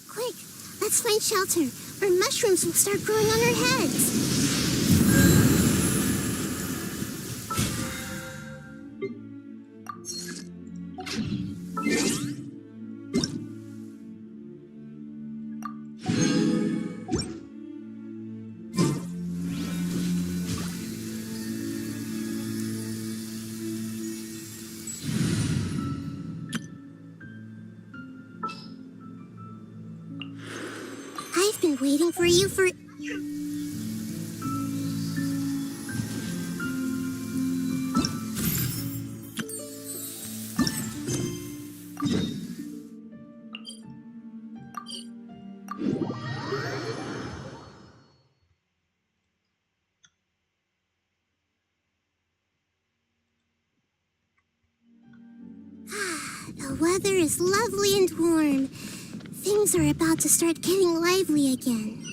Quick, let's find shelter, or mushrooms will start growing on our heads. I've been waiting for you for... The weather is lovely and warm. Things are about to start getting lively again.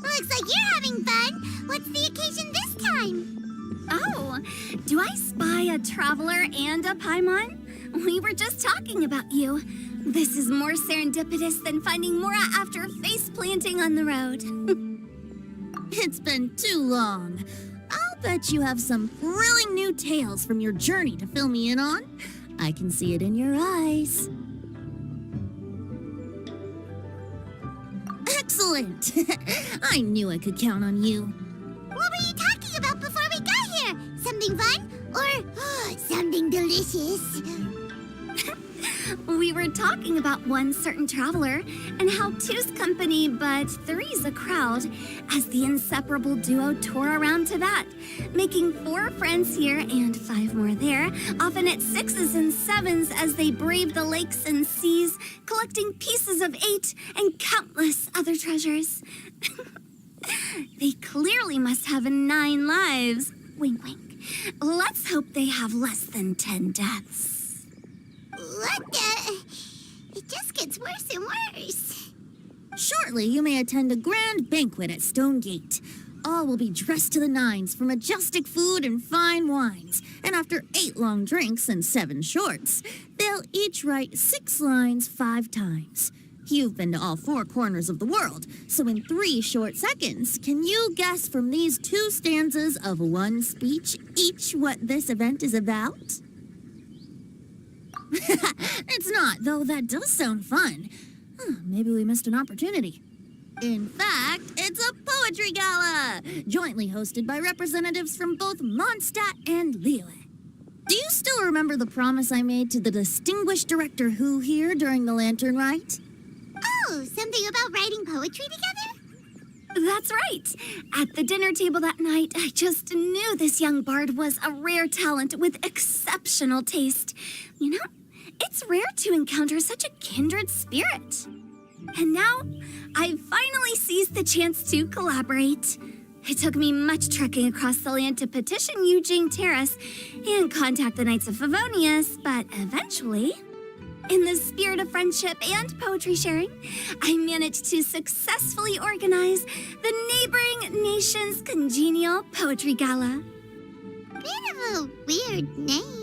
Looks like you're having fun. What's the occasion this time? Oh, do I spy a traveler and a Paimon? We were just talking about you. This is more serendipitous than finding Mora after face planting on the road. It's been too long. I'll bet you have some thrilling new tales from your journey to fill me in on. I can see it in your eyes. Excellent! I knew I could count on you. What were you talking about before we got here? Something fun? Or something delicious? We were talking about one certain traveler and how two's company but three's a crowd as the inseparable duo tour around Tibet, making 4 friends here and 5 more there, often at 6s and 7s as they brave the lakes and seas, collecting pieces of 8 and countless other treasures. They clearly must have 9 lives. Wink, wink. Let's hope they have less than 10 deaths. What the? It just gets worse and worse. Shortly, you may attend a grand banquet at Stone Gate. All will be dressed to the nines for majestic food and fine wines. And after 8 long drinks and 7 shorts, they'll each write 6 lines 5 times. You've been to all 4 corners of the world, so in 3 short seconds, can you guess from these 2 stanzas of 1 speech each what this event is about? It's not, though that does sound fun. Maybe we missed an opportunity. In fact, it's a poetry gala, jointly hosted by representatives from both Mondstadt and Liyue. Do you still remember the promise I made to the distinguished director Who here during the lantern rite? Oh, something about writing poetry together? That's right. At the dinner table that night, I just knew this young bard was a rare talent with exceptional taste. You know, it's rare to encounter such a kindred spirit. And now, I've finally seized the chance to collaborate. It took me much trekking across the land to petition Eugene Terrace and contact the Knights of Favonius, but eventually, in the spirit of friendship and poetry sharing, I managed to successfully organize the neighboring nation's congenial poetry gala. Bit of a weird name.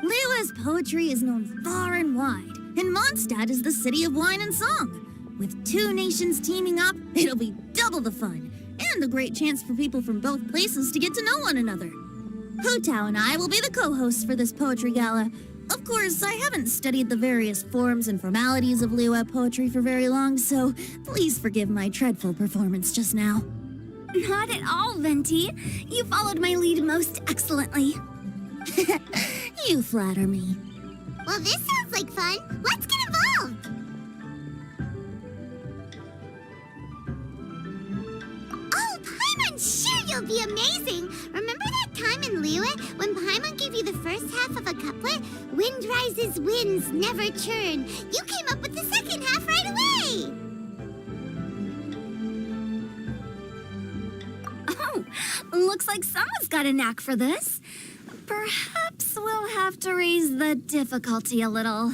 Liyue's poetry is known far and wide, and Mondstadt is the city of wine and song. With 2 nations teaming up, it'll be double the fun, and a great chance for people from both places to get to know one another. Hu Tao and I will be the co-hosts for this poetry gala. Of course, I haven't studied the various forms and formalities of Liyue poetry for very long, so please forgive my dreadful performance just now. Not at all, Venti. You followed my lead most excellently. You flatter me. Well, this sounds like fun. Let's get involved. Oh, Paimon, sure you'll That'll be amazing! Remember that time in Liyue when Paimon gave you the first half of a couplet? Wind rises, winds never churn. You came up with the second half right away! Oh, looks like someone's got a knack for this. Perhaps we'll have to raise the difficulty a little.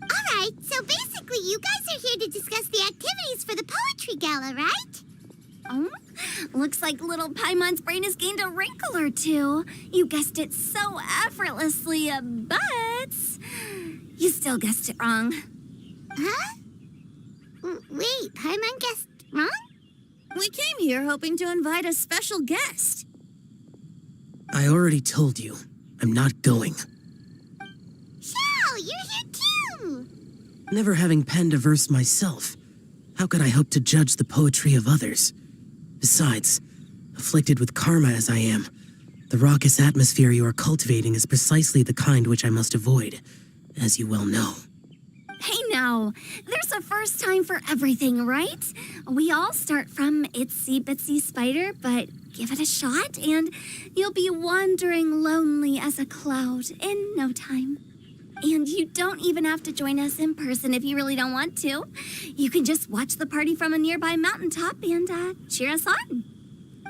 Alright, so basically you guys are here to discuss the activities for the poetry gala, right? Oh, looks like little Paimon's brain has gained a wrinkle or two. You guessed it so effortlessly, but you still guessed it wrong. Huh? Wait, Paimon guessed wrong? We came here hoping to invite a special guest. I already told you, I'm not going. Xiao, you're here too! Never having penned a verse myself, how could I hope to judge the poetry of others? Besides, afflicted with karma as I am, the raucous atmosphere you are cultivating is precisely the kind which I must avoid, as you well know. Hey now, there's a first time for everything, right? We all start from itsy bitsy spider, but give it a shot and you'll be wandering lonely as a cloud in no time. And you don't even have to join us in person if you really don't want to. You can just watch the party from a nearby mountaintop and cheer us on.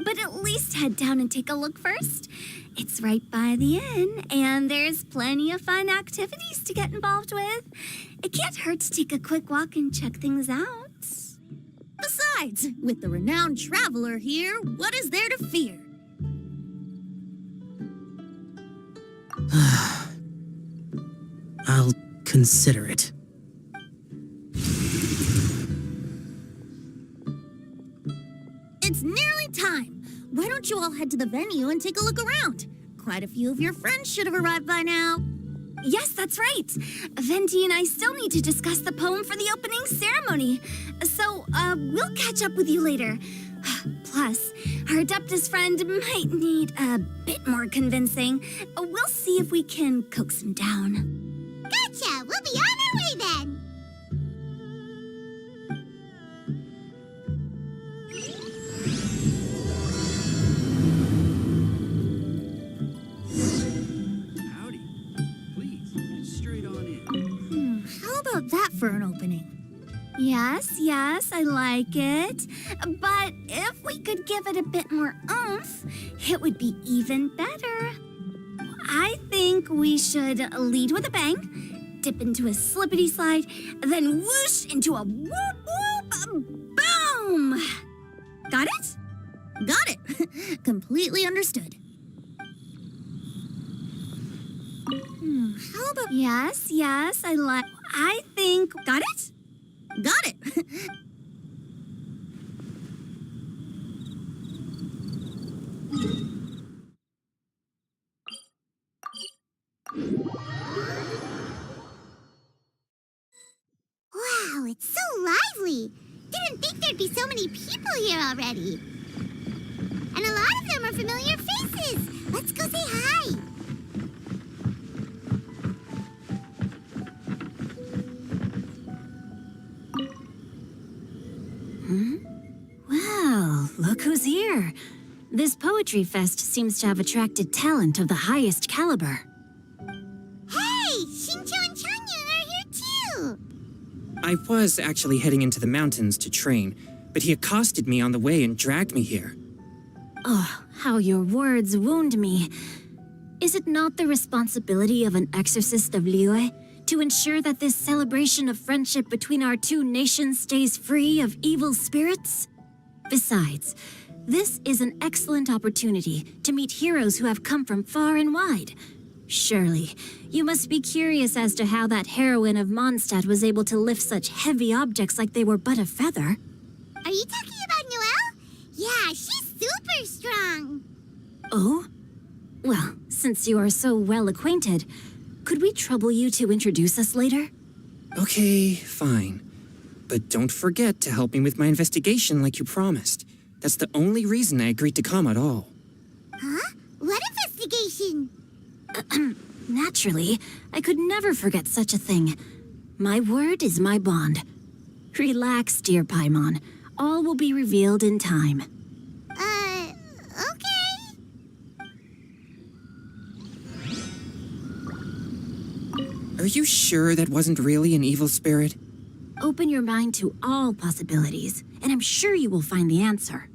But at least head down and take a look first. It's right by the inn, and there's plenty of fun activities to get involved with. It can't hurt to take a quick walk and check things out. Besides, with the renowned traveler here, what is there to fear? I'll consider it. It's nearly time. Why don't you all head to the venue and take a look around? Quite a few of your friends should have arrived by now. Yes, that's right. Venti and I still need to discuss the poem for the opening ceremony. So, we'll catch up with you later. Plus, our Adeptus friend might need a bit more convincing. We'll see if we can coax him down. Gotcha! We'll be on our way then! Howdy. Please, straight on in. How about that for an opening? Yes, I like it. But if we could give it a bit more oomph, it would be even better. I think we should lead with a bang, dip into a slippity slide, then whoosh into a whoop whoop boom! Got it? Got it. Completely understood. How about... Yes, I think... Got it? Got it. Wow, it's so lively! Didn't think there'd be so many people here already. And a lot of them are familiar faces. Let's go say hi. Well, look who's here. This poetry fest seems to have attracted talent of the highest caliber. Hey, Xingqiu and Changyun are here too. I was actually heading into the mountains to train, but he accosted me on the way and dragged me here. Oh, how your words wound me. Is it not the responsibility of an exorcist of Liyue to ensure that this celebration of friendship between our two nations stays free of evil spirits? Besides, this is an excellent opportunity to meet heroes who have come from far and wide. Surely, you must be curious as to how that heroine of Mondstadt was able to lift such heavy objects like they were but a feather. Are you talking about Noelle? Yeah, she's super strong. Oh? Well, since you are so well acquainted, could we trouble you to introduce us later? Okay, fine. But don't forget to help me with my investigation like you promised. That's the only reason I agreed to come at all. Huh? What investigation? Naturally, I could never forget such a thing. My word is my bond. Relax, dear Paimon. All will be revealed in time. Okay. Are you sure that wasn't really an evil spirit? Open your mind to all possibilities, and I'm sure you will find the answer.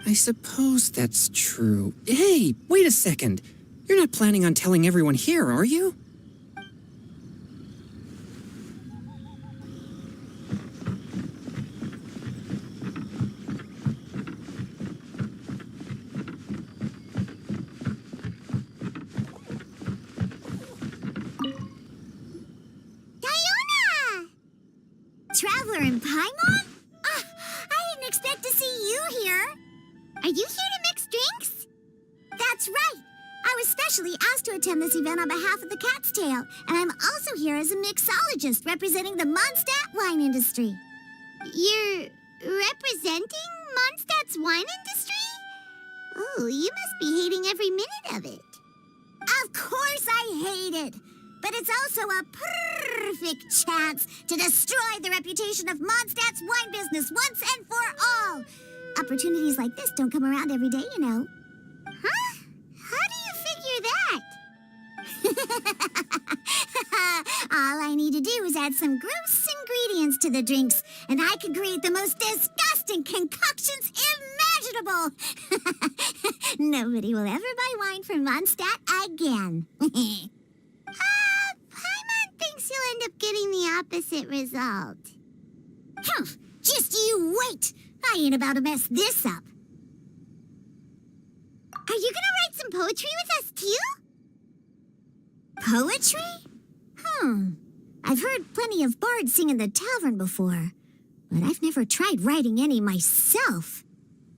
I suppose that's true. Hey, wait a second. You're not planning on telling everyone here, are you? Diona! Traveler in Paimon? I didn't expect to see you here. Are you here to mix drinks? That's right. I was specially asked to attend this event on behalf of the Cat's Tail, and I'm also here as a mixologist representing the Mondstadt wine industry. You're representing Mondstadt's wine industry? Oh, you must be hating every minute of it. Of course I hate it. But it's also a perfect chance to destroy the reputation of Mondstadt's wine business once and for all. Opportunities like this don't come around every day, you know. Huh? How do you figure that? All I need to do is add some gross ingredients to the drinks, and I could create the most disgusting concoctions imaginable. Nobody will ever buy wine from Mondstadt again. Paimon thinks you'll end up getting the opposite result. Just you wait. I ain't about to mess this up. Are you gonna write some poetry with us, too? Poetry? I've heard plenty of bards sing in the tavern before, but I've never tried writing any myself.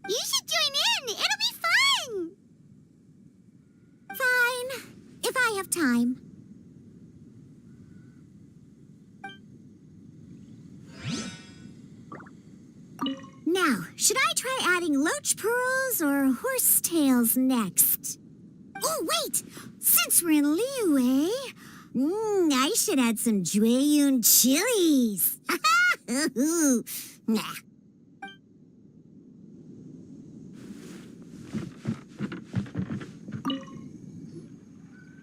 You should join in. It'll be fun. Fine, if I have time. Now, should I try adding loach pearls or horse tails next? Oh, wait! Since we're in Liyue, I should add some Jueyun chilies. Nah.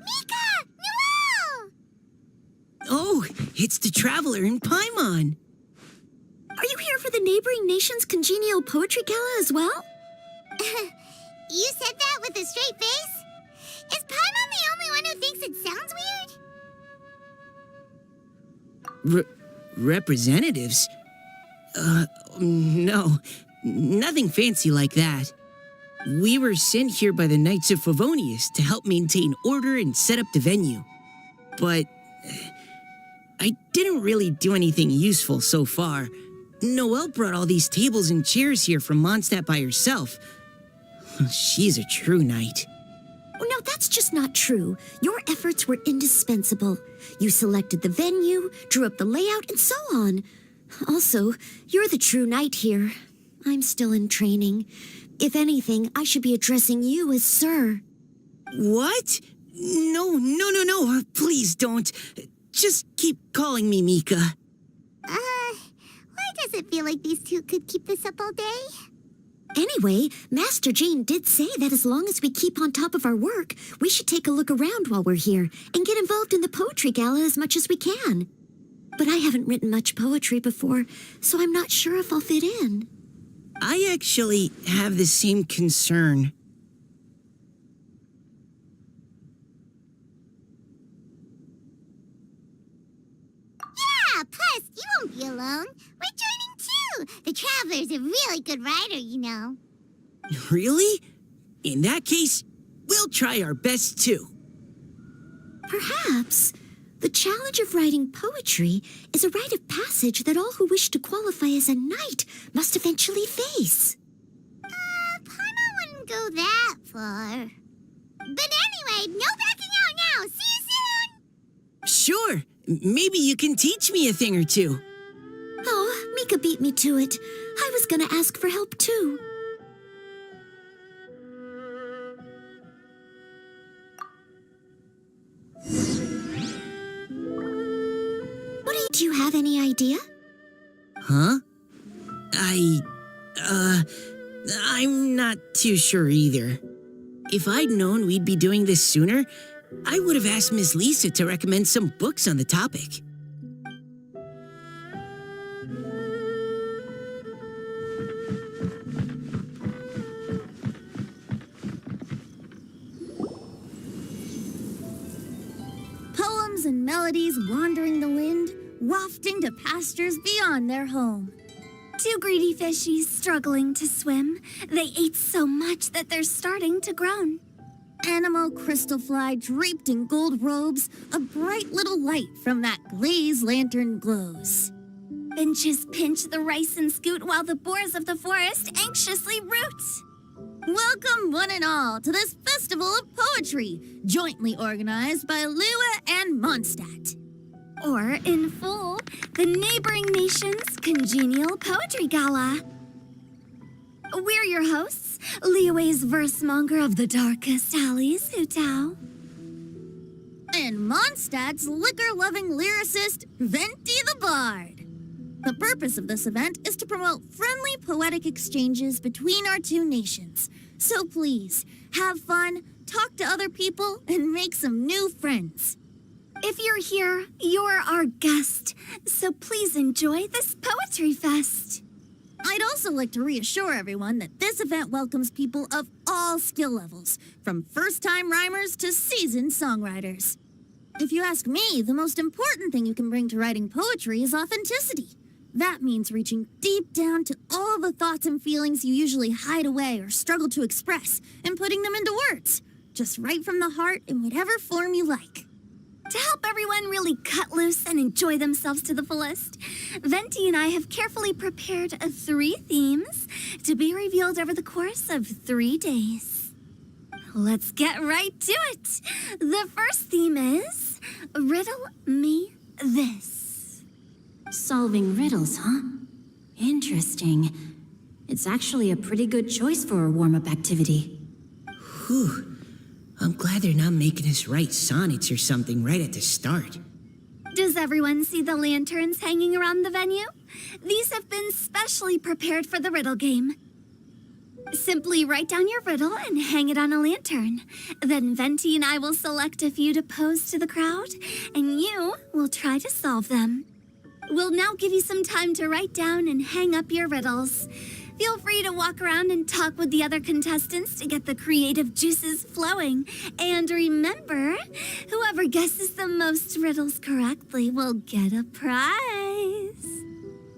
Mika! Noel! Oh, it's the Traveler in Paimon. Are you here for the neighboring nation's congenial poetry gala as well? You said that with a straight face? Is Paimon the only one who thinks it sounds weird? Representatives? No. Nothing fancy like that. We were sent here by the Knights of Favonius to help maintain order and set up the venue. But I didn't really do anything useful so far. Noelle brought all these tables and chairs here from Mondstadt by herself. She's a true knight. Oh, no, that's just not true. Your efforts were indispensable. You selected the venue, drew up the layout, and so on. Also, you're the true knight here. I'm still in training. If anything, I should be addressing you as Sir. What? No. Please don't. Just keep calling me Mika. Why does it feel like these two could keep this up all day? Anyway, Master Jane did say that as long as we keep on top of our work, we should take a look around while we're here and get involved in the poetry gala as much as we can. But I haven't written much poetry before, so I'm not sure if I'll fit in. I actually have the same concern. Yeah, plus, you won't be alone. We're joining too. The Traveler's a really good writer, you know. Really? In that case, we'll try our best too. Perhaps the challenge of writing poetry is a rite of passage that all who wish to qualify as a knight must eventually face. Paimon wouldn't go that far. But anyway, no backing out now. See you soon. Sure. Maybe you can teach me a thing or two. Oh, Mika beat me to it. I was gonna ask for help too. Do you have any idea? Huh? I'm not too sure either. If I'd known we'd be doing this sooner, I would have asked Miss Lisa to recommend some books on the topic. Poems and melodies wandering the wind, wafting to pastures beyond their home. Two greedy fishies struggling to swim. They ate so much that they're starting to groan. Animal crystal fly draped in gold robes, a bright little light from that glazed lantern glows. Finches pinch the rice and scoot while the boars of the forest anxiously root. Welcome, one and all, to this festival of poetry, jointly organized by Lua and Mondstadt. Or, in full, the neighboring nation's congenial poetry gala. We're your hosts, Liyue's versemonger of the darkest alleys, Hutao. And Mondstadt's liquor-loving lyricist, Venti the Bard. The purpose of this event is to promote friendly poetic exchanges between our two nations. So please, have fun, talk to other people, and make some new friends. If you're here, you're our guest, so please enjoy this poetry fest. I'd also like to reassure everyone that this event welcomes people of all skill levels, from first-time rhymers to seasoned songwriters. If you ask me, the most important thing you can bring to writing poetry is authenticity. That means reaching deep down to all the thoughts and feelings you usually hide away or struggle to express and putting them into words, just right from the heart in whatever form you like. To help everyone really cut loose and enjoy themselves to the fullest, Venti and I have carefully prepared 3 themes to be revealed over the course of 3 days. Let's get right to it. The first theme is Riddle Me This. Solving riddles, huh? Interesting. It's actually a pretty good choice for a warm-up activity. Whew. I'm glad they're not making us write sonnets or something right at the start. Does everyone see the lanterns hanging around the venue? These have been specially prepared for the riddle game. Simply write down your riddle and hang it on a lantern. Then Venti and I will select a few to pose to the crowd, and you will try to solve them. We'll now give you some time to write down and hang up your riddles. Feel free to walk around and talk with the other contestants to get the creative juices flowing. And remember, whoever guesses the most riddles correctly will get a prize.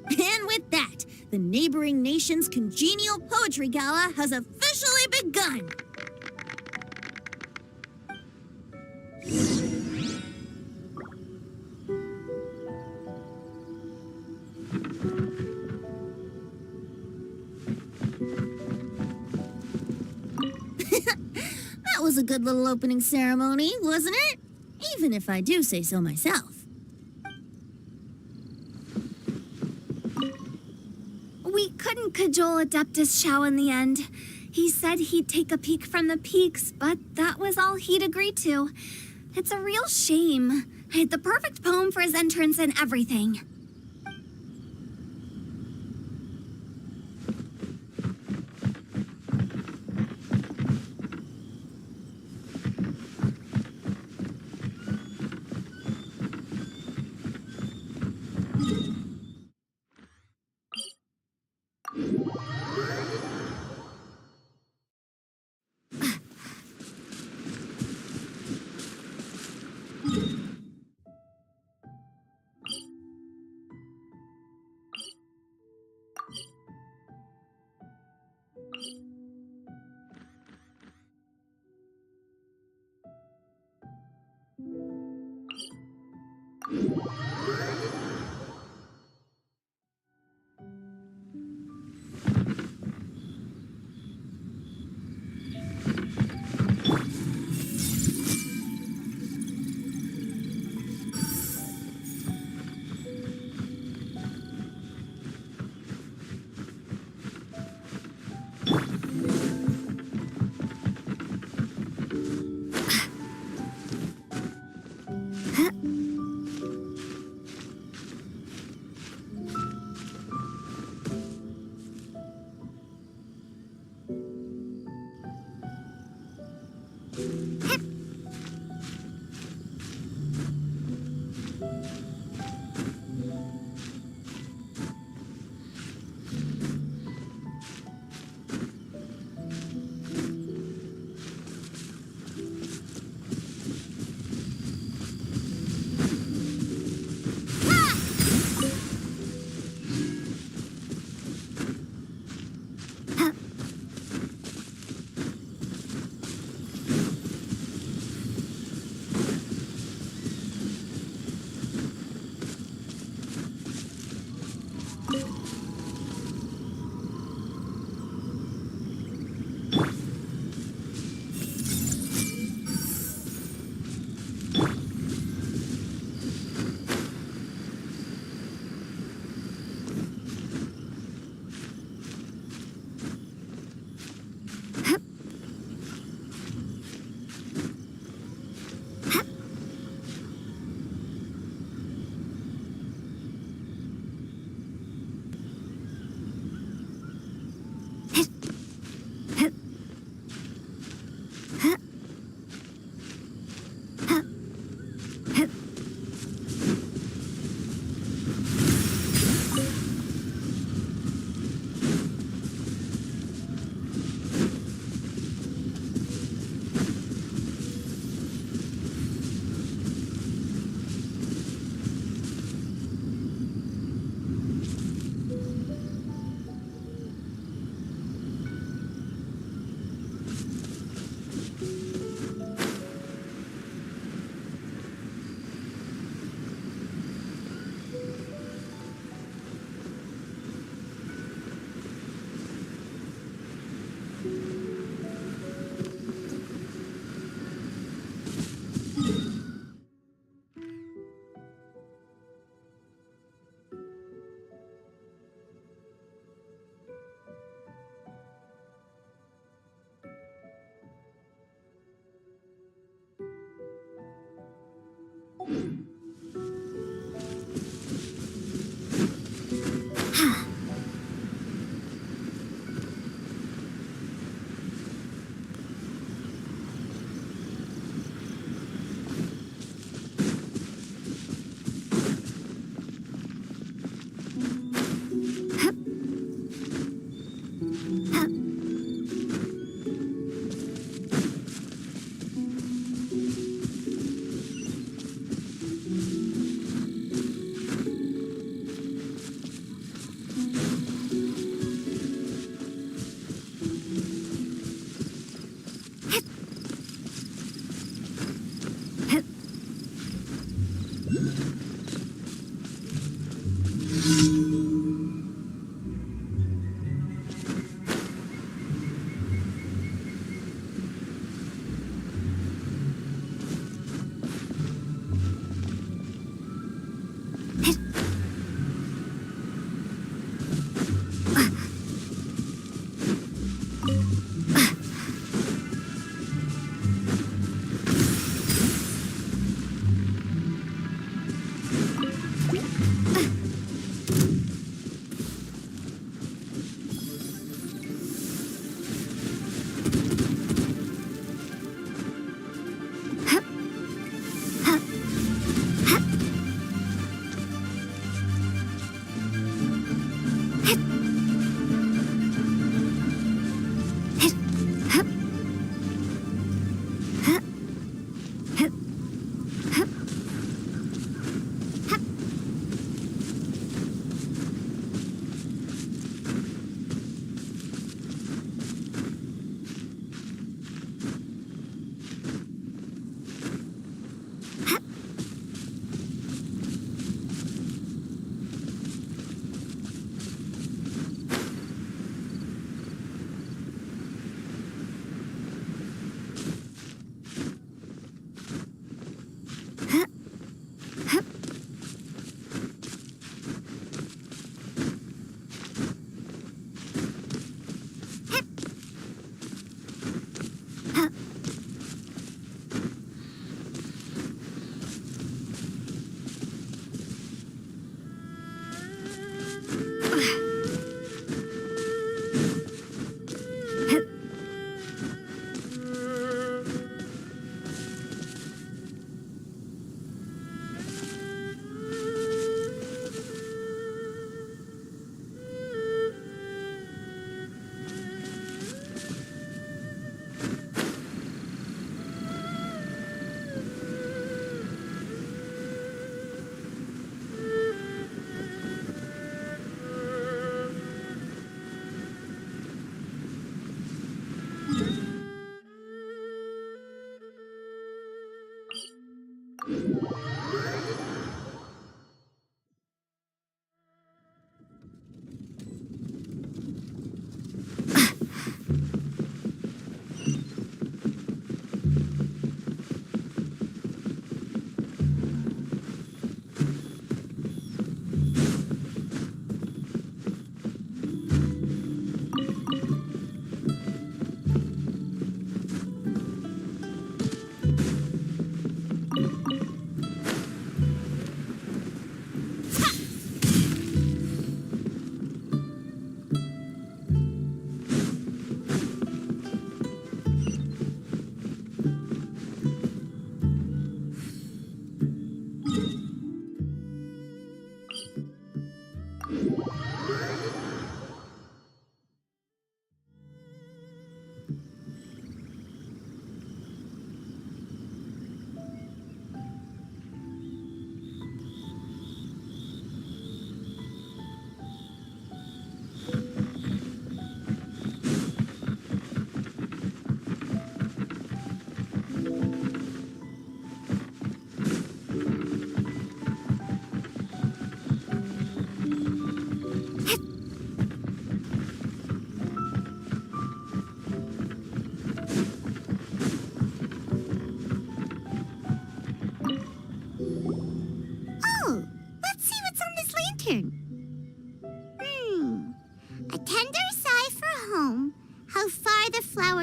And with that, the neighboring nation's congenial poetry gala has officially begun. That was a good little opening ceremony, wasn't it? Even if I do say so myself. We couldn't cajole Adeptus Chow in the end. He said he'd take a peek from the peaks, but that was all he'd agreed to. It's a real shame. I had the perfect poem for his entrance and everything.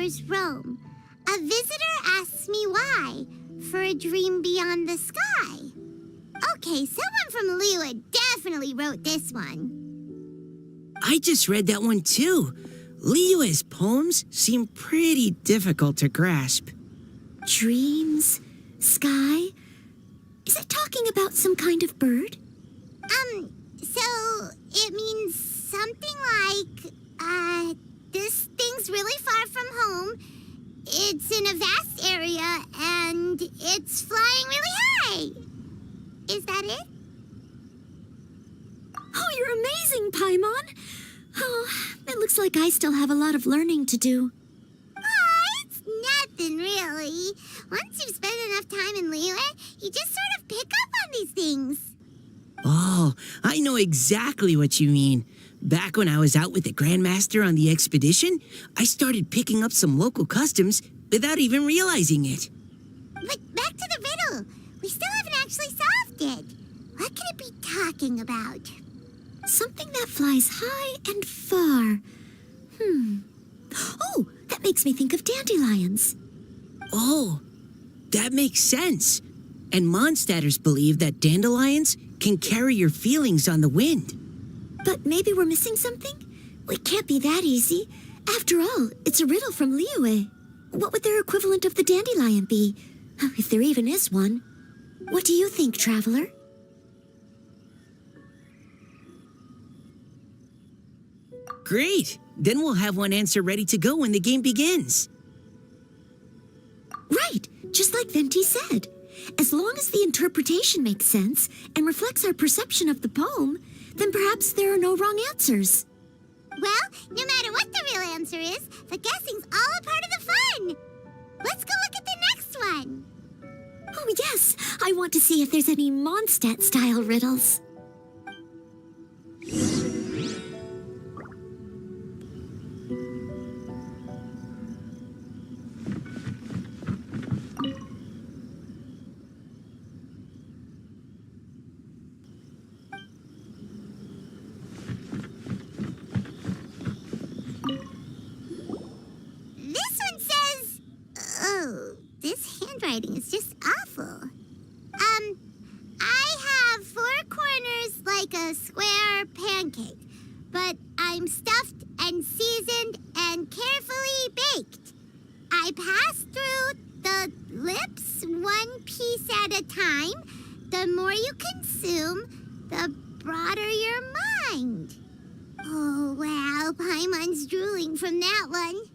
flowers roam. A visitor asks me why, for a dream beyond the sky. Okay, someone from Liyue definitely wrote this one. I just read that one too. Liyue's poems seem pretty difficult to grasp. Dreams? Sky? Is it talking about some kind of bird? So it means something like, this thing's really far from home. It's in a vast area, and it's flying really high. Is that it? Oh, you're amazing, Paimon. Oh, it looks like I still have a lot of learning to do. It's nothing, really. Once you've spent enough time in Liyue, you just sort of pick up on these things. Oh, I know exactly what you mean. Back when I was out with the Grandmaster on the expedition, I started picking up some local customs without even realizing it. But back to the riddle. We still haven't actually solved it. What could it be talking about? Something that flies high and far. Oh, that makes me think of dandelions. Oh, that makes sense. And Mondstadters believe that dandelions can carry your feelings on the wind. But maybe we're missing something? It can't be that easy. After all, it's a riddle from Liyue. What would their equivalent of the dandelion be? If there even is one. What do you think, Traveler? Great! Then we'll have one answer ready to go when the game begins. Right, just like Venti said. As long as the interpretation makes sense and reflects our perception of the poem, then perhaps there are no wrong answers. Well, no matter what the real answer is, the guessing's all a part of the fun. Let's go look at the next one. Oh, yes, I want to see if there's any Mondstadt-style riddles. This one says... Oh, this handwriting is just awful. I have 4 corners like a square pancake, but I'm stuffed and seasoned and carefully baked. I pass through the lips 1 piece at a time. The more you consume, the broader your mind. Oh, wow, Paimon's drooling from that one.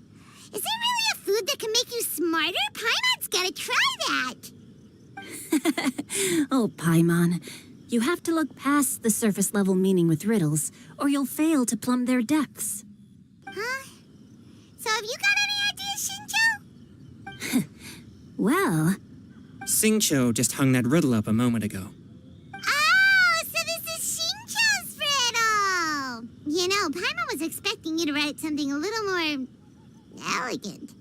Is there really a food that can make you smarter? Paimon's gotta try that. Oh, Paimon. You have to look past the surface level meaning with riddles, or you'll fail to plumb their depths. Huh? So have you got any ideas, Shinjo? Well, Singcho just hung that riddle up a moment ago. Oh, so this is Shinjo's riddle. You know, Paimon was expecting you to write something a little more elegant.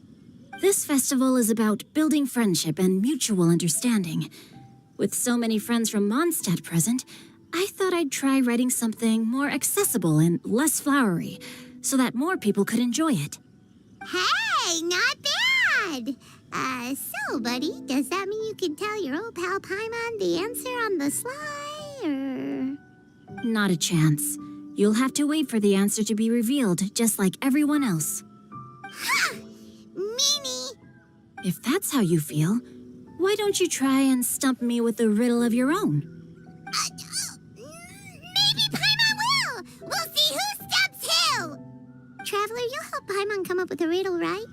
this festival is about building friendship and mutual understanding. With so many friends from Mondstadt present, I thought I'd try writing something more accessible and less flowery, so that more people could enjoy it. Hey, not bad. So, buddy, does that mean you can tell your old pal Paimon the answer on the sly, or...? Not a chance. You'll have to wait for the answer to be revealed, just like everyone else. Ha! Meanie! If that's how you feel, why don't you try and stump me with a riddle of your own? Maybe Paimon will! We'll see who stumps who! Traveler, you'll help Paimon come up with a riddle, right?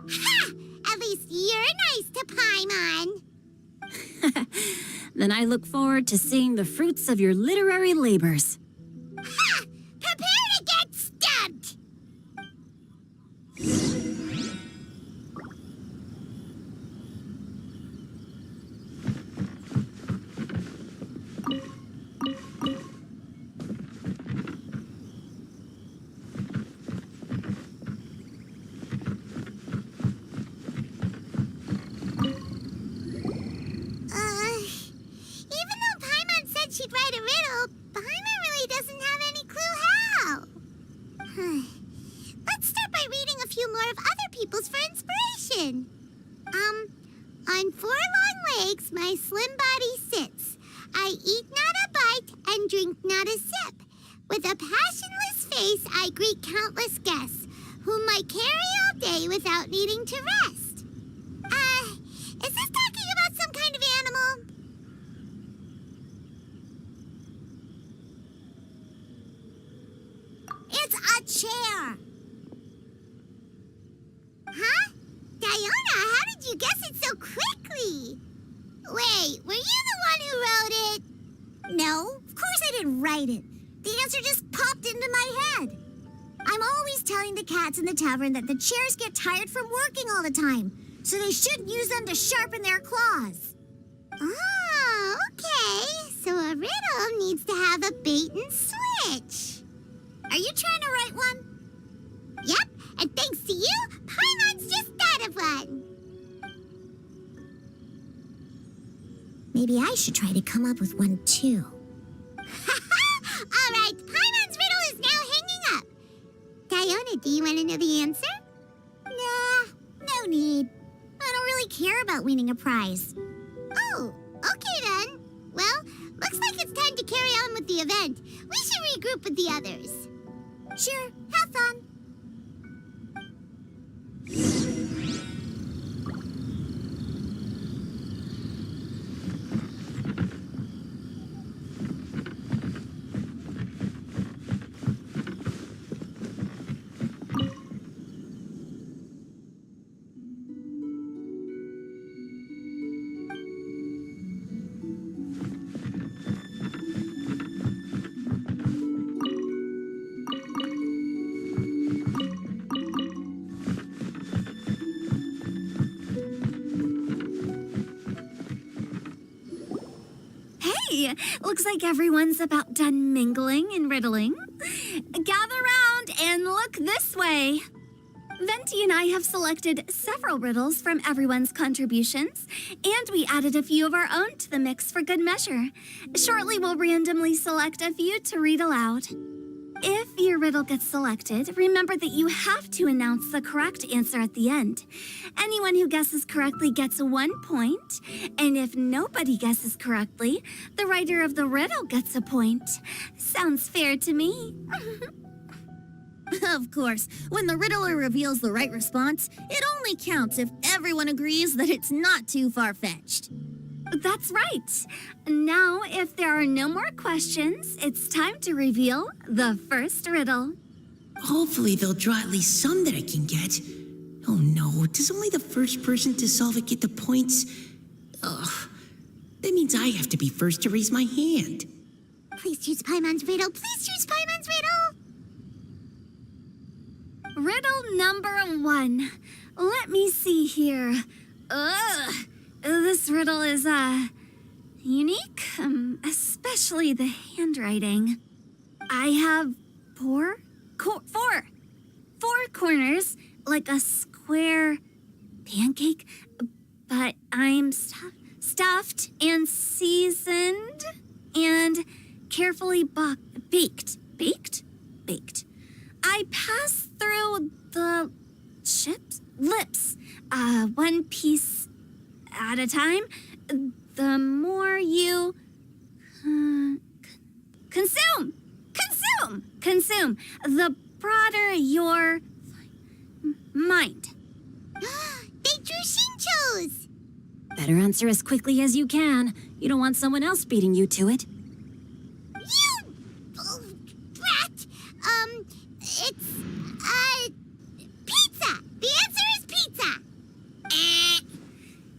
Ha! At least you're nice to Paimon! Then I look forward to seeing the fruits of your literary labors. Ha! Prepare to get stumped! Even though Paimon said she'd write a riddle, Paimon really doesn't have any clue how. Let's start by reading a few more of other people's for inspiration. On 4 long legs, my slim body sits. I eat not a bite and drink not a sip. With a passionless face, I greet countless guests, whom I carry all day without needing to rest. Is this talking about some kind of animal? It's a chair. Huh? Diona, how did you guess it so quickly? Wait, were you the one who wrote it? No, of course I didn't write it. The answer just popped into my head. I'm always telling the cats in the tavern that the chairs get tired from working all the time, so they shouldn't use them to sharpen their claws. Oh, okay. So a riddle needs to have a bait and switch. Are you trying to write one? Yep, and thanks to you, Paimon's just thought of one. Maybe I should try to come up with one too. All right, Paimon's riddle is now hanging up. Diona, do you want to know the answer? Nah, no need. I don't really care about winning a prize. Oh, okay then. Well, looks like it's time to carry on with the event. We should regroup with the others. Sure, have fun. Hey, looks like everyone's about done mingling and riddling. Gather round and look this way. Venti and I have selected several riddles from everyone's contributions, and we added a few of our own to the mix for good measure. Shortly, we'll randomly select a few to read aloud. If your riddle gets selected, remember that you have to announce the correct answer at the end. Anyone who guesses correctly gets 1 point, and if nobody guesses correctly, the writer of the riddle gets a point. Sounds fair to me. Of course, when the riddler reveals the right response, it only counts if everyone agrees that it's not too far-fetched. That's right. Now, if there are no more questions, it's time to reveal the first riddle. Hopefully they'll draw at least some that I can get. Oh no, does only the first person to solve it get the points? Ugh, that means I have to be first to raise my hand. Please choose Paimon's riddle. Please choose Paimon's riddle. Riddle number 1. Let me see here. This riddle is, unique, especially the handwriting. I have four corners, like a square pancake, but I'm stuffed and seasoned and carefully baked. I pass through the lips, one piece at a time. The more you consume, the broader your mind. They drew Shinchos. Better answer as quickly as you can. You don't want someone else beating you to it. You brat. It's pizza. The answer is pizza.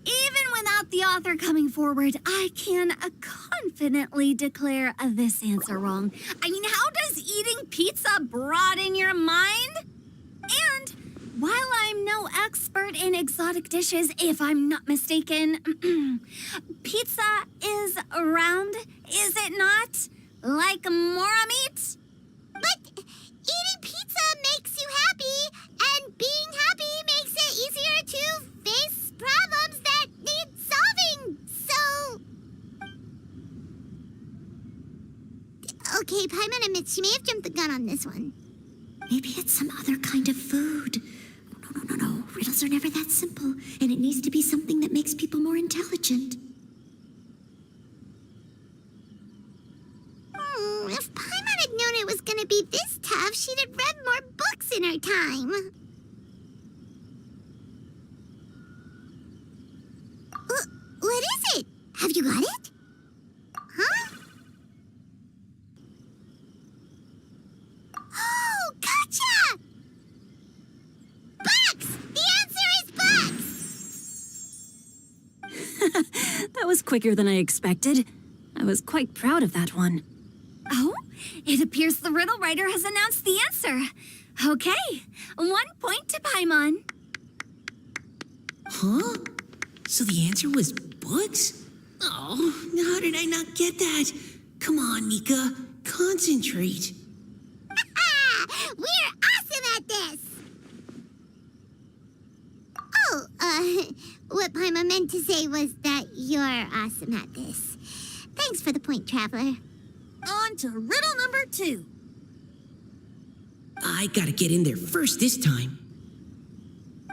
Even without the author coming forward, I can confidently declare this answer wrong. I mean, how does eating pizza broaden your mind? And while I'm no expert in exotic dishes, if I'm not mistaken, pizza is round, is it not? Like mora meat? But eating pizza makes you happy, and being happy makes it easier to face problems that need solving. So... Okay, Paimon admits she may have jumped the gun on this one. Maybe it's some other kind of food. No. Riddles are never that simple, and it needs to be something that makes people more intelligent. If Paimon had known it was gonna be this tough, she'd have read more books in her time. What is it? Have you got it? Huh? Oh, gotcha! Bucks! The answer is bucks! That was quicker than I expected. I was quite proud of that one. Oh, it appears the riddle writer has announced the answer. Okay, 1 point to Paimon. Huh? So the answer was books? Oh, how did I not get that? Come on, Mika, concentrate. We're awesome at this! Oh, What Paimon meant to say was that you're awesome at this. Thanks for the point, Traveler. On to riddle number 2. I gotta get in there first this time.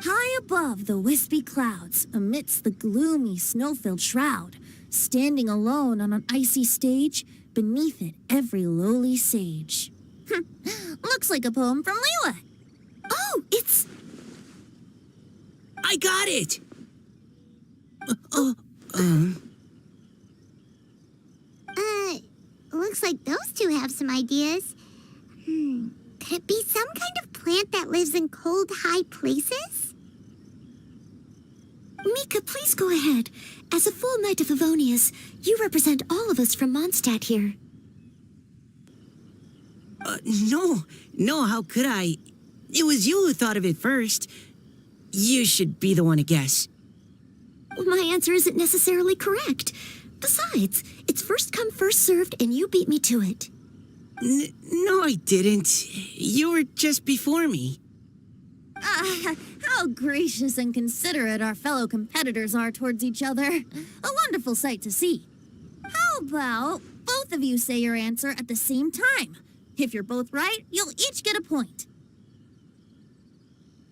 High above the wispy clouds, amidst the gloomy snow-filled shroud, standing alone on an icy stage, beneath it every lowly sage. Looks like a poem from Liyue. Oh, it's... I got it! Looks like those two have some ideas. Could it be some kind of plant that lives in cold, high places? Mika, please go ahead. As a full Knight of Favonius, you represent all of us from Mondstadt here. No, how could I? It was you who thought of it first. You should be the one to guess. My answer isn't necessarily correct. Besides, it's first come, first served, and you beat me to it. No, I didn't. You were just before me. How gracious and considerate our fellow competitors are towards each other. A wonderful sight to see. How about both of you say your answer at the same time? If you're both right, you'll each get a point.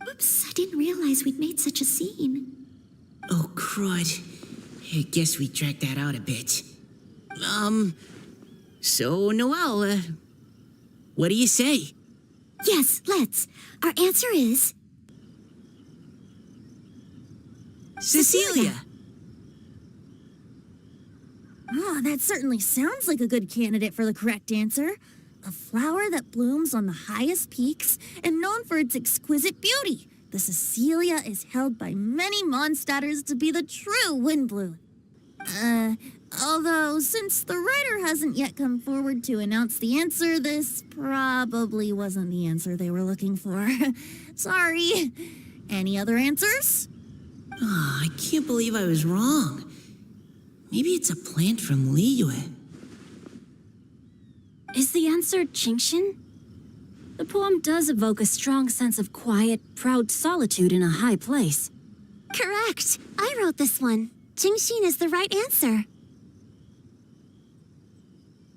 Oops, I didn't realize we'd made such a scene. Oh, crud. I guess we dragged that out a bit. So, Noelle, what do you say? Yes, let's. Our answer is... Cecilia! Oh, that certainly sounds like a good candidate for the correct answer. A flower that blooms on the highest peaks and known for its exquisite beauty. The Cecilia is held by many Mondstadters to be the true windbloom. Although, since the writer hasn't yet come forward to announce the answer, this probably wasn't the answer they were looking for. Sorry. Any other answers? Oh, I can't believe I was wrong. Maybe it's a plant from Liyue. Is the answer Gneshin? The poem does evoke a strong sense of quiet, proud solitude in a high place. Correct. I wrote this one. Gneshin is the right answer.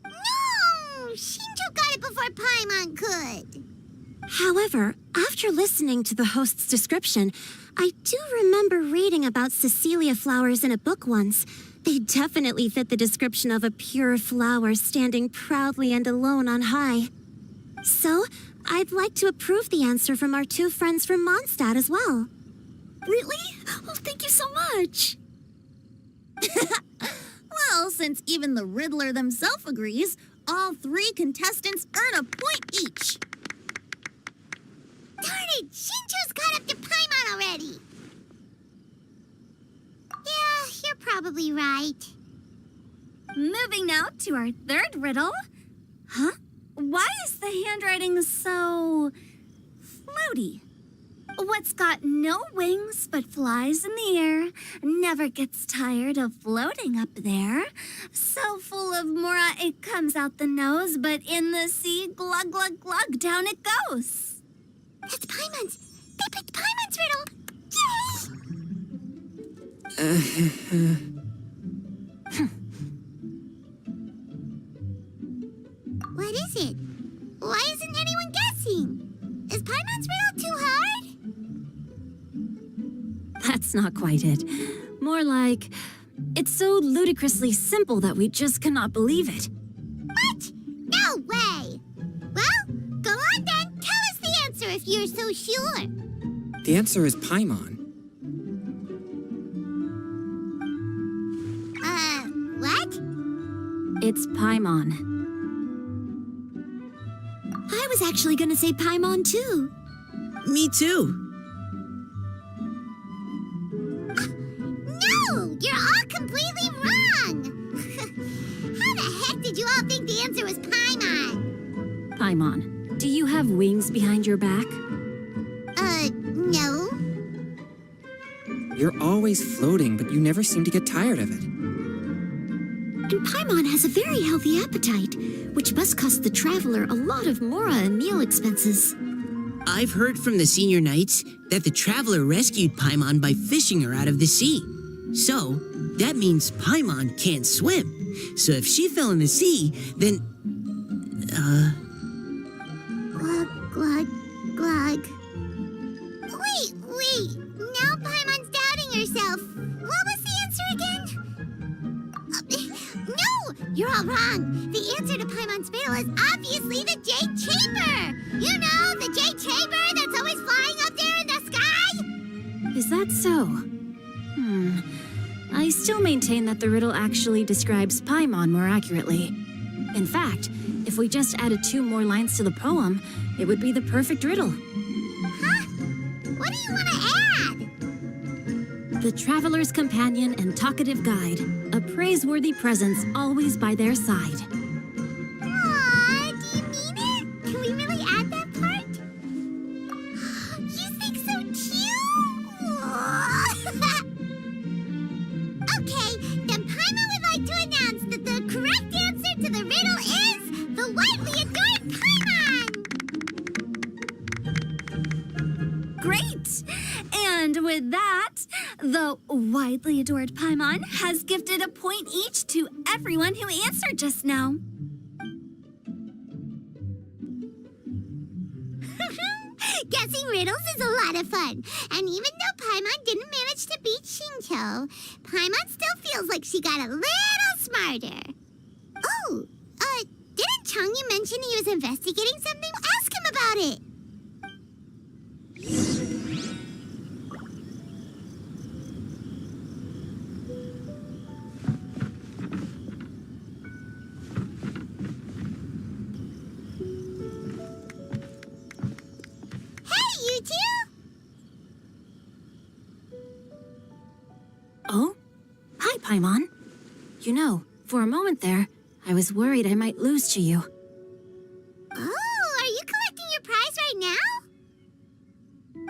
No! Shinjo got it before Paimon could. However, after listening to the host's description, I do remember reading about Cecilia flowers in a book once. They definitely fit the description of a pure flower standing proudly and alone on high. So, I'd like to approve the answer from our two friends from Mondstadt as well. Really? Oh, thank you so much. Well, since even the Riddler themselves agrees, all 3 contestants earn a point each. Darn it! Shinjo's caught up to Paimon already! Yeah, you're probably right. Moving now to our third riddle. Huh? Why is the handwriting so... floaty? What's got no wings but flies in the air, never gets tired of floating up there. So full of mora it comes out the nose, but in the sea, glug, glug, glug, down it goes. That's Paimon's! They picked Paimon's riddle! Yay! What is it? Why isn't anyone guessing? Is Paimon's riddle too hard? That's not quite it. More like, it's so ludicrously simple that we just cannot believe it. What? No way! Well, go on then. Tell us the answer if you're so sure. The answer is Paimon. What? It's Paimon. I was actually gonna say Paimon too. Me too. No! You're all completely wrong! How the heck did you all think the answer was Paimon? Paimon, do you have wings behind your back? No. You're always floating, but you never seem to get tired of it. And Paimon has a very healthy appetite, which must cost the traveler a lot of mora and meal expenses. I've heard from the senior knights that the traveler rescued Paimon by fishing her out of the sea. So, that means Paimon can't swim. So if she fell in the sea, then... Glug, glug, glug. Wait. Now Paimon's doubting herself. What was the answer again? No! You're all wrong. The answer to Paimon's riddle is obviously the Jade Chamber! You know, the Jade Chamber that's always flying up there in the sky? Is that so? I still maintain that the riddle actually describes Paimon more accurately. In fact, if we just added 2 more lines to the poem, it would be the perfect riddle. Huh? What do you want to add? The traveler's companion and talkative guide, a praiseworthy presence always by their side. Aw, do you mean it? Can we really add that part? You think so cute? Okay, then Paimon would like to announce that the correct answer to the riddle is the widely adored Paimon! Great! And with that, the widely adored Paimon has gifted a point each to everyone who answered just now. Guessing riddles is a lot of fun. And even though Paimon didn't manage to beat Shinto, Paimon still feels like she got a little smarter. Oh, didn't Changyu mention he was investigating something? Ask him about it. You two? Oh? Hi, Paimon. You know, for a moment there, I was worried I might lose to you. Oh, are you collecting your prize right now?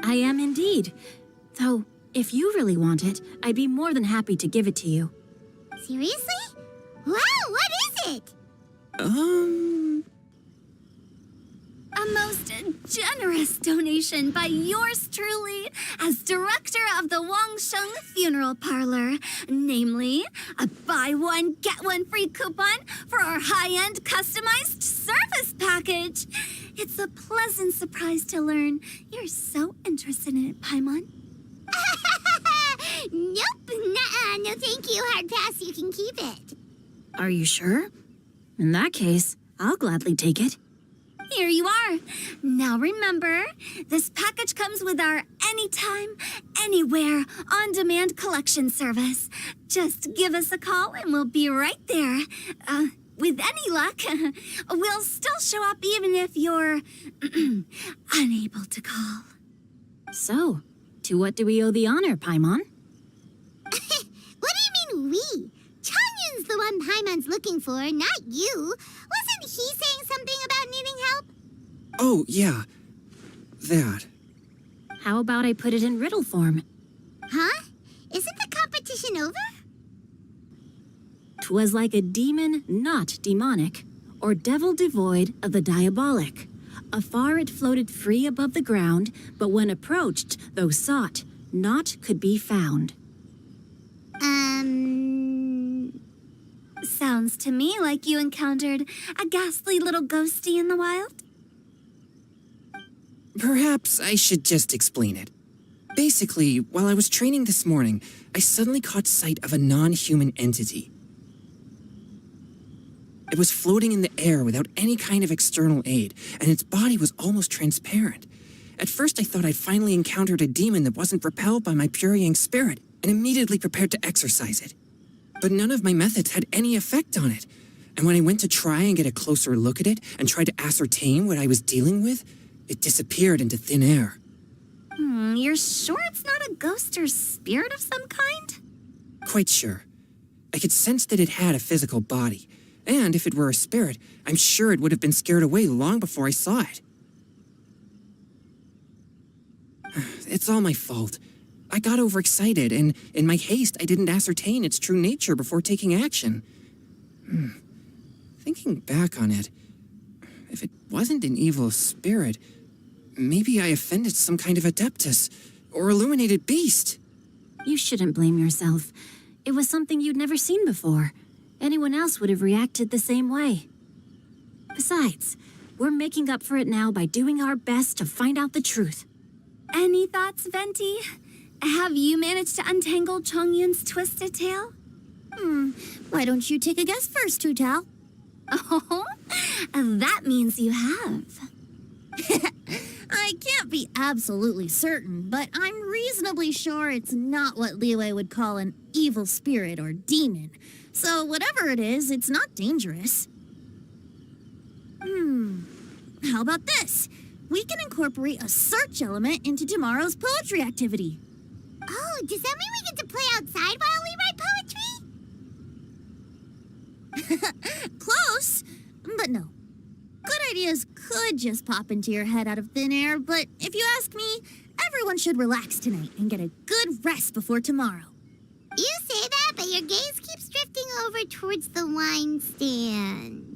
I am indeed. Though, if you really want it, I'd be more than happy to give it to you. Seriously? Wow, what is it? A most generous donation by yours truly as director of the Wangsheng Funeral Parlor. Namely, a buy one, get one free coupon for our high-end customized service package. It's a pleasant surprise to learn you're so interested in it, Paimon. Nope, nuh-uh, no thank you, hard pass, you can keep it. Are you sure? In that case, I'll gladly take it. Here you are. Now remember, this package comes with our anytime, anywhere, on-demand collection service. Just give us a call and we'll be right there. With any luck, we'll still show up even if you're unable to call. So, to what do we owe the honor, Paimon? What do you mean we? Changyun's the one Paimon's looking for, not you. Wasn't he saying something about needing help? Oh, yeah. That. How about I put it in riddle form? Huh? Isn't the competition over? 'Twas like a demon not demonic, or devil devoid of the diabolic. Afar it floated free above the ground, but when approached, though sought, naught could be found. Sounds to me like you encountered a ghastly little ghostie in the wild. Perhaps I should just explain it. Basically, while I was training this morning, I suddenly caught sight of a non-human entity. It was floating in the air without any kind of external aid, and its body was almost transparent. At first I thought I'd finally encountered a demon that wasn't repelled by my pure yang spirit, and immediately prepared to exorcise it. But none of my methods had any effect on it, and when I went to try and get a closer look at it and tried to ascertain what I was dealing with, it disappeared into thin air. You're sure it's not a ghost or spirit of some kind? Quite sure. I could sense that it had a physical body, and if it were a spirit, I'm sure it would have been scared away long before I saw it. It's all my fault. I got overexcited, and in my haste, I didn't ascertain its true nature before taking action. Thinking back on it, if it wasn't an evil spirit, Maybe I offended some kind of adeptus or illuminated beast. You shouldn't blame yourself. It was something you'd never seen before. Anyone else would have reacted the same way. Besides, we're making up for it now by doing our best to find out the truth. Any thoughts, Venti? Have you managed to untangle Chongyun's twisted tail? Why don't you take a guess first, Tutao? Oh, that means you have. I can't be absolutely certain, but I'm reasonably sure it's not what Liyue would call an evil spirit or demon. So whatever it is, it's not dangerous. How about this? We can incorporate a search element into tomorrow's poetry activity. Oh, does that mean we get to play outside while we write poetry? Close, but no. Good ideas could just pop into your head out of thin air, but if you ask me, everyone should relax tonight and get a good rest before tomorrow. You say that, but your gaze keeps drifting over towards the wine stand.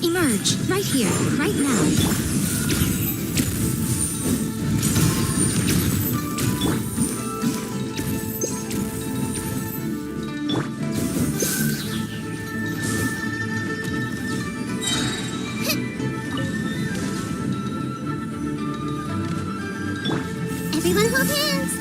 Emerge message. Right here, right now. Everyone hold hands.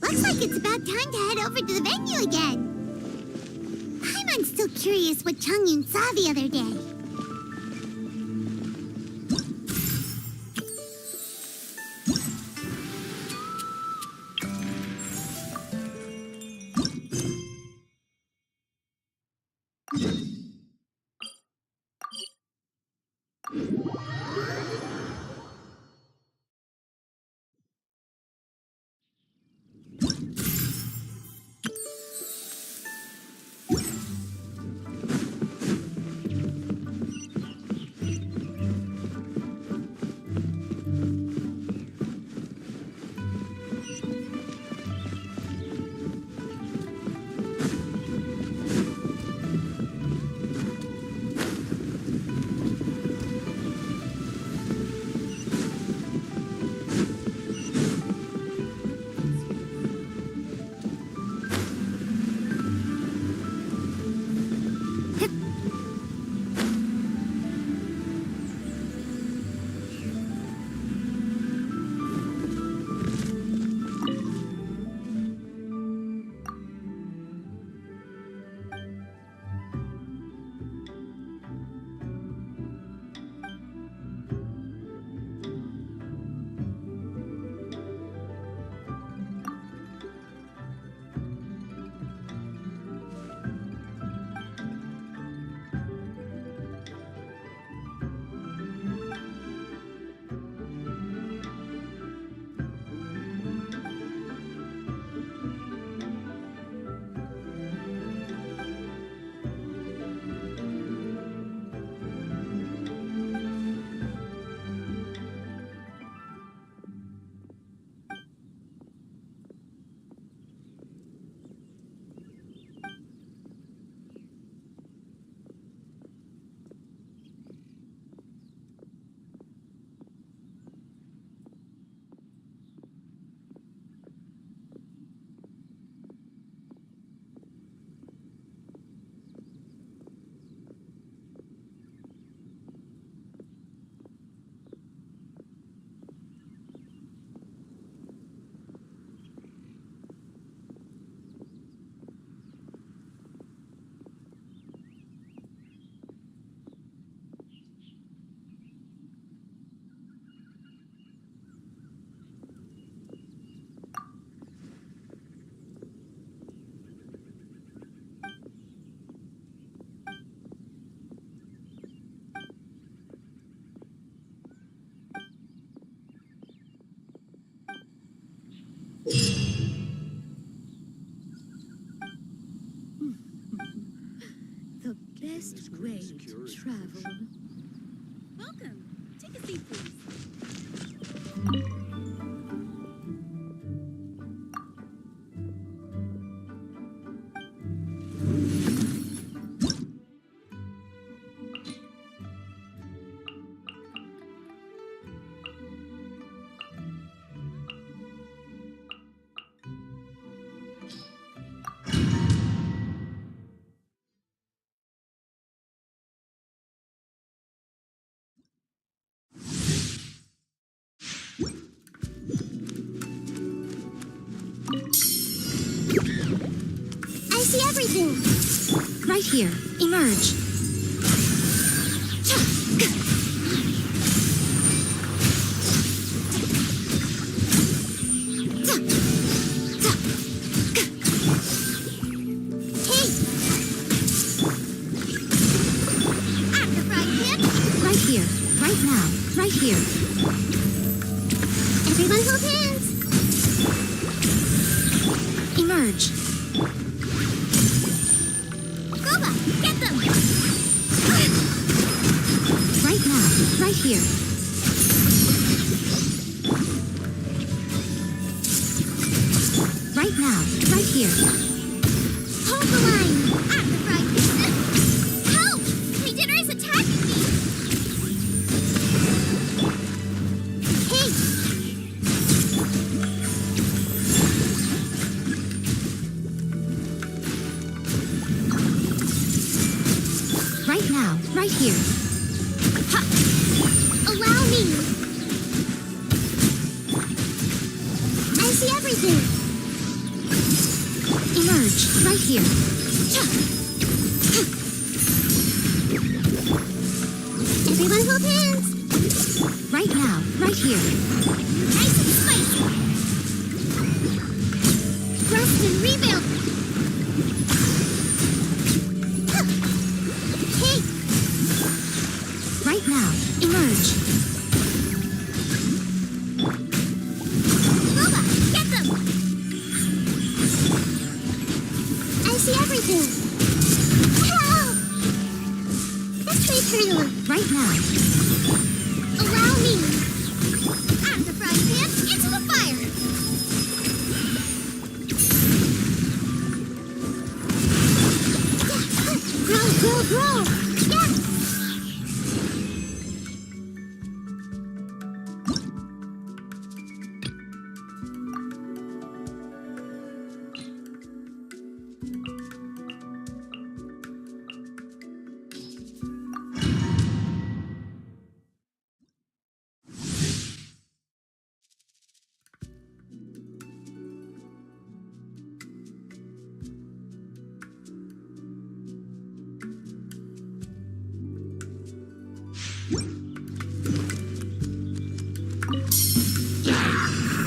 Looks like it's about time to head over to the venue again. I'm still curious what Changyun saw the other day. best way to travel. Welcome. Take a seat, please. I see everything. Right here. Emerge. Hey! I'm the fried pig. Right here. Right now. Right here. Everyone hold hands. Emerge. Goba, get them. Right now. Right here. Right now. Right here. Hold the line. I'm the fried pig. Help! My dinner is attacking me. Hey! Right now. Right here. Ha! Allow me. I see everything. Emerge. Right here. Everyone hold hands. Right now. Right here. Nice and spicy. Rust and rebuild. Hey! Right now. Emerge. Goba, get them. I see everything. Help! Let's play turtle. Right now. Allow me. I'm the fried pan into the fire. Grow, grow, grow. Yes.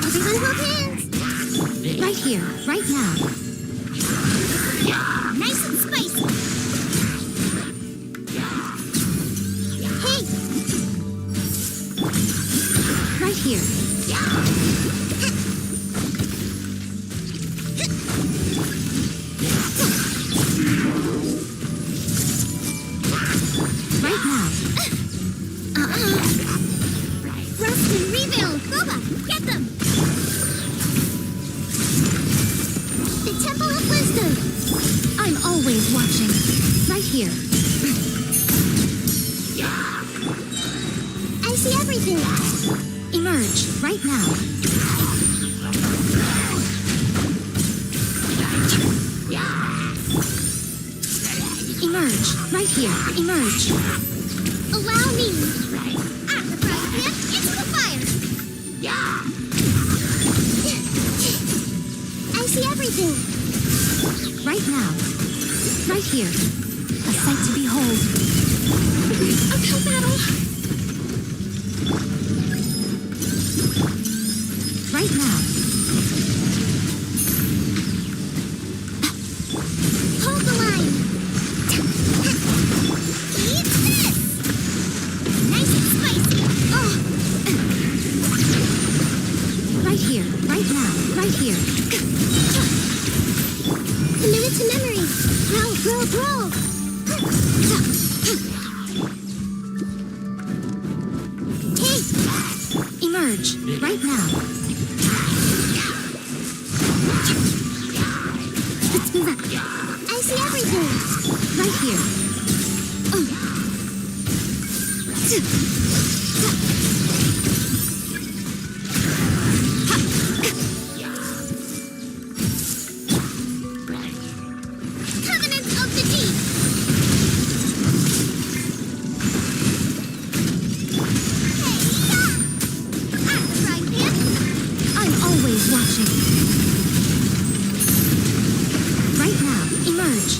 Everyone hold hands. Right here. Right now. Nice and spicy. Hey! Right here. Right now. Rust and rebuild. Goba, get them. The Temple of Wisdom. I'm always watching. Right here. I see everything. Emerge. Right now. Emerge. Right here. Emerge. Allow me. I'm the fried pan into the fire. I see everything. Right now. Right here. A sight to behold. Uphill battle. Right now. Hold the line. Eat this. Nice and spicy. Oh, Right here. Right now. Right here. commit it to memory. Grow, grow, grow. Emerge right now. Let's move up. I see everything. Right here. Covenant of the Deep. I'm always watching. Right now, emerge.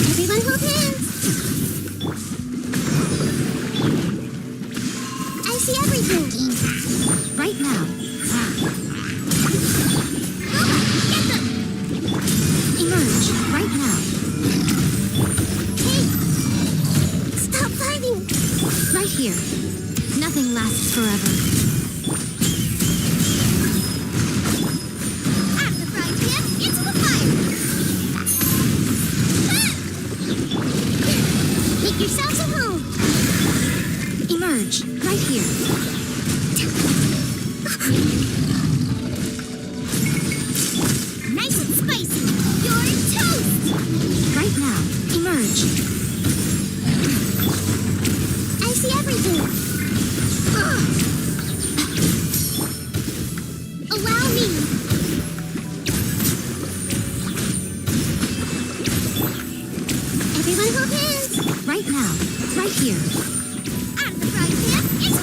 Everyone hold hands. I see everything. Right now. Get them. Emerge right now. Hey, stop fighting. Right here. Nothing lasts forever. At the frying pan, into the fire. Make yourselves at home. Emerge right here. Nice and spicy. You're toast. Right now. Emerge. I see everything. Allow me. Everyone hold hands. Right now. Right here. Out of the frying pan, it's...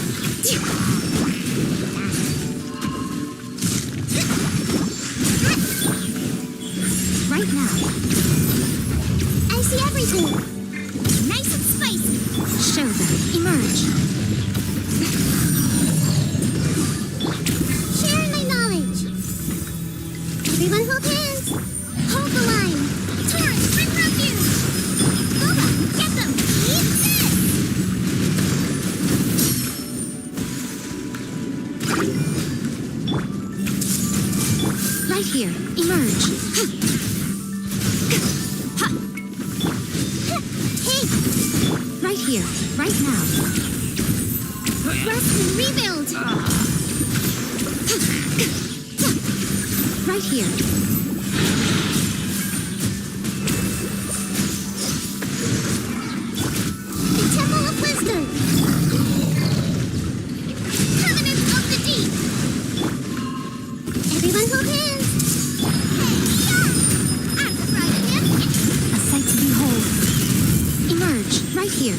Right now. I see everything. Nice and spicy. Show them. Emerge. Share my knowledge. Everyone hold hands. Hold the line. Torrent, bring refuge. Boba, get them. Eat this. Right here. Emerge. Hey, Right here. Right now. rest and rebuild. Right here. The Temple of Wisdom. Covenant of the Deep. Everyone hold hands. Hey, yeah. At the frying pan, A sight to behold. Emerge. Right here.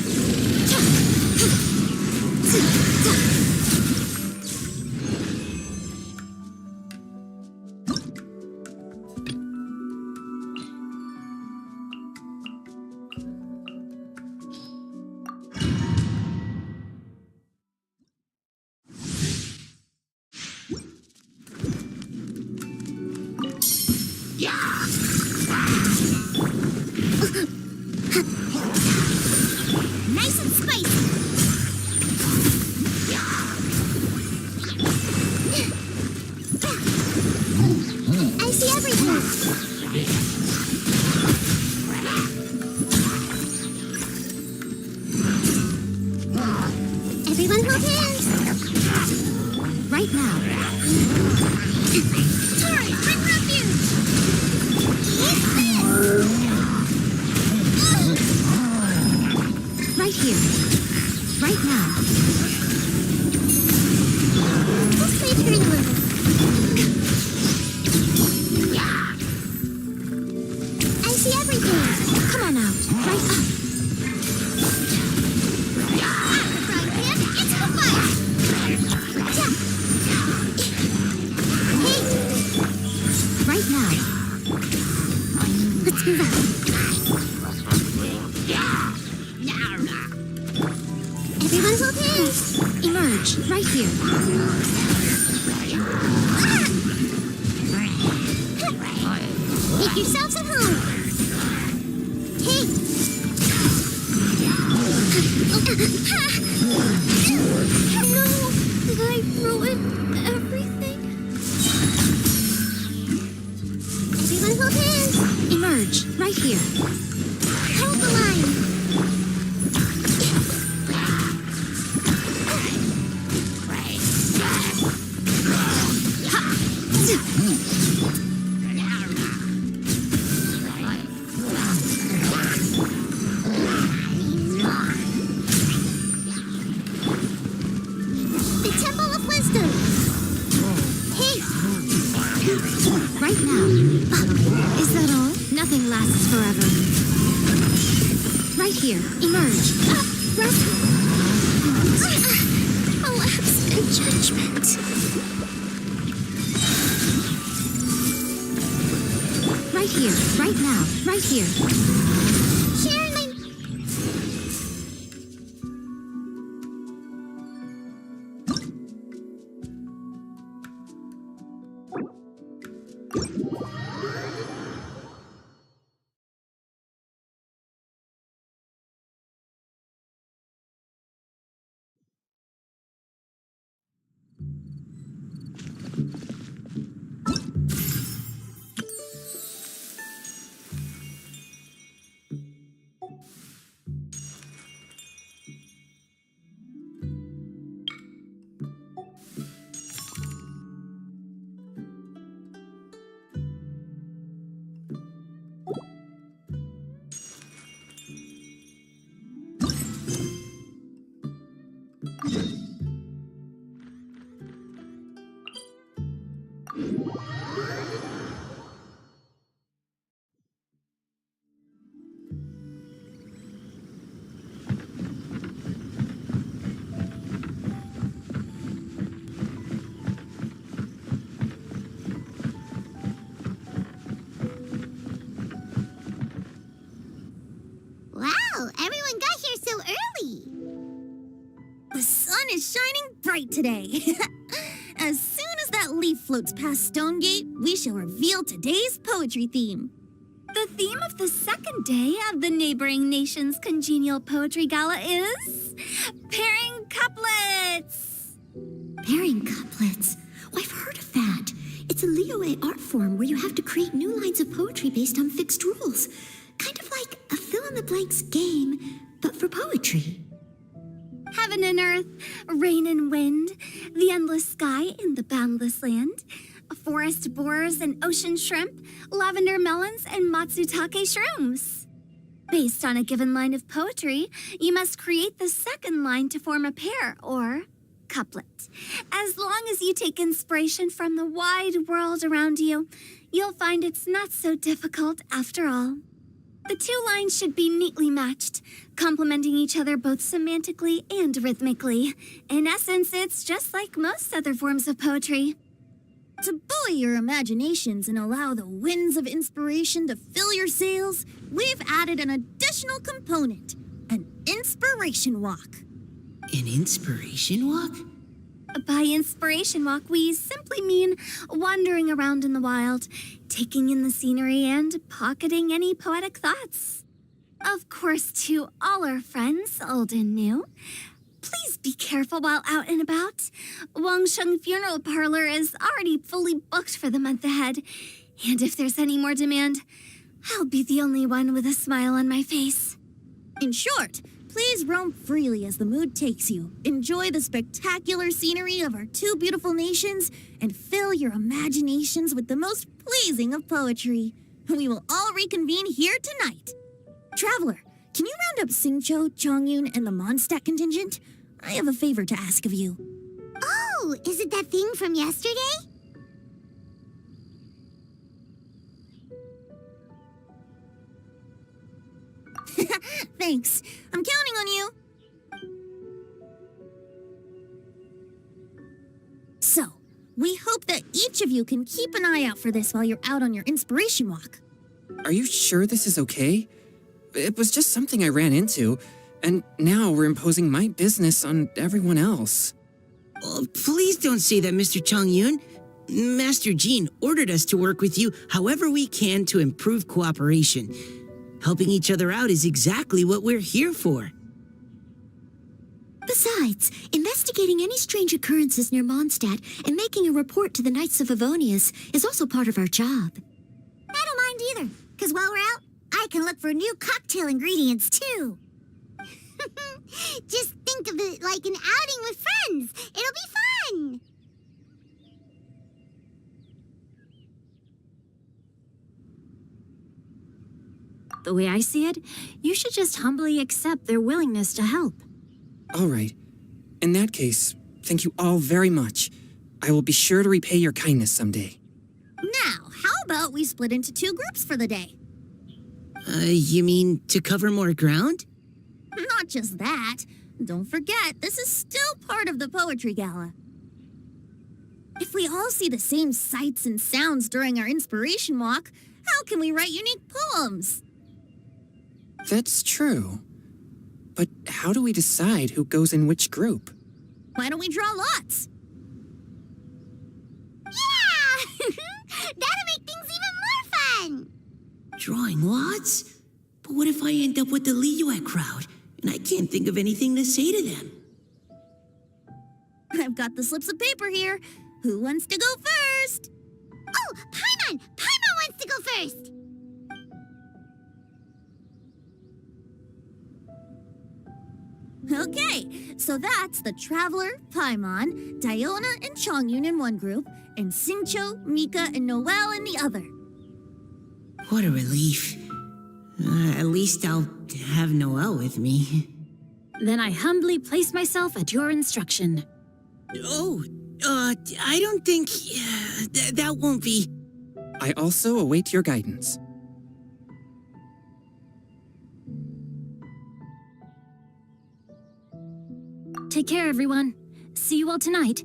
nice and spicy. I see everything. Everyone hold hands. Right now. Torrent, bring refuge. Eat this. Right here. Right now. Let's play turn a little. I see everything. Come on out. Right up. At the frying pan, into the fire. Emerge right here. Make yourselves at home. Hey. No! Did I ruin everything? Everyone hold hands. Emerge right here. Hold the line. The Temple of Wisdom. Hey. Right now. Is that all? Nothing lasts forever. Right here. Emerge. A lapse in judgment. Right here. Right now. Right here. Sharon, my... Wow, everyone got here so early. The sun is shining bright today. As soon as that leaf floats past Stonegate, we shall reveal today's poetry theme. The theme of the second day of the neighboring nation's congenial poetry gala is pairing couplets. Pairing couplets. Oh, I've heard of that. It's a Liyue art form where you have to create new lines of poetry based on fixed rules. Kind of like a fill-in-the-blanks game, but for poetry. Heaven and earth, rain and wind, the endless sky in the boundless land, forest borers and ocean shrimp, lavender melons and matsutake shrooms. Based on a given line of poetry, you must create the second line to form a pair, or couplet. As long as you take inspiration from the wide world around you, you'll find it's not so difficult after all. The two lines should be neatly matched, complementing each other both semantically and rhythmically. In essence, it's just like most other forms of poetry. To buoy your imaginations and allow the winds of inspiration to fill your sails, we've added an additional component, an inspiration walk. An inspiration walk? By inspiration walk, we simply mean wandering around in the wild, taking in the scenery and pocketing any poetic thoughts. Of course, to all our friends, old and new, please be careful while out and about. Wangsheng Funeral Parlor is already fully booked for the month ahead, and if there's any more demand, I'll be the only one with a smile on my face. In short, please roam freely as the mood takes you. Enjoy the spectacular scenery of our two beautiful nations and fill your imaginations with the most pleasing of poetry. We will all reconvene here tonight. Traveler, can you round up Singcho, Chongyun, and the Mondstadt contingent? I have a favor to ask of you. Oh, is it that thing from yesterday? Thanks. I'm counting on you. So, we hope that each of you can keep an eye out for this while you're out on your inspiration walk. Are you sure this is okay? It was just something I ran into. And now we're imposing my business on everyone else. Oh, please don't say that, Mr. Chongyun. Master Jean ordered us to work with you however we can to improve cooperation. Helping each other out is exactly what we're here for. Besides, investigating any strange occurrences near Mondstadt and making a report to the Knights of Avonius is also part of our job. I don't mind either, because while we're out, I can look for new cocktail ingredients too. Just think of it like an outing with friends. It'll be fun. The way I see it, you should just humbly accept their willingness to help. All right. In that case, thank you all very much. I will be sure to repay your kindness someday. Now, how about we split into 2 groups for the day? You mean to cover more ground? Not just that. Don't forget, this is still part of the Poetry Gala. If we all see the same sights and sounds during our inspiration walk, how can we write unique poems? That's true. But how do we decide who goes in which group? Why don't we draw lots? Yeah! That'll make things even more fun. Drawing lots? But what if I end up with the Liyue crowd and I can't think of anything to say to them? I've got the slips of paper here. Who wants to go first? Oh, Paimon! Paimon wants to go first. Okay, so that's the Traveler, Paimon, Diona, and Chongyun in one group, and Xingqiu, Mika, and Noelle in the other. What a relief. At least I'll have Noelle with me. Then I humbly place myself at your instruction. Oh, I don't think... that won't be... I also await your guidance. Take care, everyone. See you all tonight.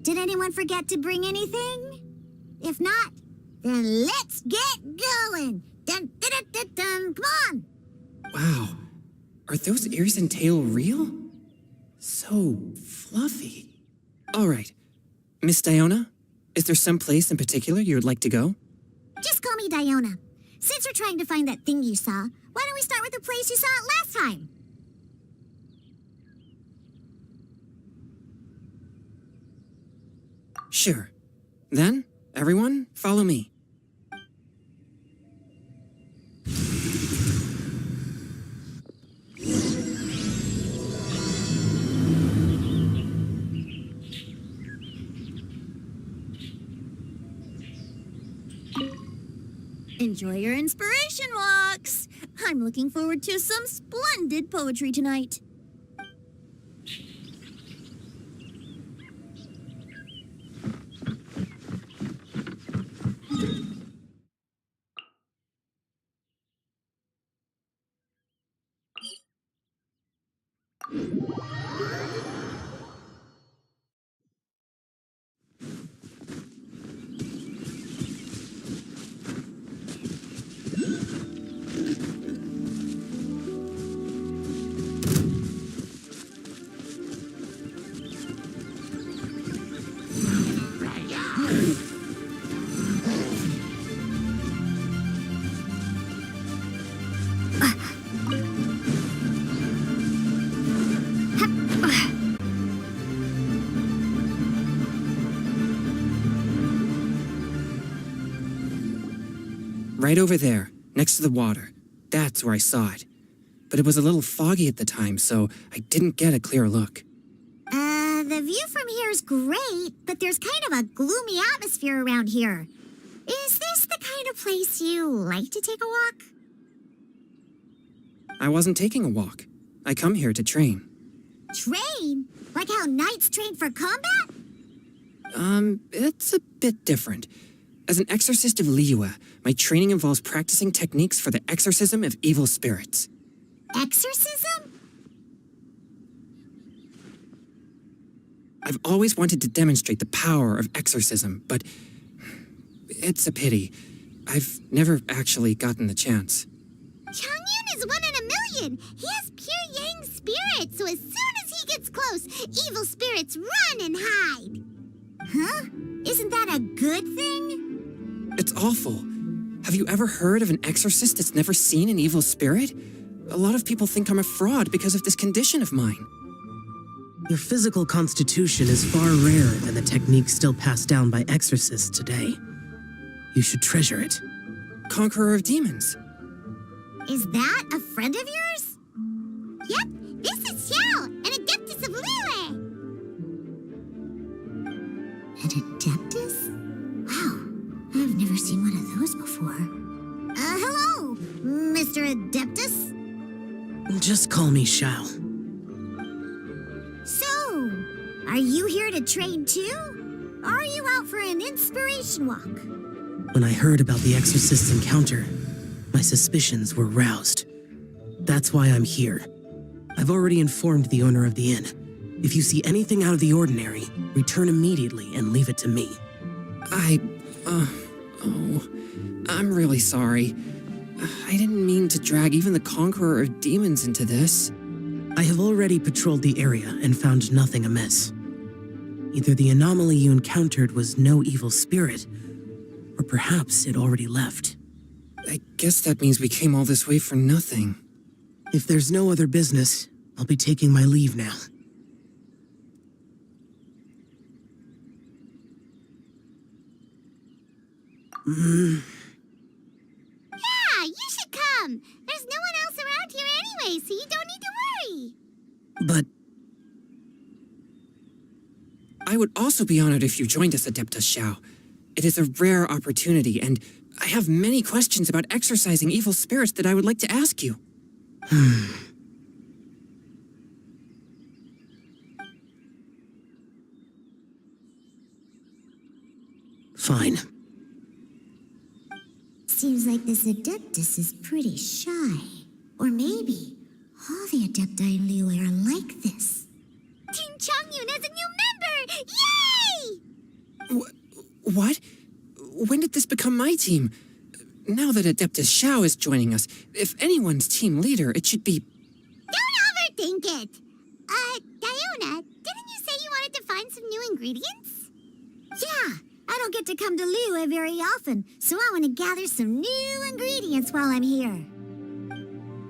Did anyone forget to bring anything? If not, then let's get going. Dun, dun, dun, dun, dun. Come on. Wow. Are those ears and tail real? So fluffy. All right. Miss Diona, is there some place in particular you would like to go? Just call me Diona. Since we're trying to find that thing you saw, why don't we start with the place you saw it last time? Sure. Then, everyone, follow me. Enjoy your inspiration walks. I'm looking forward to some splendid poetry tonight. Right over there, next to the water. That's where I saw it. But it was a little foggy at the time, so I didn't get a clear look. The view from here is great, but there's kind of a gloomy atmosphere around here. Is this the kind of place you like to take a walk? I wasn't taking a walk. I come here to train. Train? Like how knights train for combat? It's a bit different. As an exorcist of Liyue, my training involves practicing techniques for the exorcism of evil spirits. Exorcism? I've always wanted to demonstrate the power of exorcism, but it's a pity. I've never actually gotten the chance. Changyun is 1 in a million. He has pure yang spirit, so as soon as he gets close, evil spirits run and hide. Huh? Isn't that a good thing? It's awful. Have you ever heard of an exorcist that's never seen an evil spirit? A lot of people think I'm a fraud because of this condition of mine. Your physical constitution is far rarer than the techniques still passed down by exorcists today. You should treasure it. Conqueror of demons. Is that a friend of yours? Yep, this is Xiao, an adeptus of Liyue. An adeptus? Wow, I've never seen one of those before. Hello, Mr. Adeptus? Just call me Xiao. So, are you here to train too? Or are you out for an inspiration walk? When I heard about the exorcist's encounter, my suspicions were roused. That's why I'm here. I've already informed the owner of the inn. If you see anything out of the ordinary, return immediately and leave it to me. I'm really sorry. I didn't mean to drag even the Conqueror of Demons into this. I have already patrolled the area and found nothing amiss. Either the anomaly you encountered was no evil spirit, or perhaps it already left. I guess that means we came all this way for nothing. If there's no other business, I'll be taking my leave now. Yeah, you should come. There's no one else around here anyway, so you don't need to worry. But I would also be honored if you joined us, Adeptus Xiao. It is a rare opportunity, and I have many questions about exorcising evil spirits that I would like to ask you. fine. Seems like this Adeptus is pretty shy. Or maybe all the Adepti in Liyue are like this. Team Changyun has a new member! Yay! What? When did this become my team? Now that Adeptus Xiao is joining us, if anyone's team leader, it should be... Don't overthink it! Diona, didn't you say you wanted to find some new ingredients? Yeah, I don't get to come to Liyue very often, so I want to gather some new ingredients while I'm here.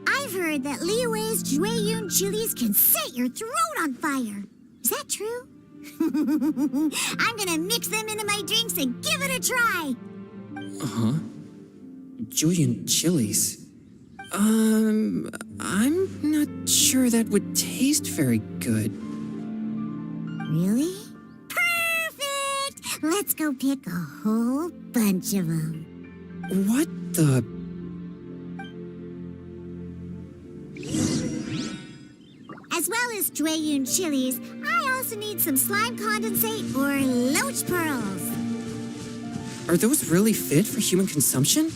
I've heard that Liyue's Jueyun chilies can set your throat on fire. Is that true? I'm gonna mix them into my drinks and give it a try. Uh-huh. Julian chilies. I'm not sure that would taste very good. Really? Perfect! Let's go pick a whole bunch of them. What the... As well as Jueyun chilies, I also need some slime condensate or loach pearls. Are those really fit for human consumption?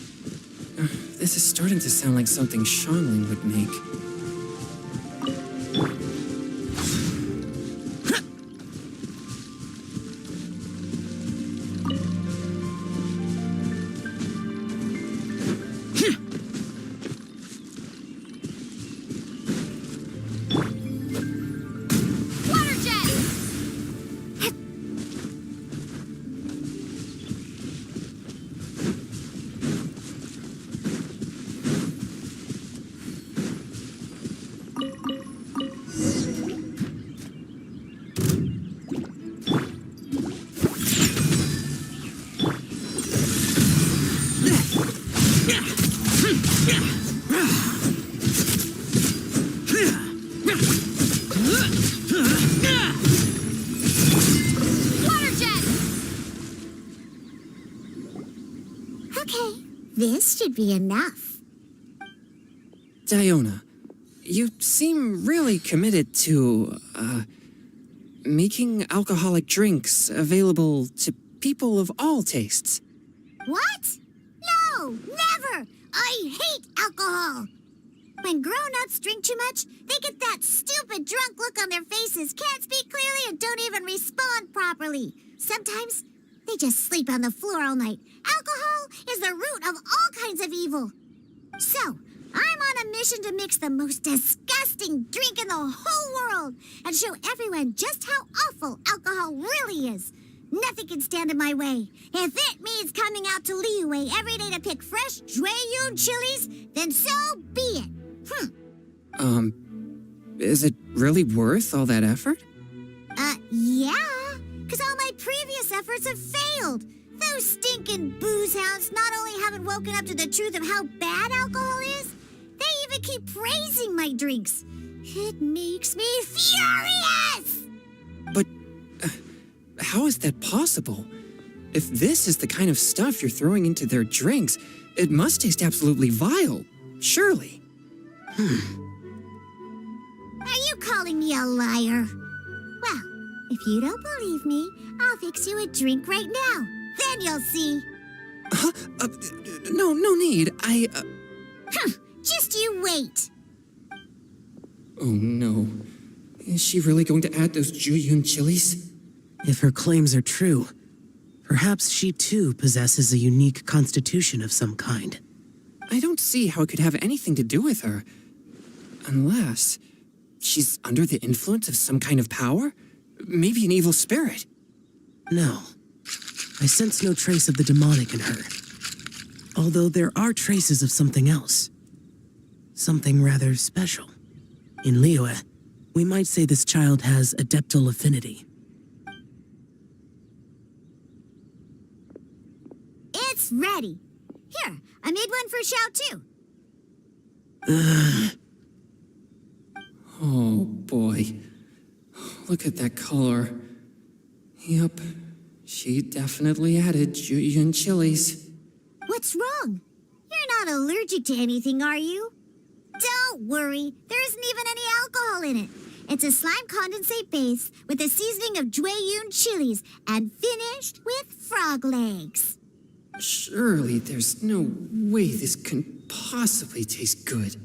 This is starting to sound like something Shangling would make. Okay, this should be enough. Diona, you seem really committed to, making alcoholic drinks available to people of all tastes. What? No, never! I hate alcohol! When grown-ups drink too much, they get that stupid drunk look on their faces, can't speak clearly, and don't even respond properly. Sometimes, they They just sleep on the floor all night. Alcohol is the root of all kinds of evil. So, I'm on a mission to mix the most disgusting drink in the whole world and show everyone just how awful alcohol really is. Nothing can stand in my way. If it means coming out to Liyue every day to pick fresh Jueyun chilies, then so be it. Is it really worth all that effort? Yeah, because all my previous efforts have failed. Those stinking booze hounds not only haven't woken up to the truth of how bad alcohol is, they even keep praising my drinks. It makes me furious! But how is that possible? If this is the kind of stuff you're throwing into their drinks, it must taste absolutely vile. Surely. Are you calling me a liar? Well, if you don't believe me, I'll fix you a drink right now. Then you'll see. No need. Just you wait. Oh no. Is she really going to add those Jueyun chilies? If her claims are true, perhaps she too possesses a unique constitution of some kind. I don't see how it could have anything to do with her. Unless she's under the influence of some kind of power? Maybe an evil spirit. No. I sense no trace of the demonic in her. Although there are traces of something else. Something rather special. In Liyue, we might say this child has adeptal affinity. It's ready. Here, I made one for Xiao too. Oh boy. Look at that color. Yep. She definitely added Jueyun chilies. What's wrong? You're not allergic to anything, are you? Don't worry, there isn't even any alcohol in it. It's a slime condensate base with a seasoning of Jueyun chilies and finished with frog legs. Surely there's no way this can possibly taste good.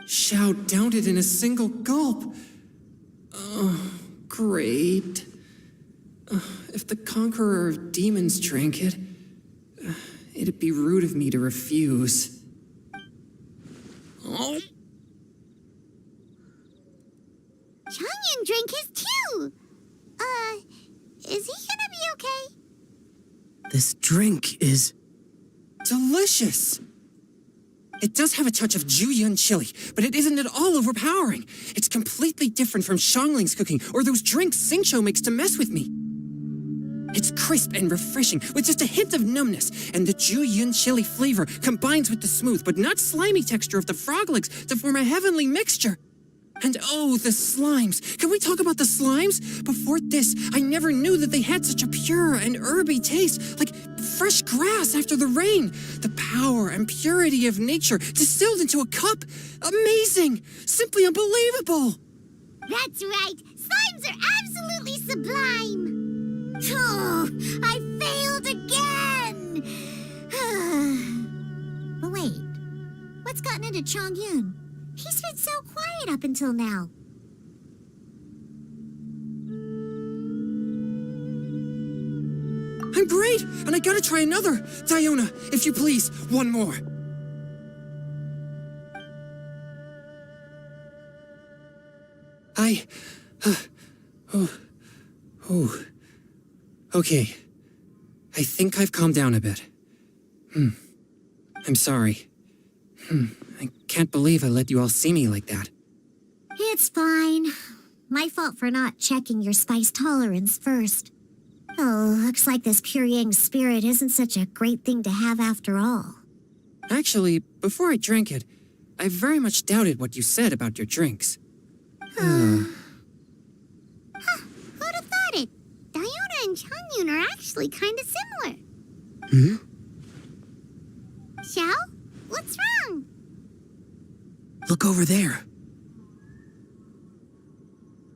Xiao downed it in a single gulp. Oh, great. If the conqueror of demons drank it, it'd be rude of me to refuse. Oh. Changyun drank his too. Is he gonna be okay? This drink is... delicious! It does have a touch of Jueyun chili, but it isn't at all overpowering. It's completely different from Xiangling's cooking or those drinks Xingqiu makes to mess with me. It's crisp and refreshing with just a hint of numbness, and the Jueyun chili flavor combines with the smooth but not slimy texture of the frog legs to form a heavenly mixture. And oh, the slimes. Can we talk about the slimes? Before this, I never knew that they had such a pure and herby taste, like fresh grass after the rain. The power and purity of nature distilled into a cup. Amazing! Simply unbelievable! That's right. Slimes are absolutely sublime. Oh, I failed again. But wait, what's gotten into Changyun? He's been so quiet up until now. I'm great, and I gotta try another. Diona, if you please, one more. Okay. I think I've calmed down a bit. I'm sorry. I can't believe I let you all see me like that. It's fine. My fault for not checking your spice tolerance first. Oh, looks like this pure yang spirit isn't such a great thing to have after all. Actually, before I drank it, I very much doubted what you said about your drinks. Who'd have thought it? Diona and Changyun are actually kind of similar. Xiao? What's wrong? Look over there.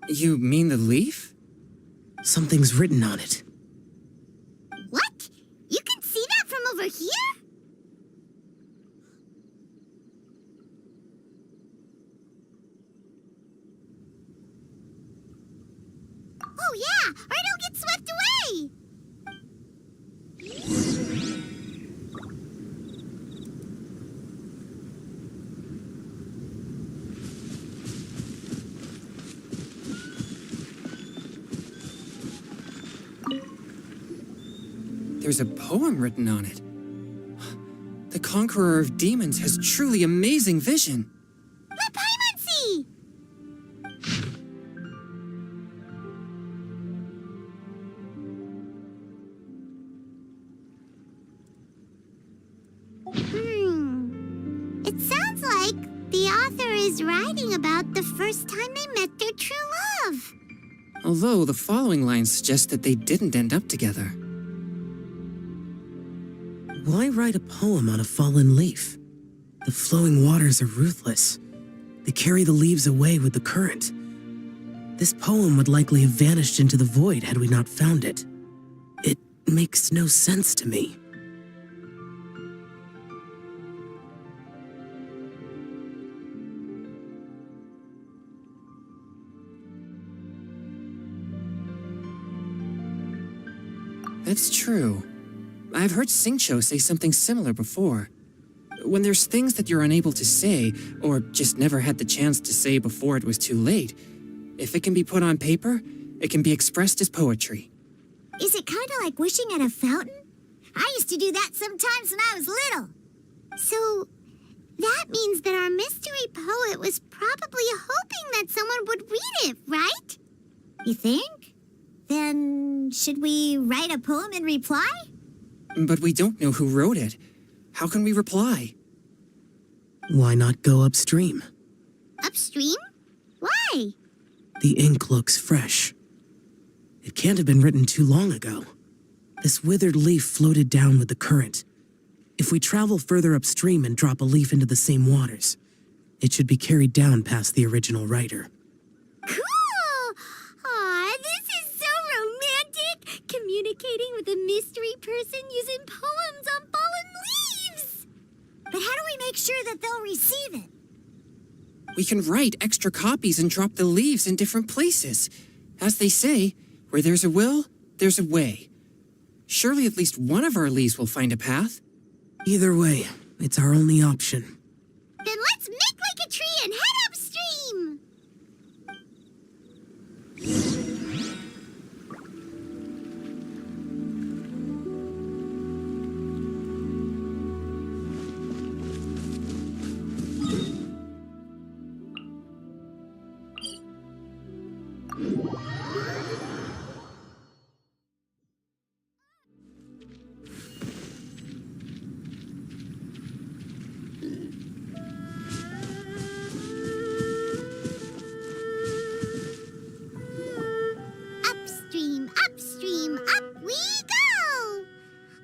You mean the leaf? Something's written on it. What? You can see that from over here? Oh, yeah, or it'll get swept away. There's a poem written on it. The Conqueror of Demons has truly amazing vision. Let Paimon see. It sounds like the author is writing about the first time they met their true love. Although the following lines suggest that they didn't end up together. Why write a poem on a fallen leaf? The flowing waters are ruthless. They carry the leaves away with the current. This poem would likely have vanished into the void had we not found it. It makes no sense to me. That's true. I've heard Singcho say something similar before. When there's things that you're unable to say, or just never had the chance to say before it was too late, if it can be put on paper, it can be expressed as poetry. Is it kind of like wishing at a fountain? I used to do that sometimes when I was little. So, that means that our mystery poet was probably hoping that someone would read it, right? You think? Then, should we write a poem in reply? But we don't know who wrote it. How can we reply? Why not go upstream? Upstream? Why? The ink looks fresh. It can't have been written too long ago. This withered leaf floated down with the current. If we travel further upstream and drop a leaf into the same waters, it should be carried down past the original writer. Cool! Aw, this is so romantic! Communicating with a mystery person using poems on fallen leaves! But how do we make sure that they'll receive it? We can write extra copies and drop the leaves in different places. As they say, where there's a will, there's a way. Surely at least one of our leaves will find a path. Either way, it's our only option. Then let's make like a tree and head upstream! Upstream, upstream, up we go!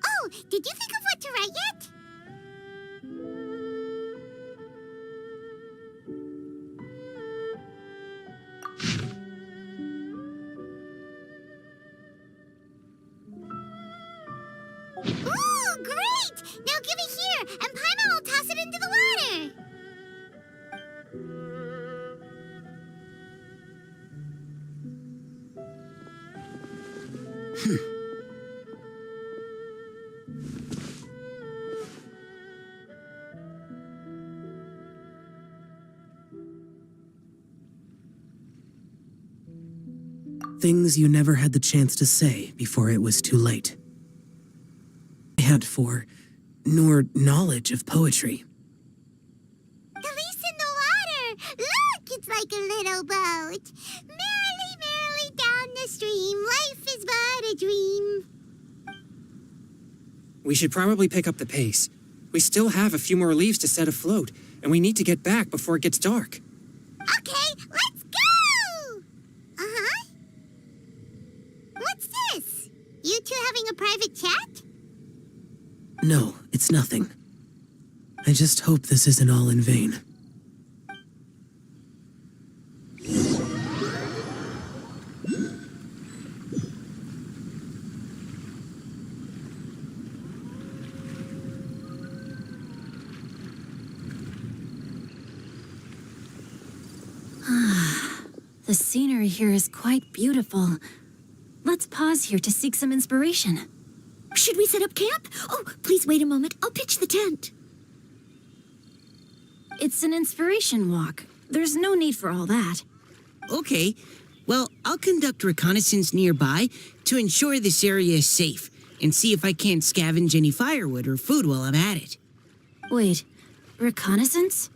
Oh, did you think of what to write yet? Ooh, great! Now give it here, and Paimon will toss it into the water. Things you never had the chance to say before it was too late. I had for, nor knowledge of poetry. The leaf's in the water! Look, it's like a little boat. Merrily, merrily down the stream, life is but a dream. We should probably pick up the pace. We still have a few more leaves to set afloat, and we need to get back before it gets dark. Okay, let's go! Uh-huh. What's this? You two having a private chat? No, it's nothing. I just hope this isn't all in vain. The scenery here is quite beautiful, let's pause here to seek some inspiration. Should we set up camp? Oh, please wait a moment. I'll pitch the tent. It's an inspiration walk. There's no need for all that. Okay. Well, I'll conduct reconnaissance nearby to ensure this area is safe and see if I can't scavenge any firewood or food while I'm at it. Wait, reconnaissance?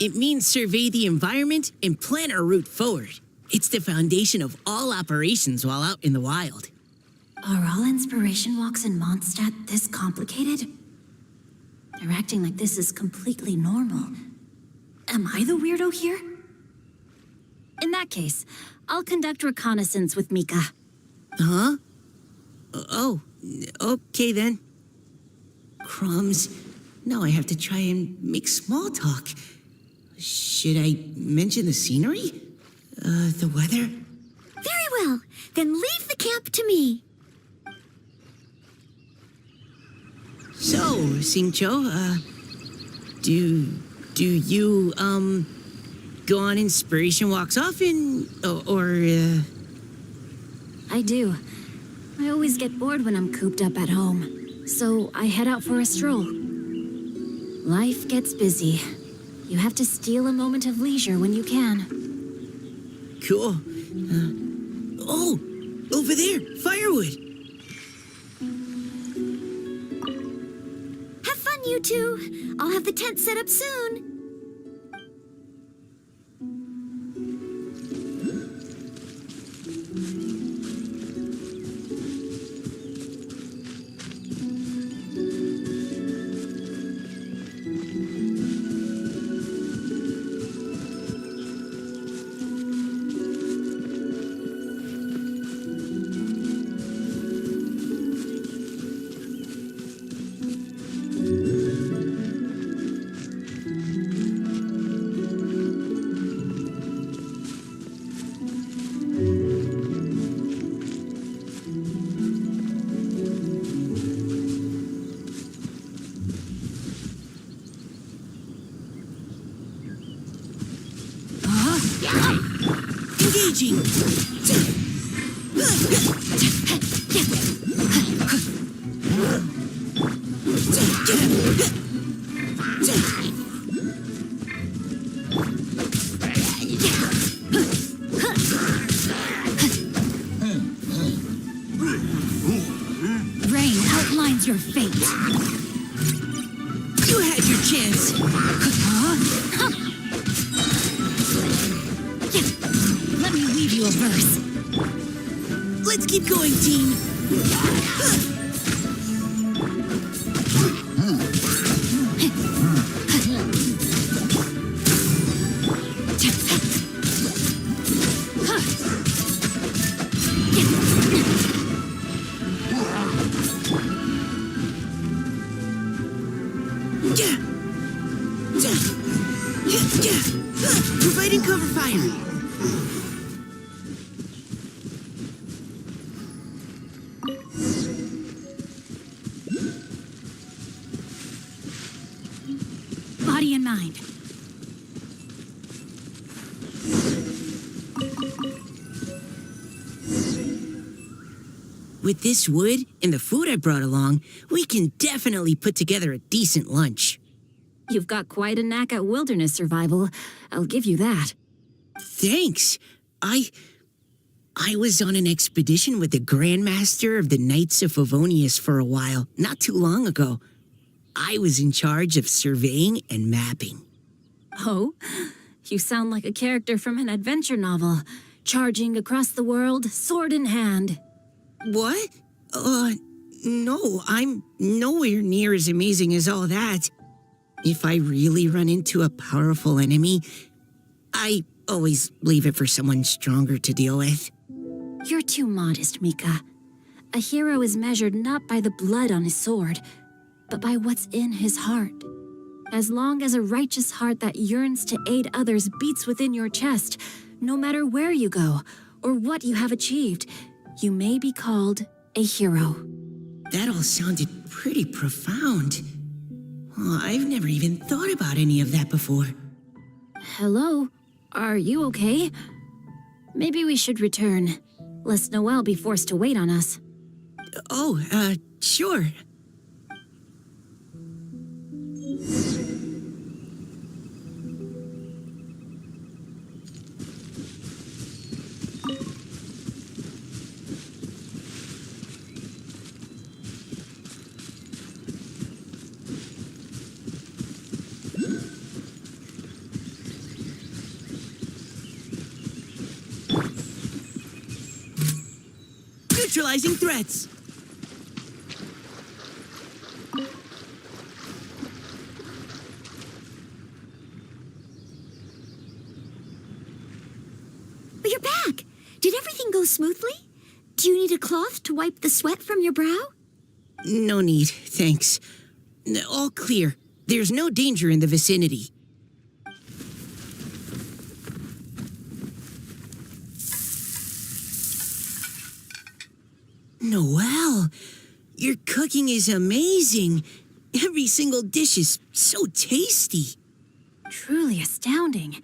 It means survey the environment and plan our route forward. It's the foundation of all operations while out in the wild. Are all inspiration walks in Mondstadt this complicated? They're acting like this is completely normal. Am I the weirdo here? In that case, I'll conduct reconnaissance with Mika. Huh? Oh, okay then. Crumbs. Now I have to try and make small talk. Should I mention the scenery? The weather? Very well. Then leave the camp to me. So, Singcho, do you, go on inspiration walks often, or I do. I always get bored when I'm cooped up at home, so I head out for a stroll. Life gets busy. You have to steal a moment of leisure when you can. Cool. Oh, over there, firewood. Have fun, you two. I'll have the tent set up soon. Engaging! Rain outlines your fate. You had your chance! Let me weave you a verse. Let's keep going, team! Providing cover fire! Body and mind. With this wood and the food I brought along, we can definitely put together a decent lunch. You've got quite a knack at wilderness survival. I'll give you that. Thanks. I was on an expedition with the Grandmaster of the Knights of Favonius for a while, not too long ago. I was in charge of surveying and mapping. Oh, you sound like a character from an adventure novel, charging across the world, sword in hand. What? No, I'm nowhere near as amazing as all that. If I really run into a powerful enemy, I always leave it for someone stronger to deal with. You're too modest, Mika. A hero is measured not by the blood on his sword, but by what's in his heart. As long as a righteous heart that yearns to aid others beats within your chest, no matter where you go or what you have achieved, you may be called a hero. That all sounded pretty profound. Oh, I've never even thought about any of that before. Hello? Are you okay? Maybe we should return. lest Noelle be forced to wait on us. Oh, sure. Neutralizing threats. You're back. Did everything go smoothly? Do you need a cloth to wipe the sweat from your brow? No need, thanks. All clear. There's no danger in the vicinity. Noelle, your cooking is amazing. Every single dish is so tasty. Truly astounding.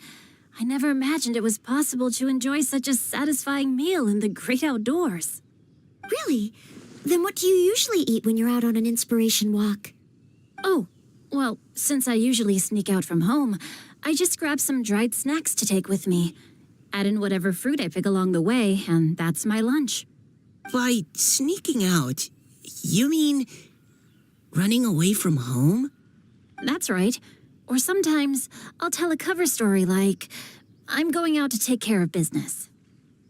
I never imagined it was possible to enjoy such a satisfying meal in the great outdoors. Really? Then what do you usually eat when you're out on an inspiration walk? Oh, well, since I usually sneak out from home, I just grab some dried snacks to take with me. Add in whatever fruit I pick along the way, and that's my lunch. By sneaking out, you mean running away from home? That's right. Or sometimes I'll tell a cover story like, I'm going out to take care of business.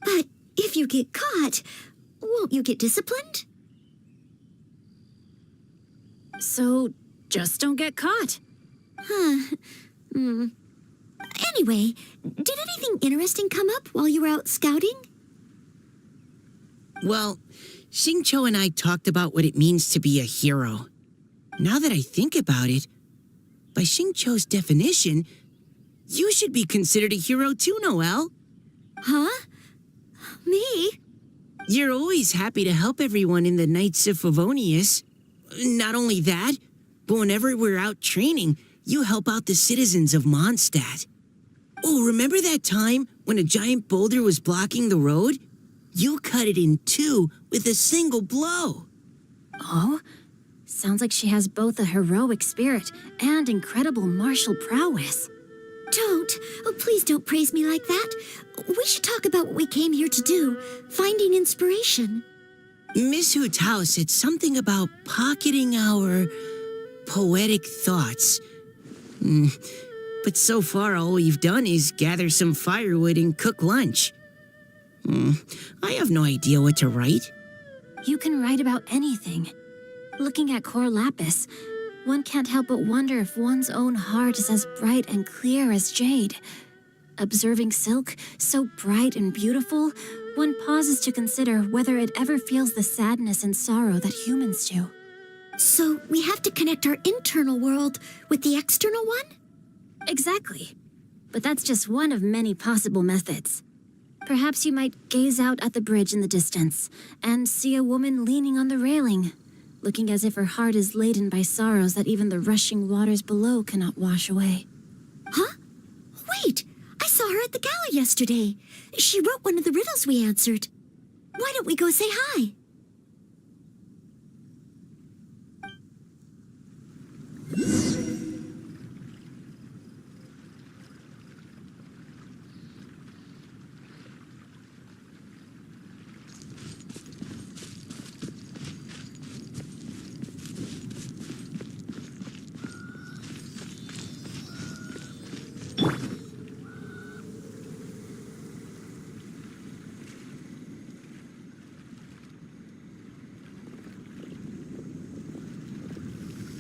But if you get caught, won't you get disciplined? So just don't get caught. Anyway, did anything interesting come up while you were out scouting? Well, Xingqiu and I talked about what it means to be a hero. Now that I think about it, by Xingqiu's definition, you should be considered a hero too, Noelle. Huh? Me? You're always happy to help everyone in the Knights of Favonius. Not only that, but whenever we're out training, you help out the citizens of Mondstadt. Oh, remember that time when a giant boulder was blocking the road? You cut it in two with a single blow. Oh? Sounds like she has both a heroic spirit and incredible martial prowess. Please don't praise me like that. We should talk about what we came here to do, finding inspiration. Miss Hu Tao said something about pocketing our poetic thoughts. But so far, all we've done is gather some firewood and cook lunch. I have no idea what to write. You can write about anything. Looking at Cor Lapis, one can't help but wonder if one's own heart is as bright and clear as jade. Observing silk, so bright and beautiful, one pauses to consider whether it ever feels the sadness and sorrow that humans do. So we have to connect our internal world with the external one? Exactly. But that's just one of many possible methods. Perhaps you might gaze out at the bridge in the distance and see a woman leaning on the railing, looking as if her heart is laden by sorrows that even the rushing waters below cannot wash away. Huh? Wait! I saw her at the gala yesterday. She wrote one of the riddles we answered. Why don't we go say hi?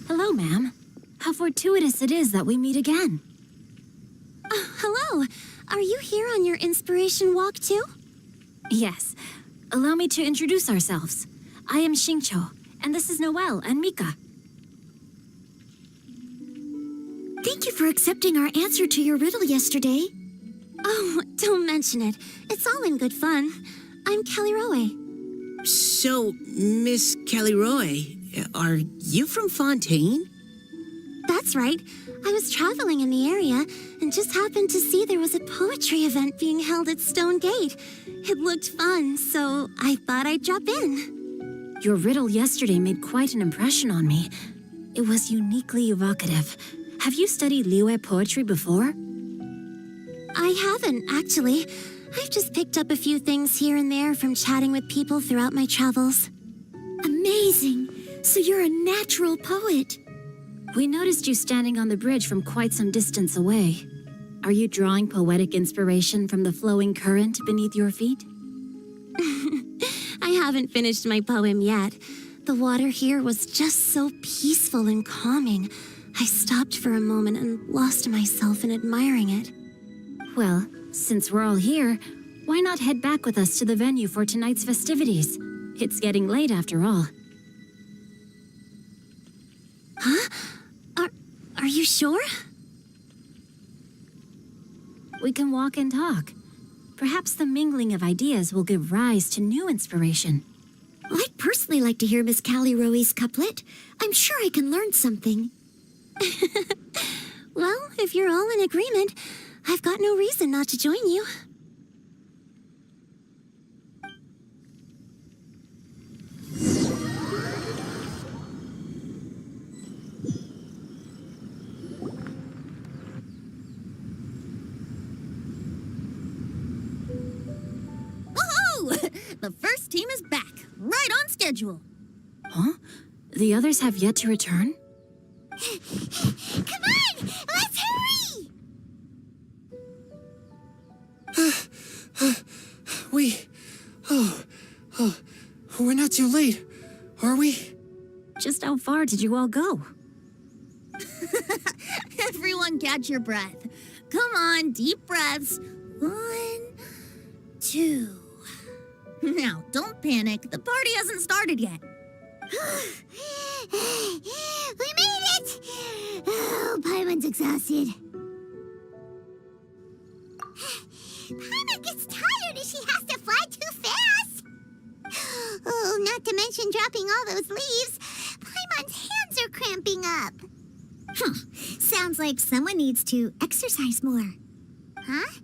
Hello, ma'am. How fortuitous it is that we meet again. Hello. Are you here on your inspiration walk too? Yes. Allow me to introduce ourselves. I am Xingqiu, and this is Noelle and Mika. Thank you for accepting our answer to your riddle yesterday. Oh, don't mention it. It's all in good fun. I'm Caliroe. So, Miss Caliroe, are you from Fontaine? That's right. I was traveling in the area and just happened to see there was a poetry event being held at Stone Gate. It looked fun, so I thought I'd drop in. Your riddle yesterday made quite an impression on me. It was uniquely evocative. Have you studied Liyue poetry before? I haven't, actually. I've just picked up a few things here and there from chatting with people throughout my travels. Amazing! So you're a natural poet. We noticed you standing on the bridge from quite some distance away. Are you drawing poetic inspiration from the flowing current beneath your feet? I haven't finished my poem yet. The water here was just so peaceful and calming. I stopped for a moment and lost myself in admiring it. Well, since we're all here, why not head back with us to the venue for tonight's festivities? It's getting late after all. Huh? Are you sure? We can walk and talk. Perhaps the mingling of ideas will give rise to new inspiration. I'd personally like to hear Miss Callie Rowe's couplet. I'm sure I can learn something. Well, if you're all in agreement, I've got no reason not to join you. The first team is back, right on schedule. Huh? The others have yet to return? Come on! Let's hurry! We're not too late, are we? Just how far did you all go? Everyone catch your breath. Come on, deep breaths. 1, 2. Now, don't panic. The party hasn't started yet. We made it! Oh, Paimon's exhausted. Paimon gets tired if she has to fly too fast. Oh, not to mention dropping all those leaves. Paimon's hands are cramping up. Sounds like someone needs to exercise more. Huh?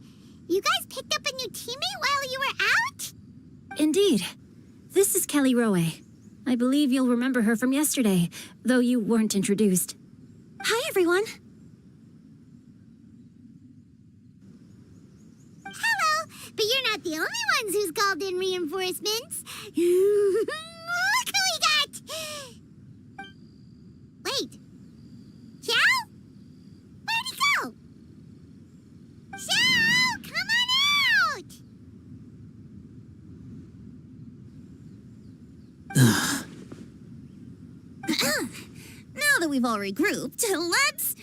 You guys picked up a new teammate while you were out? Indeed. This is Callie Rowe. I believe you'll remember her from yesterday, though you weren't introduced. Hi, everyone. Hello, but you're not the only ones who's called in reinforcements. Look who we got! Wait. Xiao? Where'd he go? Xiao, come on out! Now that we've all regrouped, let's...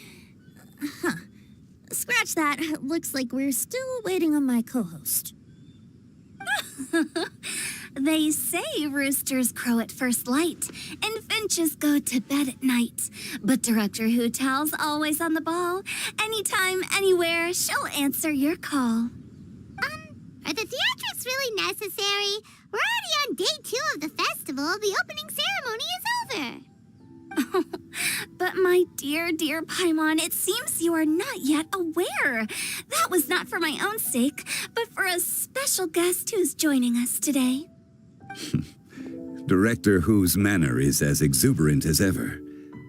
Scratch that. Looks like we're still waiting on my co-host. They say roosters crow at first light and finches go to bed at night. But Director Hu Tao's always on the ball. Anytime, anywhere, she'll answer your call. Are the theatrics really necessary? We're already on day 2 of the festival. The opening ceremony is over. But my dear, dear Paimon, it seems you are not yet aware. That was not for my own sake, but for a special guest who's joining us today. Director Hu's manner is as exuberant as ever.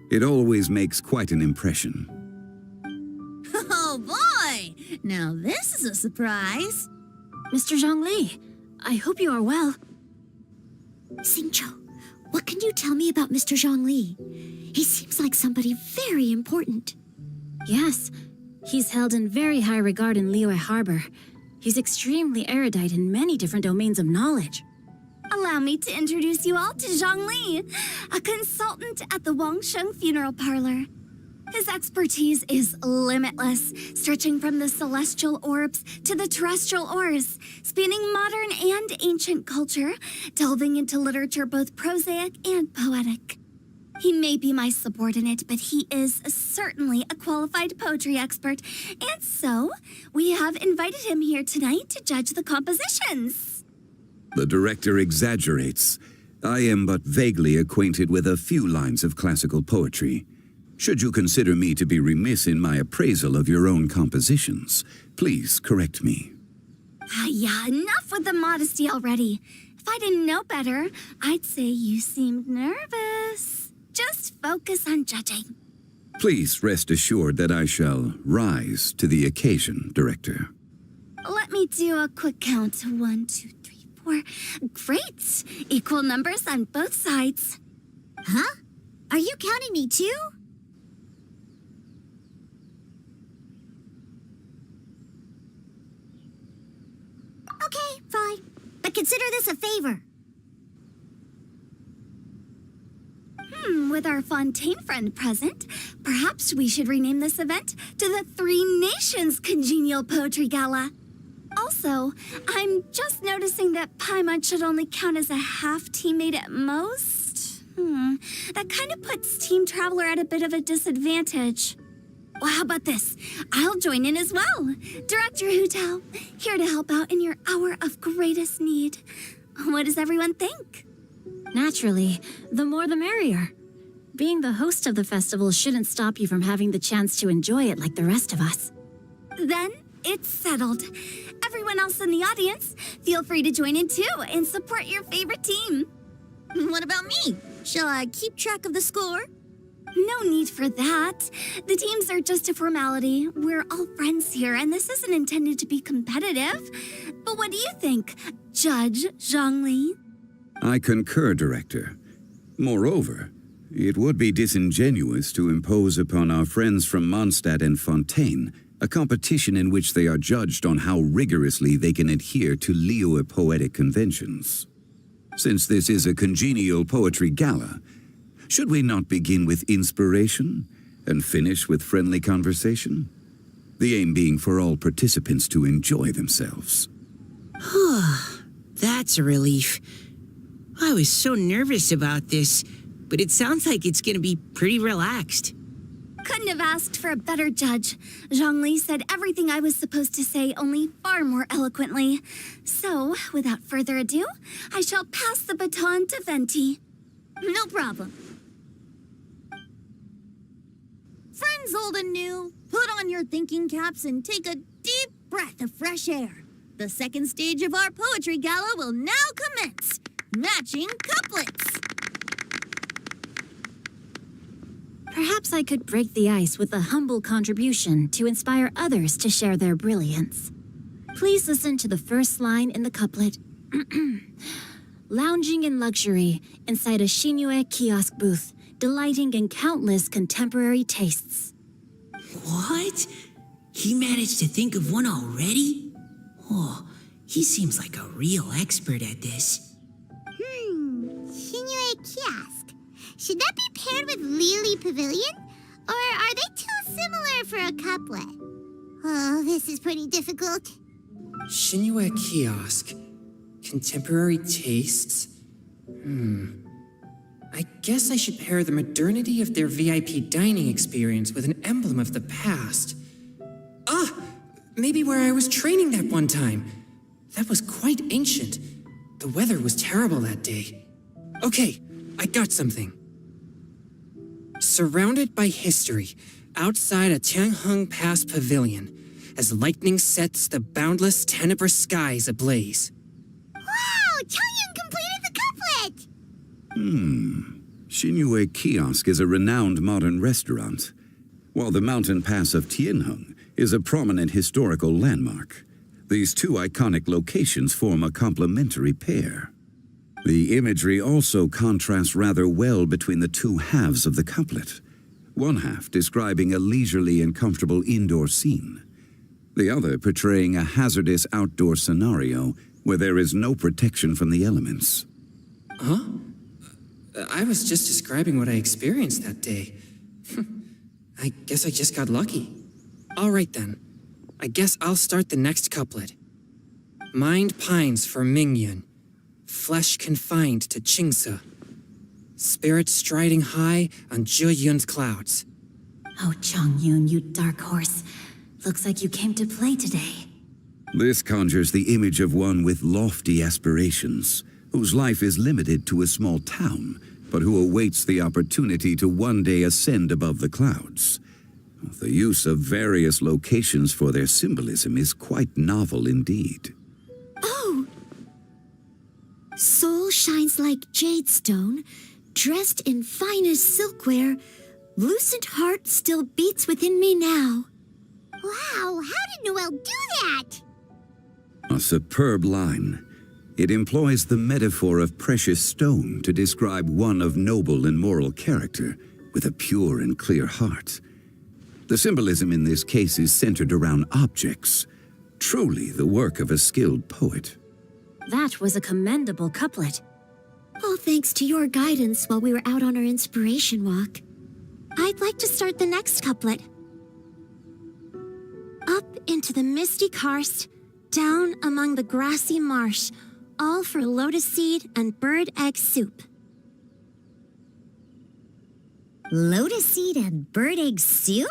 It always makes quite an impression. Oh boy! Now this is a surprise. Mr. Zhongli, I hope you are well. Xingqiu, what can you tell me about Mr. Zhongli? He seems like somebody very important. Yes, he's held in very high regard in Liyue Harbor. He's extremely erudite in many different domains of knowledge. Allow me to introduce you all to Zhang Li, a consultant at the Wangsheng Funeral Parlor. His expertise is limitless, stretching from the celestial orbs to the terrestrial ores, spanning modern and ancient culture, delving into literature both prosaic and poetic. He may be my subordinate, but he is certainly a qualified poetry expert, and so we have invited him here tonight to judge the compositions. The director exaggerates. I am but vaguely acquainted with a few lines of classical poetry. Should you consider me to be remiss in my appraisal of your own compositions, please correct me. Yeah, enough with the modesty already. If I didn't know better, I'd say you seemed nervous. Just focus on judging. Please rest assured that I shall rise to the occasion, Director. Let me do a quick count. 1, 2, 3, 4. Great! Equal numbers on both sides. Huh? Are you counting me too? Okay, fine. But consider this a favor. With our Fontaine friend present, perhaps we should rename this event to the Three Nations Congenial Poetry Gala. Also, I'm just noticing that Paimon should only count as a half teammate at most. That kind of puts Team Traveler at a bit of a disadvantage. Well, how about this? I'll join in as well. Director Hu Tao, here to help out in your hour of greatest need. What does everyone think? Naturally, the more the merrier. Being the host of the festival shouldn't stop you from having the chance to enjoy it like the rest of us. Then it's settled. Everyone else in the audience, feel free to join in too and support your favorite team. What about me? Shall I keep track of the score? No need for that. The teams are just a formality. We're all friends here, and this isn't intended to be competitive. But what do you think, Judge Zhongli? I concur, Director. Moreover, it would be disingenuous to impose upon our friends from Mondstadt and Fontaine a competition in which they are judged on how rigorously they can adhere to Liyue poetic conventions. Since this is a congenial poetry gala, should we not begin with inspiration and finish with friendly conversation? The aim being for all participants to enjoy themselves. That's a relief. I was so nervous about this, but it sounds like it's going to be pretty relaxed. Couldn't have asked for a better judge. Zhongli said everything I was supposed to say, only far more eloquently. So, without further ado, I shall pass the baton to Venti. No problem. Friends old and new, put on your thinking caps and take a deep breath of fresh air. The second stage of our poetry gala will now commence. Matching couplets. Perhaps I could break the ice with a humble contribution to inspire others to share their brilliance. Please listen to the first line in the couplet. Lounging in luxury inside a Shinue kiosk booth, delighting in countless contemporary tastes. What? He managed to think of one already? Oh, he seems like a real expert at this. Shinue Kiosk. Should that be paired with Lily Pavilion? Or are they too similar for a couplet? Oh, this is pretty difficult. Shinue Kiosk. Contemporary tastes? I guess I should pair the modernity of their VIP dining experience with an emblem of the past. Maybe where I was training that one time. That was quite ancient. The weather was terrible that day. Okay, I got something. Surrounded by history, outside a Tianheng Pass pavilion, as lightning sets the boundless tenebrous skies ablaze. Wow! Chaoyun completed the couplet! Shinue Kiosk is a renowned modern restaurant, while the mountain pass of Tianheng is a prominent historical landmark. These two iconic locations form a complementary pair. The imagery also contrasts rather well between the two halves of the couplet, one half describing a leisurely and comfortable indoor scene, the other portraying a hazardous outdoor scenario where there is no protection from the elements. Huh? I was just describing what I experienced that day. I guess I just got lucky. All right then. I guess I'll start the next couplet. Mind pines for Mingyun, flesh confined to Qingse, spirit striding high on Zheyun's clouds. Oh, Chongyun, you dark horse. Looks like you came to play today. This conjures the image of one with lofty aspirations, whose life is limited to a small town, but who awaits the opportunity to one day ascend above the clouds. The use of various locations for their symbolism is quite novel indeed. Soul shines like jade stone, dressed in finest silkwear. Lucent heart still beats within me now. Wow, how did Noel do that? A superb line. It employs the metaphor of precious stone to describe one of noble and moral character, with a pure and clear heart. The symbolism in this case is centered around objects, truly the work of a skilled poet. That was a commendable couplet. All thanks to your guidance while we were out on our inspiration walk. I'd like to start the next couplet. Up into the misty karst, down among the grassy marsh, all for lotus seed and bird egg soup. Lotus seed and bird egg soup?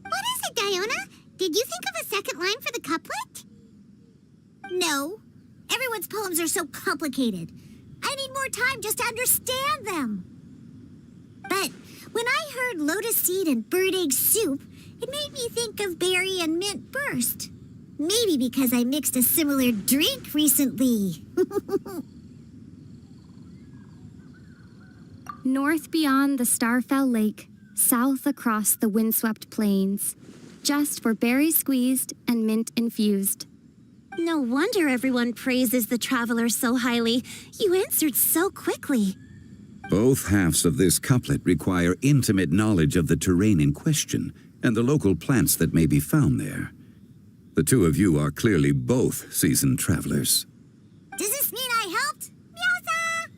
What is it, Diona? Did you think of a second line for the couplet? No. Everyone's poems are so complicated. I need more time just to understand them. But when I heard lotus seed and bird egg soup, it made me think of berry and mint burst. Maybe because I mixed a similar drink recently. North beyond the Starfell Lake, south across the windswept plains, just for berry squeezed and mint infused. No wonder everyone praises the traveler so highly. You answered so quickly. Both halves of this couplet require intimate knowledge of the terrain in question and the local plants that may be found there. The two of you are clearly both seasoned travelers. Does this mean I helped? Meowsa!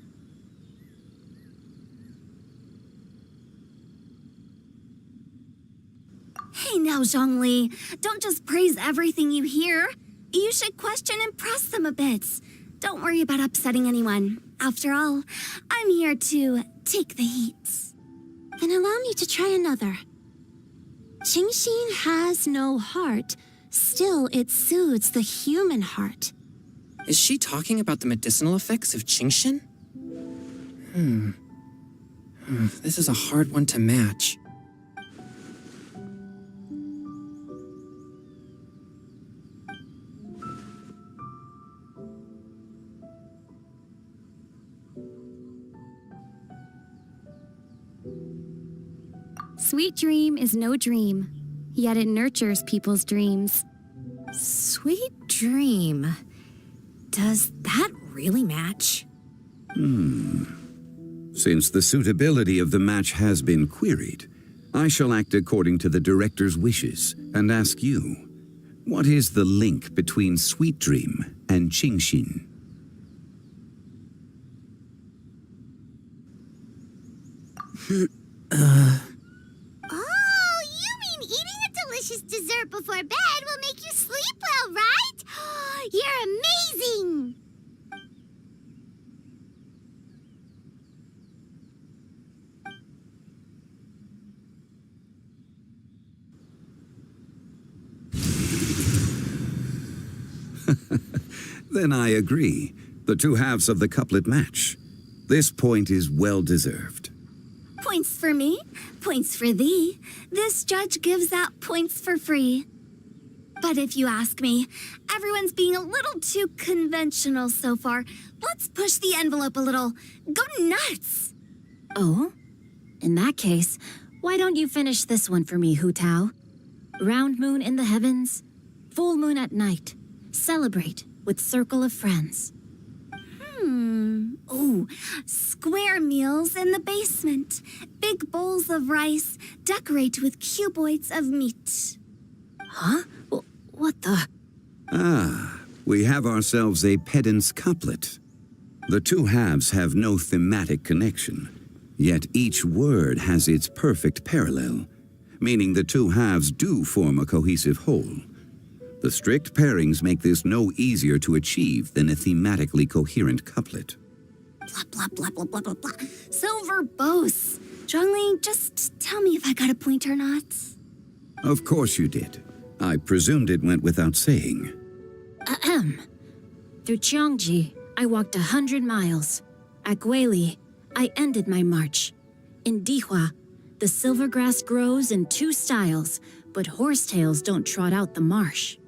Hey now, Zhongli, don't just praise everything you hear. You should question and press them a bit. Don't worry about upsetting anyone. After all, I'm here to take the heat. Then allow me to try another. Gneshin has no heart. Still, it soothes the human heart. Is she talking about the medicinal effects of Gneshin? This is a hard one to match. Sweet dream is no dream, yet it nurtures people's dreams. Sweet dream. Does that really match? Since the suitability of the match has been queried, I shall act according to the director's wishes and ask you, what is the link between Sweet Dream and Gneshin? Oh, you mean eating a delicious dessert before bed will make you sleep well, right? You're amazing! Then I agree. The two halves of the couplet match. This point is well deserved. Points for me, points for thee. This judge gives out points for free. But if you ask me, everyone's being a little too conventional so far. Let's push the envelope a little. Go nuts! Oh? In that case, why don't you finish this one for me, Hu Tao? Round moon in the heavens, full moon at night. Celebrate with circle of friends. Oh, square meals in the basement. Big bowls of rice, decorate with cuboids of meat. Huh? What the? We have ourselves a pedant's couplet. The two halves have no thematic connection, yet each word has its perfect parallel, meaning the two halves do form a cohesive whole. The strict pairings make this no easier to achieve than a thematically coherent couplet. Blah, blah, blah, blah, blah, blah, blah. So verbose. Zhongli, just tell me if I got a point or not. Of course you did. I presumed it went without saying. Ahem. Through Cheongji, I walked 100 miles. At Guili, I ended my march. In Dihua, the silver grass grows in two styles, but horsetails don't trot out the marsh.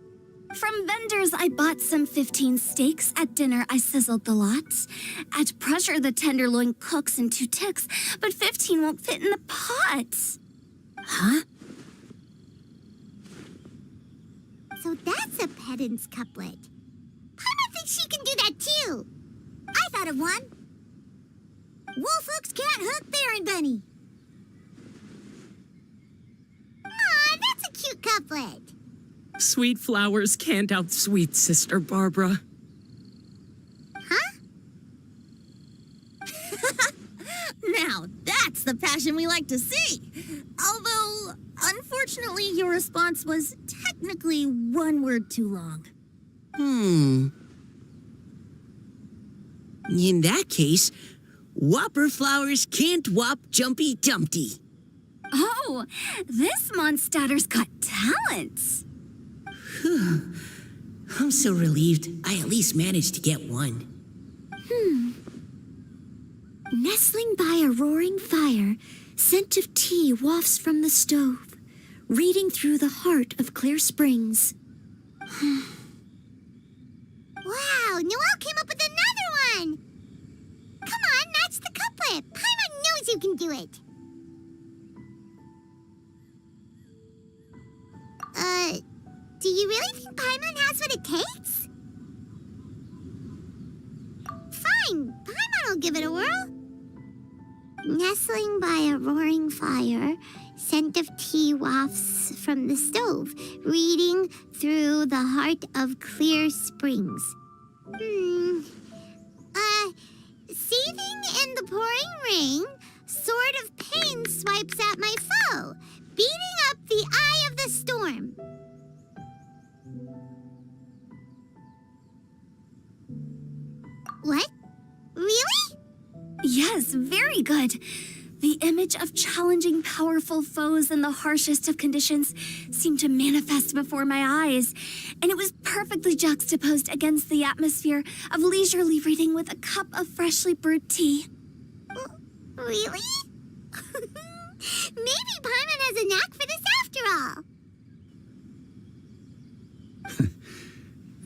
From vendors, I bought some 15 steaks. At dinner, I sizzled the lots. At pressure, the tenderloin cooks in 2 ticks, but 15 won't fit in the pot. Huh? So that's a pedant's couplet. Paimon thinks she can do that too. I thought of one. Wolf hooks can't hook Baron Bunny. Aw, that's a cute couplet. Sweet flowers can't outsweet Sister Barbara. Huh? Now, that's the passion we like to see. Although, unfortunately, your response was technically 1 word too long. In that case, Whopper flowers can't whop Jumpy Dumpty. Oh, this Mondstadter's got talents. I'm so relieved I at least managed to get one. Nestling by a roaring fire, scent of tea wafts from the stove, reading through the heart of Clear Springs. Wow, Noelle came up with another one. Come on, match the couplet. Paimon knows you can do it. Do you really think Paimon has what it takes? Fine, Paimon will give it a whirl. Nestling by a roaring fire, scent of tea wafts from the stove, reading through the heart of Clear Springs. Seething in the pouring rain, sword of pain swipes at my foe, beating up the eye of the storm. What? Really? Yes, very good. The image of challenging powerful foes in the harshest of conditions seemed to manifest before my eyes, and it was perfectly juxtaposed against the atmosphere of leisurely reading with a cup of freshly brewed tea. Really? Maybe Paimon has a knack for this after all.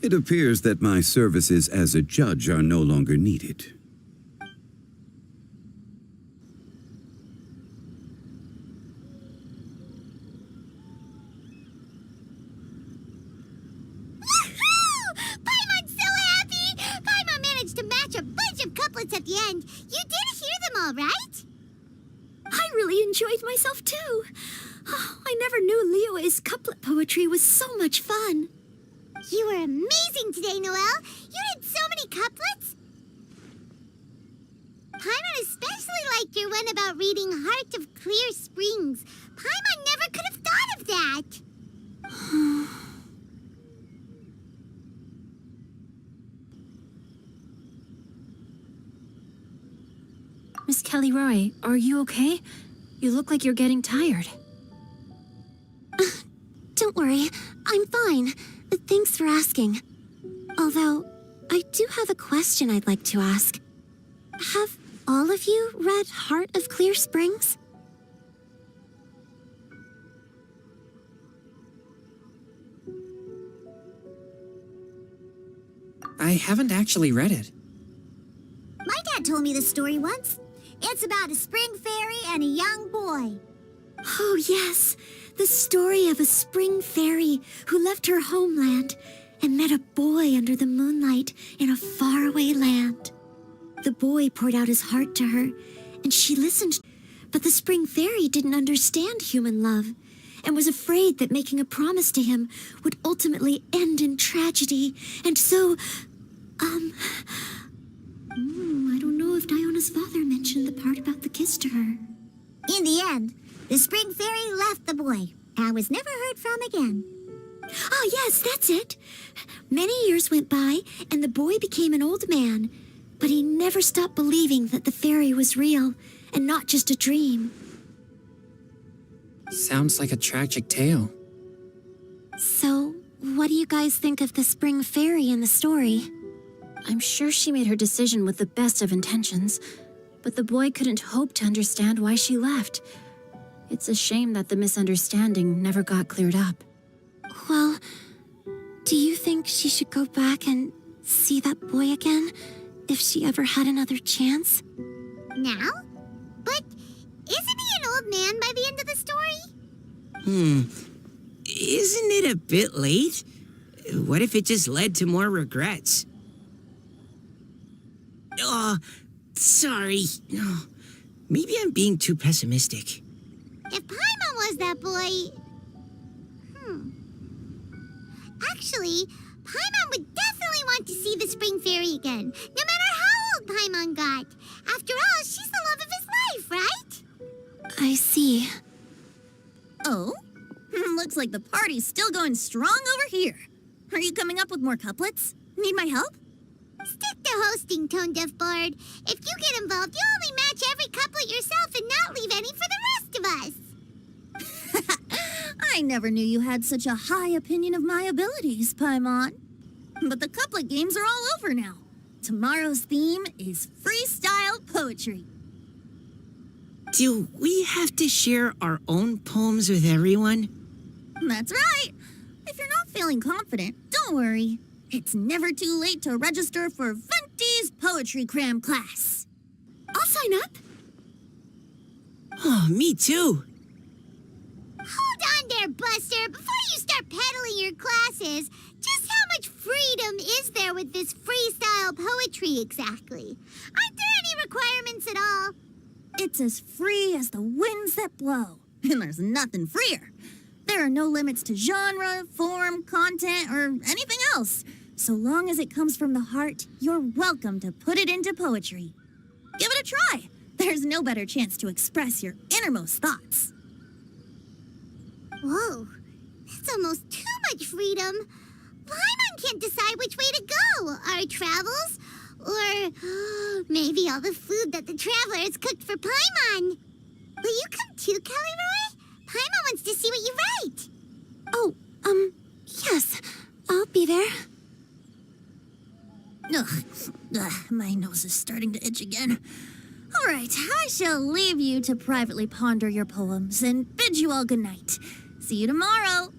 It appears that my services as a judge are no longer needed. Paimon's so happy! Paimon managed to match a bunch of couplets at the end. You did hear them all, right? I really enjoyed myself too. Oh, I never knew Liyue's couplet poetry was so much fun. You were amazing today, Noelle. You did so many couplets. Paimon especially liked your one about reading Heart of Clear Springs. Paimon never could have thought of that. Miss Kelly Roy, are you okay? You look like you're getting tired. Don't worry, I'm fine. Thanks for asking. Although, I do have a question I'd like to ask. Have all of you read Heart of Clear Springs? I haven't actually read it. My dad told me the story once. It's about a spring fairy and a young boy. Oh, yes. The story of a spring fairy who left her homeland and met a boy under the moonlight in a faraway land. The boy poured out his heart to her, and she listened. But the spring fairy didn't understand human love and was afraid that making a promise to him would ultimately end in tragedy. And so, I don't know if Diona's father mentioned the part about the kiss to her. In the end, the spring fairy left the boy and was never heard from again. Oh, yes, that's it. Many years went by, and the boy became an old man, but he never stopped believing that the fairy was real and not just a dream. Sounds like a tragic tale. So, what do you guys think of the spring fairy in the story? I'm sure she made her decision with the best of intentions, but the boy couldn't hope to understand why she left. It's a shame that the misunderstanding never got cleared up. Well, Do you think she should go back and see that boy again if she ever had another chance? Now? But isn't he an old man by the end of the story? Isn't it a bit late? What if it just led to more regrets? Oh, sorry. Oh, maybe I'm being too pessimistic. If Paimon was that boy... Actually, Paimon would definitely want to see the Spring Fairy again, no matter how old Paimon got. After all, she's the love of his life, right? I see. Oh? Looks like the party's still going strong over here. Are you coming up with more couplets? Need my help? Stick to hosting, Tone Deaf Bard. If you get involved, you'll only match every couplet yourself and not leave any for the rest of us. I never knew you had such a high opinion of my abilities, Paimon. But the couplet games are all over now. Tomorrow's theme is freestyle poetry. Do we have to share our own poems with everyone? That's right. If you're not feeling confident, don't worry. It's never too late to register for Venti's Poetry Cram class. I'll sign up. Oh, me too. Hold on there, Buster. Before you start peddling your classes, just how much freedom is there with this freestyle poetry exactly? Aren't there any requirements at all? It's as free as the winds that blow. And there's nothing freer. There are no limits to genre, form, content, or anything else. So long as it comes from the heart, you're welcome to put it into poetry. Give it a try. There's no better chance to express your innermost thoughts. Whoa, that's almost too much freedom. Paimon can't decide which way to go. Our travels? Or maybe all the food that the travelers cooked for Paimon. Will you come too, Kelly Roy? Paimon wants to see what you write. Oh, yes. I'll be there. Ugh, my nose is starting to itch again. All right, I shall leave you to privately ponder your poems and bid you all good night. See you tomorrow.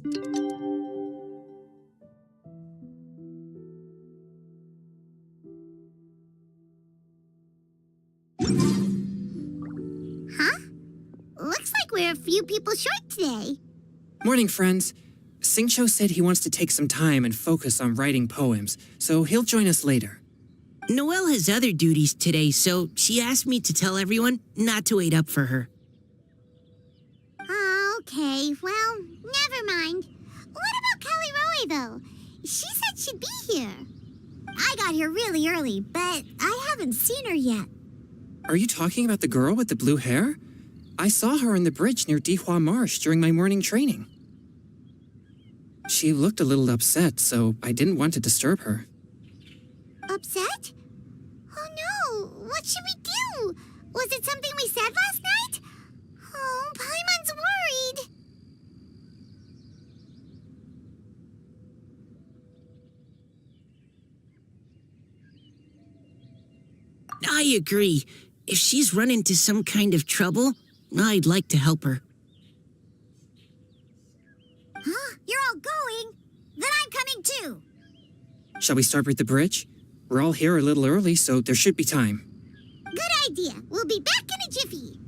Huh? Looks like we're a few people short today. Morning, friends. Singcho said he wants to take some time and focus on writing poems, so he'll join us later. Noelle has other duties today, so she asked me to tell everyone not to wait up for her. Okay, well, never mind. What about Kelly Roy, though? She said she'd be here. I got here really early, but I haven't seen her yet. Are you talking about the girl with the blue hair? I saw her on the bridge near Dihua Marsh during my morning training. She looked a little upset, so I didn't want to disturb her. Upset? Oh no, what should we do? Was it something we said last night? Oh, Paimon's worried. I agree. If she's run into some kind of trouble, I'd like to help her. Huh? You're all going? Then I'm coming too. Shall we start with the bridge? We're all here a little early, so there should be time. Good idea. We'll be back in a jiffy.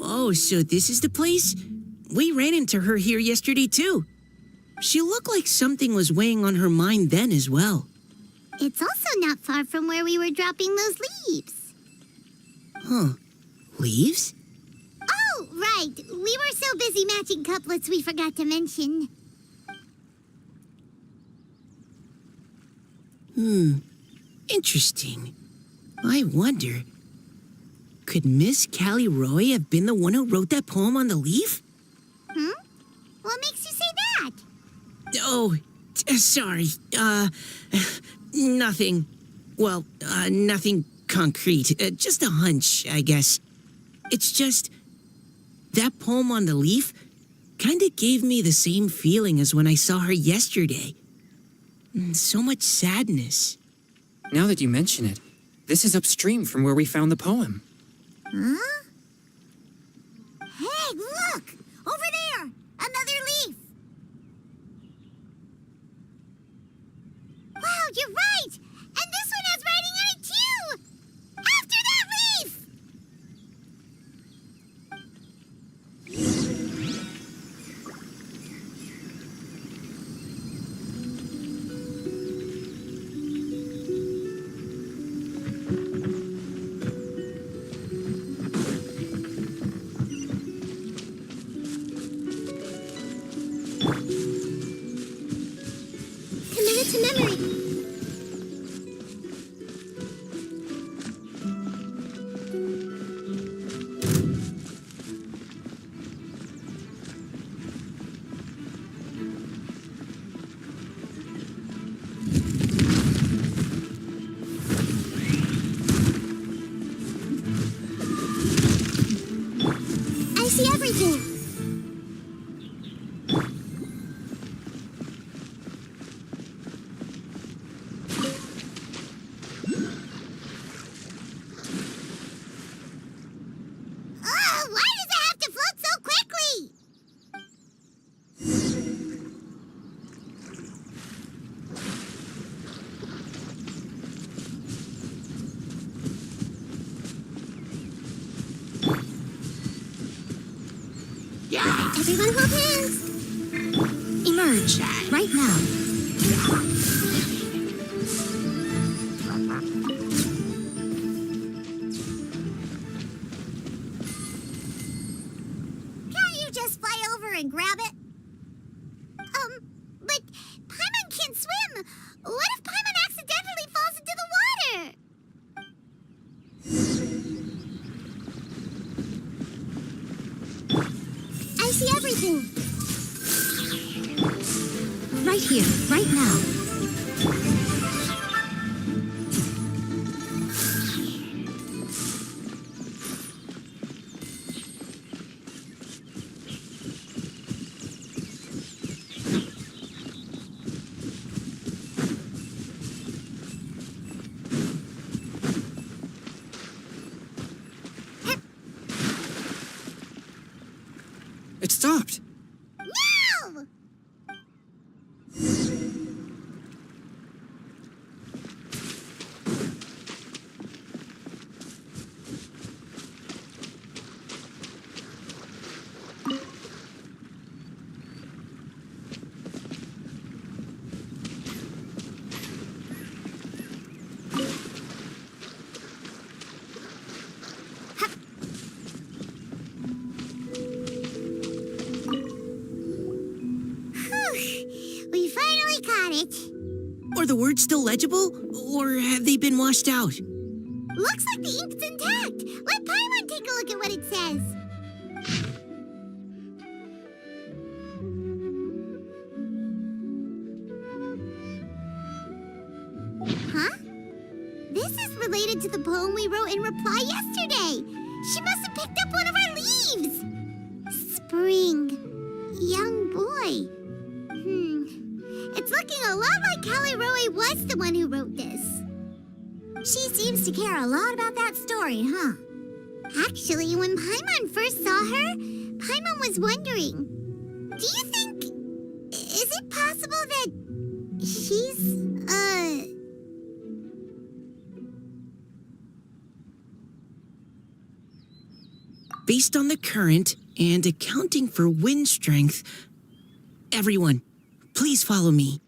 Oh, so this is the place? We ran into her here yesterday, too. She looked like something was weighing on her mind then as well. It's also not far from where we were dropping those leaves. Huh. Leaves? Oh, right. We were so busy matching couplets we forgot to mention. Interesting. I wonder, could Miss Callie Roy have been the one who wrote that poem on the leaf? What makes you say that? Oh, sorry. Nothing. Well, nothing concrete. Just a hunch, I guess. It's just, that poem on the leaf kinda gave me the same feeling as when I saw her yesterday. So much sadness. Now that you mention it, this is upstream from where we found the poem. Huh? Hey, look! Over there! Another leaf! Wow, you're right! And this one has writing on it too! After that leaf! Commit it to memory. I see everything. Everyone hold hands. Emerge right now. Can't you just fly over and grab it? But Paimon can't swim. What if Paimon accidentally falls into the water? I see everything. Right here, right now. It stopped. No! We finally caught it. Are the words still legible, or have they been washed out? Looks like the ink's intact. Let Paimon take a look at what it says. Huh? This is related to the poem we wrote in reply yesterday. She must have picked up one of our leaves. Spring. Young boy. It's looking a lot like Callie Roe was the one who wrote this. She seems to care a lot about that story, huh? Actually, when Paimon first saw her, Paimon was wondering, do you think... is it possible that she's, Based on the current and accounting for wind strength, everyone, please follow me.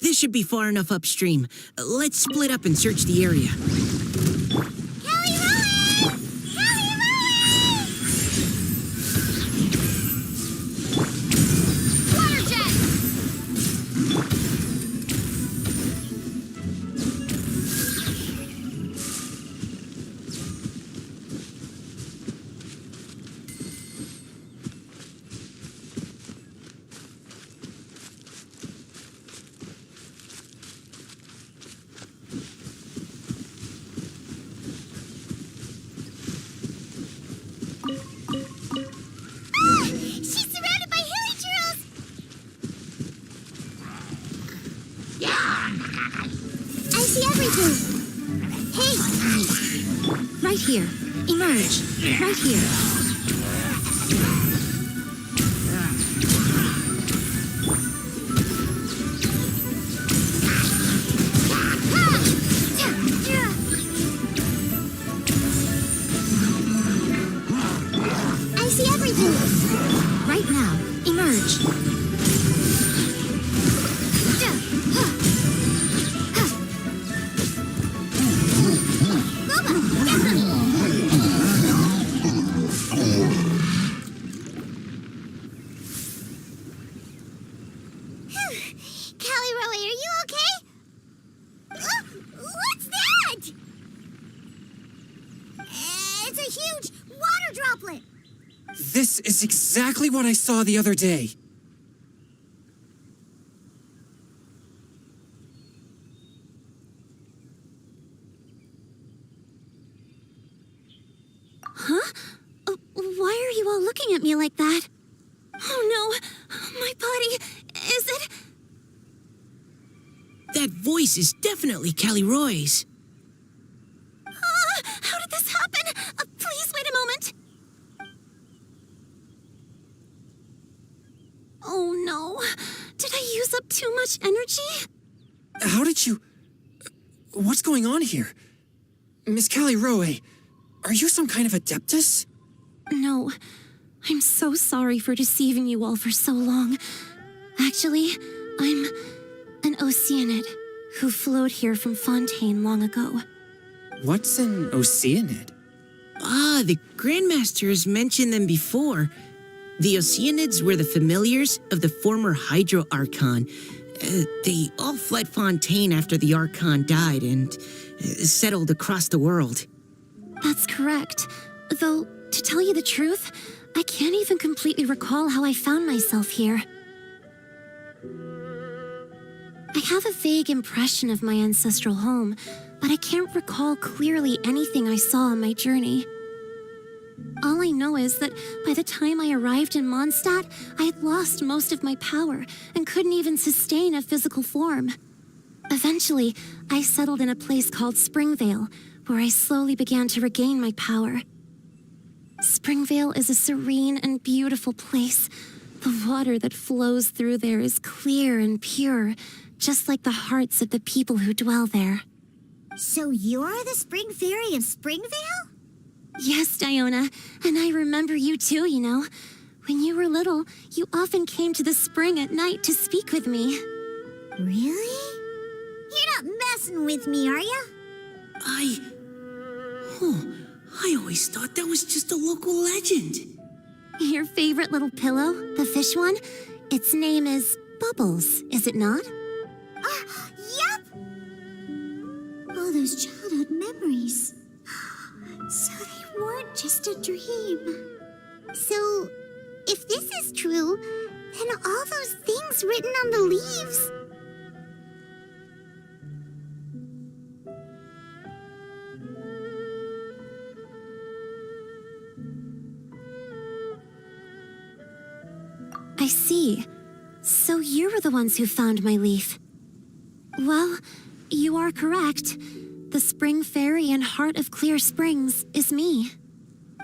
This should be far enough upstream. Let's split up and search the area. Callie Roe! Callie Roe! Water jet! She's surrounded by hilly churros! I see everything! Hey! Right here. Emerge right here. I see everything! Right now. Emerge. Callie Roe, are you okay? What's that? It's a huge water droplet. This is exactly what I saw the other day. Why are you all looking at me like that? Oh no, my body, is it? That voice is definitely Callie Roy's. Did I use up too much energy? How did you... What's going on here? Miss Callie Rowe, are you some kind of adeptus? No. I'm so sorry for deceiving you all for so long. Actually, I'm an Oceanid who flowed here from Fontaine long ago. What's an Oceanid? Ah, the Grandmasters mentioned them before. The Oceanids were the familiars of the former Hydro Archon. They all fled Fontaine after the Archon died and settled across the world. That's correct. Though, to tell you the truth, I can't even completely recall how I found myself here. I have a vague impression of my ancestral home, but I can't recall clearly anything I saw on my journey. All I know is that by the time I arrived in Mondstadt, I had lost most of my power and couldn't even sustain a physical form. Eventually, I settled in a place called Springvale, where I slowly began to regain my power. Springvale is a serene and beautiful place. The water that flows through there is clear and pure, just like the hearts of the people who dwell there. So you're the Spring Fairy of Springvale? Yes, Diona, and I remember you too, you know. When you were little, you often came to the spring at night to speak with me. Really? You're not messing with me, are you? I always thought that was just a local legend. Your favorite little pillow, the fish one, its name is Bubbles, is it not? Yup! All those childhood memories. So they weren't just a dream. So, if this is true, then all those things written on the leaves... I see. So you were the ones who found my leaf. Well, you are correct. The Spring Fairy and Heart of Clear Springs is me.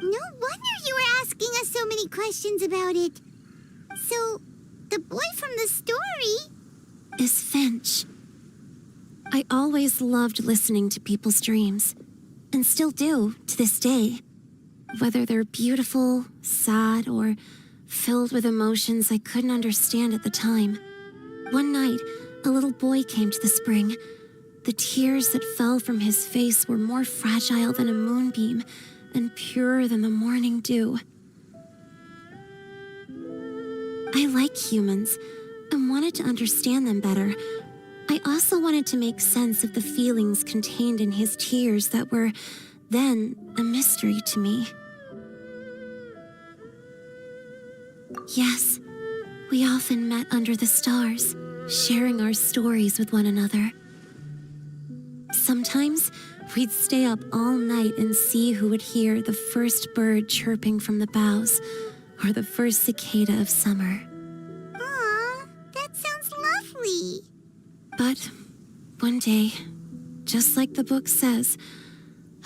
No wonder you were asking us so many questions about it. So, the boy from the story... is Finch. I always loved listening to people's dreams, and still do to this day. Whether they're beautiful, sad, or filled with emotions I couldn't understand at the time. One night, a little boy came to the spring. The tears that fell from his face were more fragile than a moonbeam and purer than the morning dew. I like humans and wanted to understand them better. I also wanted to make sense of the feelings contained in his tears that were then a mystery to me. Yes, we often met under the stars, sharing our stories with one another. Sometimes we'd stay up all night and see who would hear the first bird chirping from the boughs or the first cicada of summer. Aw, that sounds lovely. But one day, just like the book says,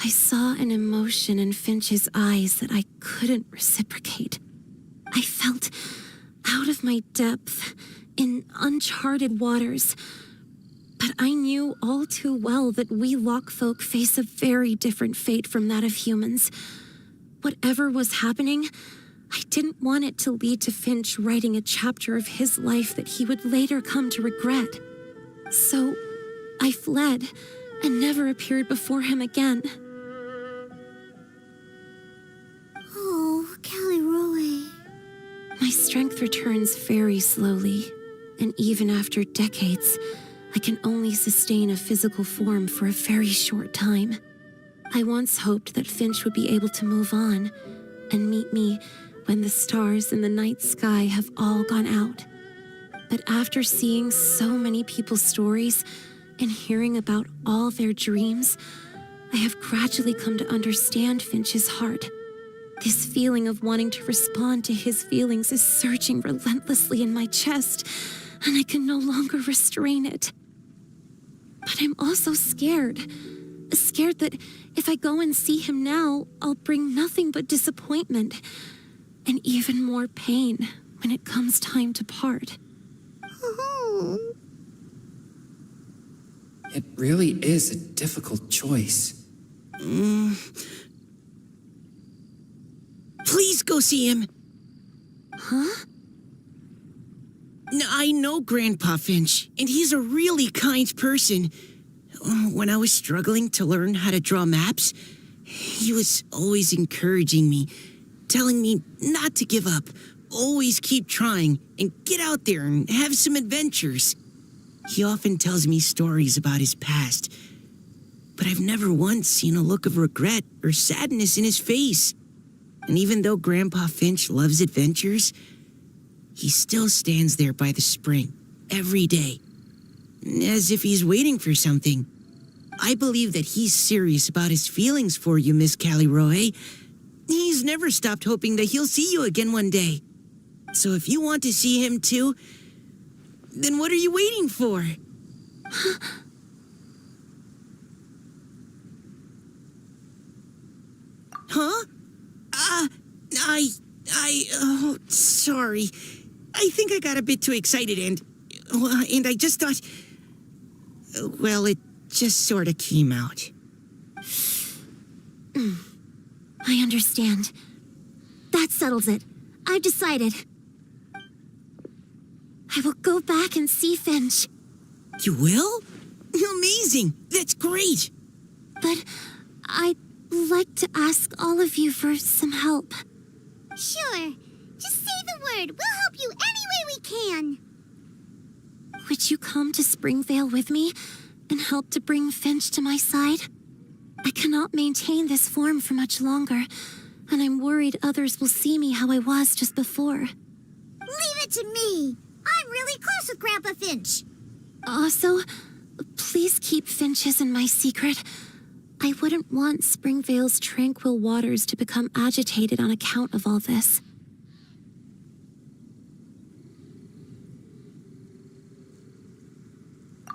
I saw an emotion in Finch's eyes that I couldn't reciprocate. I felt out of my depth in uncharted waters. But I knew all too well that we Lockfolk face a very different fate from that of humans. Whatever was happening, I didn't want it to lead to Finch writing a chapter of his life that he would later come to regret. So I fled and never appeared before him again. Oh, Callie Rowe. My strength returns very slowly, and even after decades, I can only sustain a physical form for a very short time. I once hoped that Finch would be able to move on and meet me when the stars in the night sky have all gone out. But after seeing so many people's stories and hearing about all their dreams, I have gradually come to understand Finch's heart. This feeling of wanting to respond to his feelings is surging relentlessly in my chest, and I can no longer restrain it. But I'm also scared. Scared that if I go and see him now, I'll bring nothing but disappointment and even more pain when it comes time to part. It really is a difficult choice. Please go see him. Huh? I know Grandpa Finch, and he's a really kind person. When I was struggling to learn how to draw maps, he was always encouraging me, telling me not to give up, always keep trying, and get out there and have some adventures. He often tells me stories about his past, but I've never once seen a look of regret or sadness in his face. And even though Grandpa Finch loves adventures, he still stands there by the spring every day, as if he's waiting for something. I believe that he's serious about his feelings for you, Miss Callie-Roe. He's never stopped hoping that he'll see you again one day. So if you want to see him too, then what are you waiting for? Huh? Oh, sorry. I think I got a bit too excited and I just thought, well, it just sort of came out. I understand. That settles it. I've decided. I will go back and see Finch. You will? Amazing! That's great! But I'd like to ask all of you for some help. Sure. Just say the word. We'll help you any way we can. Would you come to Springvale with me and help to bring Finch to my side? I cannot maintain this form for much longer, and I'm worried others will see me how I was just before. Leave it to me. I'm really close with Grandpa Finch. Also, please keep Finch's in my secret. I wouldn't want Springvale's tranquil waters to become agitated on account of all this.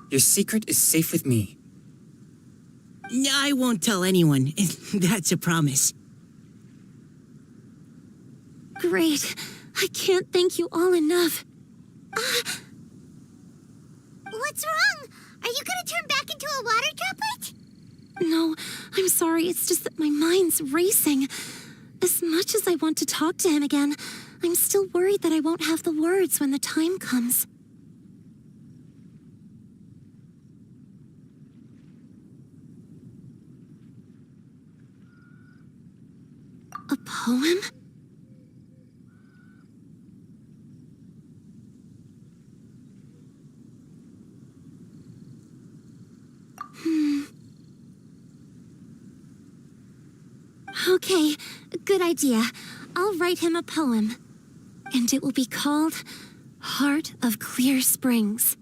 Your secret is safe with me. I won't tell anyone. That's a promise. Great. I can't thank you all enough. What's wrong? Are you gonna turn back into a water droplet? No, I'm sorry. It's just that my mind's racing. As much as I want to talk to him again, I'm still worried that I won't have the words when the time comes. A poem? Okay, good idea. I'll write him a poem. And it will be called Heart of Clear Springs.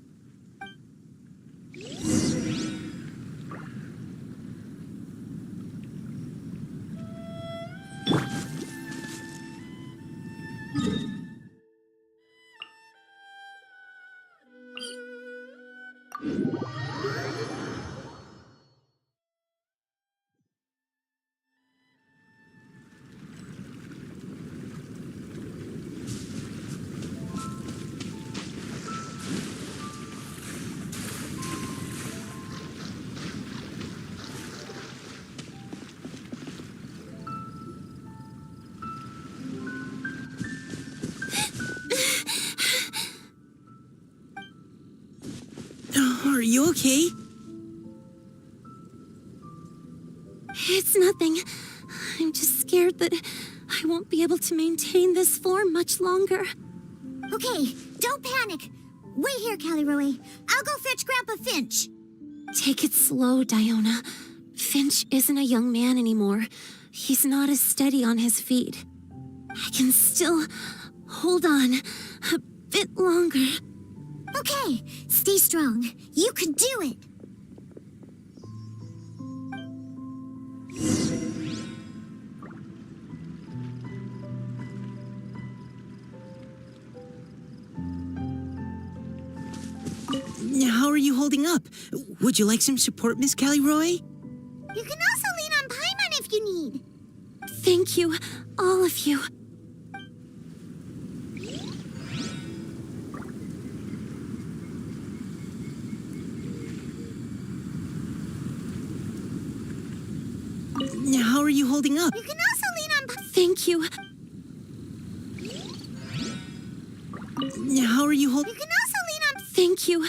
Are you okay? It's nothing. I'm just scared that I won't be able to maintain this form much longer. Okay, don't panic. Wait here, Callie-Roe. I'll go fetch Grandpa Finch. Take it slow, Diona. Finch isn't a young man anymore. He's not as steady on his feet. I can still hold on a bit longer. Okay, stay strong. You can do it. How are you holding up? Would you like some support, Miss Callie-Roe? You can also lean on Paimon if you need. Thank you, all of you. are you holding up? You can also lean on... Thank you. How are you holding... You can also lean on... Thank you.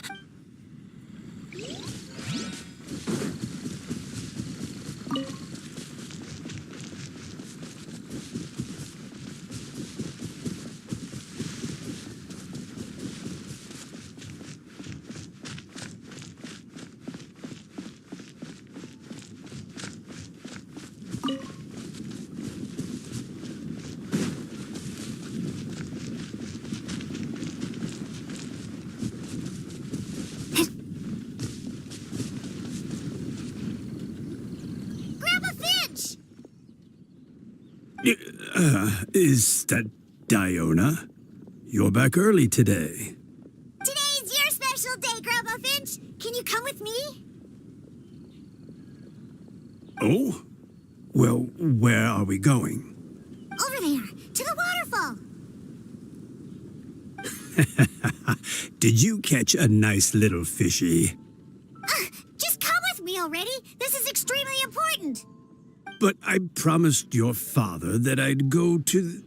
Grandpa Finch! Is that Diona? You're back early today. Today's your special day, Grandpa Finch. Can you come with me? Oh? Well, where are we going? Over there, to the waterfall. Did you catch a nice little fishy? Just come with me already. This is extremely important. But I promised your father that I'd go to...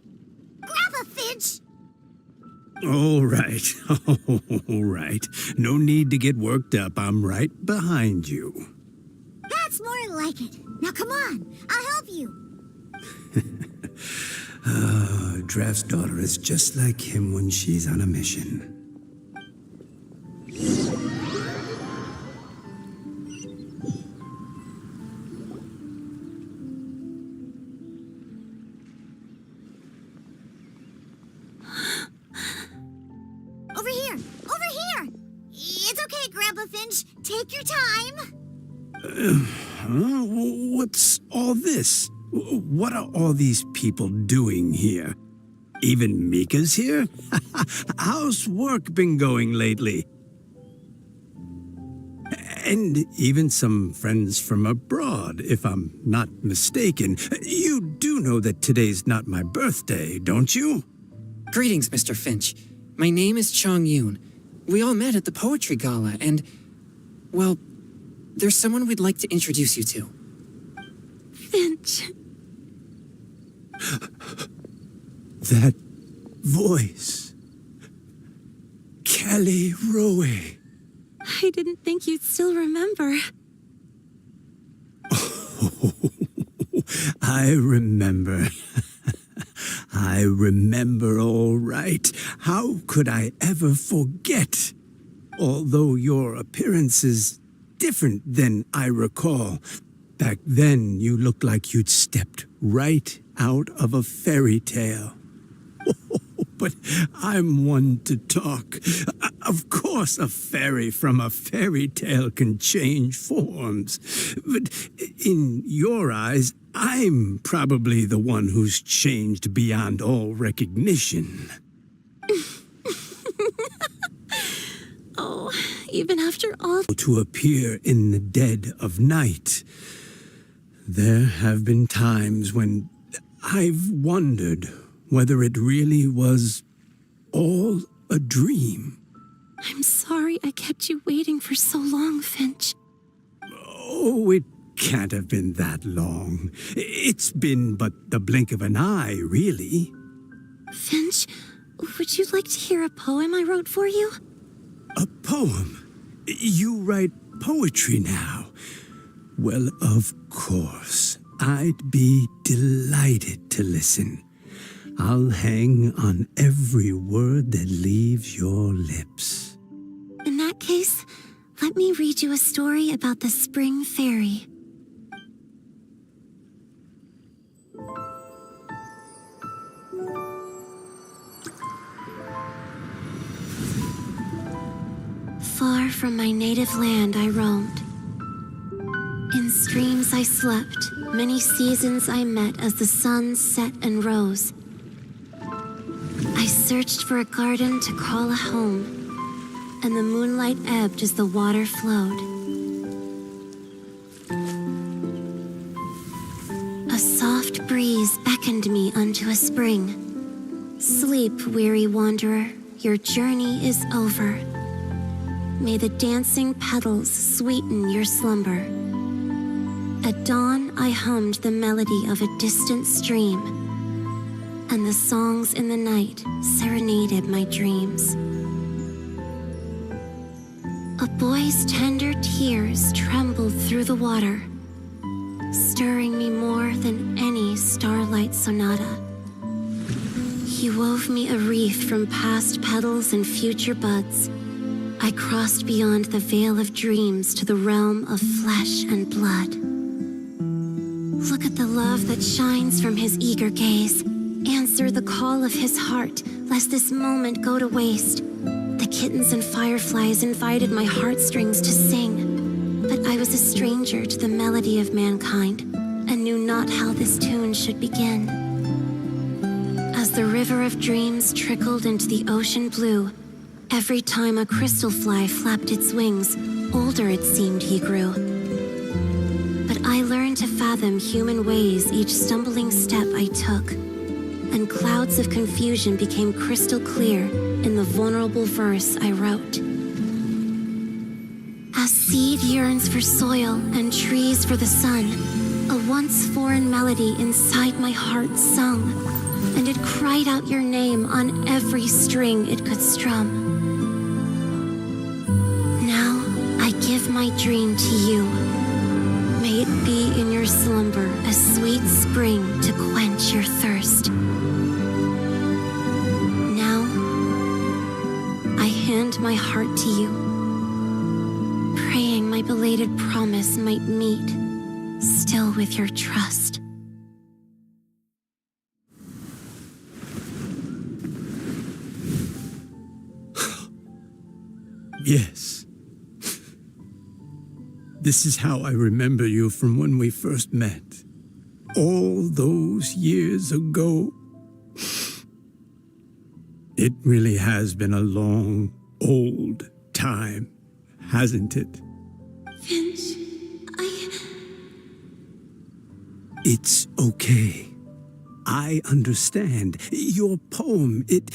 Grandpa Finch! All right. All right. No need to get worked up. I'm right behind you. That's more like it. Now come on, I'll help you. Draft's daughter is just like him when she's on a mission. Over here, over here. It's okay, Grandpa Finch. Take your time. Huh? What's all this? What are all these people doing here? Even Mika's here? How's work been going lately? And even some friends from abroad, if I'm not mistaken. You do know that today's not my birthday, don't you? Greetings, Mr. Finch. My name is Chong Yoon. We all met at the poetry gala, and, well, there's someone we'd like to introduce you to. Finch. That voice. Kelly Rowe. I didn't think you'd still remember. Oh, I remember. I remember all right. How could I ever forget? Although your appearance is different than I recall. Back then, you looked like you'd stepped right out of a fairy tale. But I'm one to talk. Of course, a fairy from a fairy tale can change forms. But in your eyes, I'm probably the one who's changed beyond all recognition. Oh, even after all... To appear in the dead of night. There have been times when I've wondered whether it really was all a dream. I'm sorry I kept you waiting for so long, Finch. Oh, it can't have been that long. It's been but the blink of an eye, really. Finch, would you like to hear a poem I wrote for you? A poem? You write poetry now? Well, of course. I'd be delighted to listen. I'll hang on every word that leaves your lips. In that case, let me read you a story about the spring fairy. Far from my native land I roamed. In streams I slept, many seasons I met as the sun set and rose. I searched for a garden to call a home, and the moonlight ebbed as the water flowed. A soft breeze beckoned me unto a spring. Sleep, weary wanderer, your journey is over. May the dancing petals sweeten your slumber. At dawn, I hummed the melody of a distant stream, and the songs in the night serenaded my dreams. A boy's tender tears trembled through the water, stirring me more than any starlight sonata. He wove me a wreath from past petals and future buds. I crossed beyond the veil of dreams to the realm of flesh and blood. Look at the love that shines from his eager gaze. Answer the call of his heart, lest this moment go to waste. The kittens and fireflies invited my heartstrings to sing, but I was a stranger to the melody of mankind and knew not how this tune should begin. As the river of dreams trickled into the ocean blue, every time a crystal fly flapped its wings, older it seemed he grew. But I learned to fathom human ways each stumbling step I took, and clouds of confusion became crystal clear in the vulnerable verse I wrote. As seed yearns for soil and trees for the sun, a once foreign melody inside my heart sung, and it cried out your name on every string it could strum. Now I give my dream to you. May it be in your slumber a sweet spring to quench your thirst. Now I hand my heart to you, praying my belated promise might meet, still with your trust. Yes. This is how I remember you from when we first met. All those years ago. It really has been a long, old time, hasn't it? Finch, It's okay. I understand. Your poem, it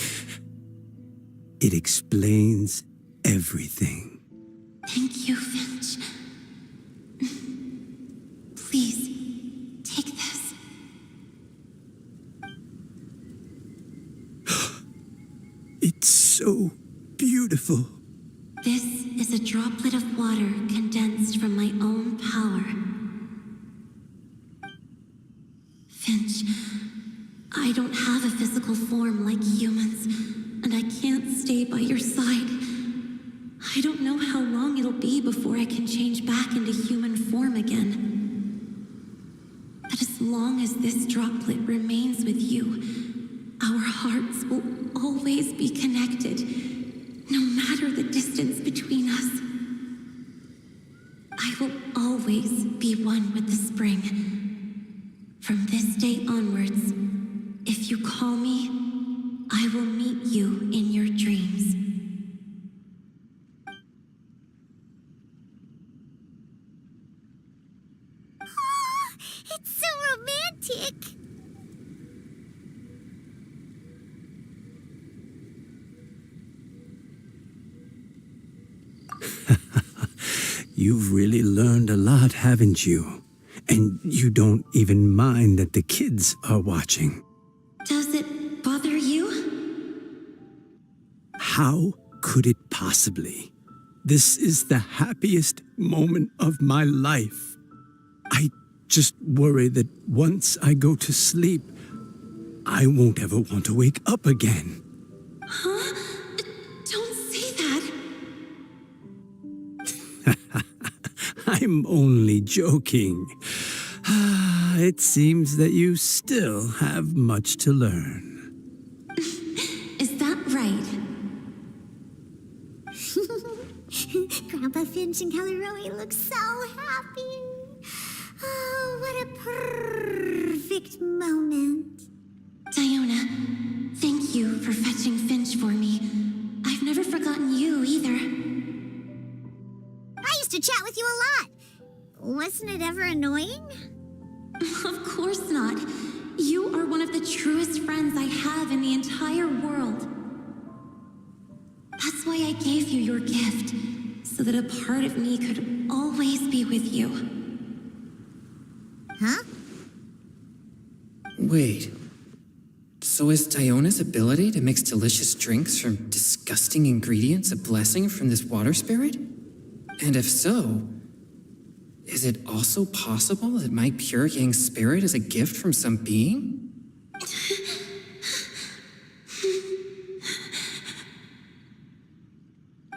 explains everything. Thank you, Finch. Please, take this. It's so beautiful. This is a droplet of water condensed from my own power. Finch, I don't have a physical form like humans, and I can't stay by your side. I don't know how long it'll be before I can change back into human form again. But as long as this droplet remains with you, our hearts will always be connected, no matter the distance between us. I will always be one with the spring. From this day onwards, if you call me, I will meet you in your dreams. It's so romantic. You've really learned a lot, haven't you? And you don't even mind that the kids are watching. Does it bother you? How could it possibly? This is the happiest moment of my life. I just worry that once I go to sleep, I won't ever want to wake up again. Huh? Don't say that. I'm only joking. It seems that you still have much to learn. Is that right? Grandpa Finch and Kelly Rowie look so happy. Oh, what a perfect moment. Diona, thank you for fetching Finch for me. I've never forgotten you either. I used to chat with you a lot. Wasn't it ever annoying? Of course not. You are one of the truest friends I have in the entire world. That's why I gave you your gift, so that a part of me could always be with you. Huh? Wait. So is Diona's ability to mix delicious drinks from disgusting ingredients a blessing from this water spirit? And if so, is it also possible that my pure yang spirit is a gift from some being?